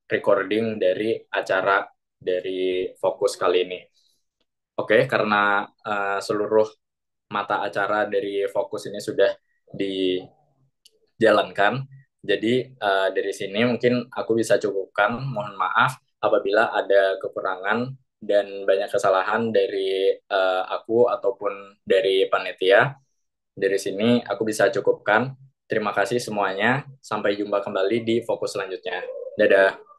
recording dari acara dari fokus kali ini. Oke, karena seluruh mata acara dari fokus ini sudah dijalankan, jadi dari sini mungkin aku bisa cukupkan. Mohon maaf apabila ada kekurangan dan banyak kesalahan dari aku ataupun dari panitia. Dari sini aku bisa cukupkan. Terima kasih semuanya. Sampai jumpa kembali di fokus selanjutnya. Dadah.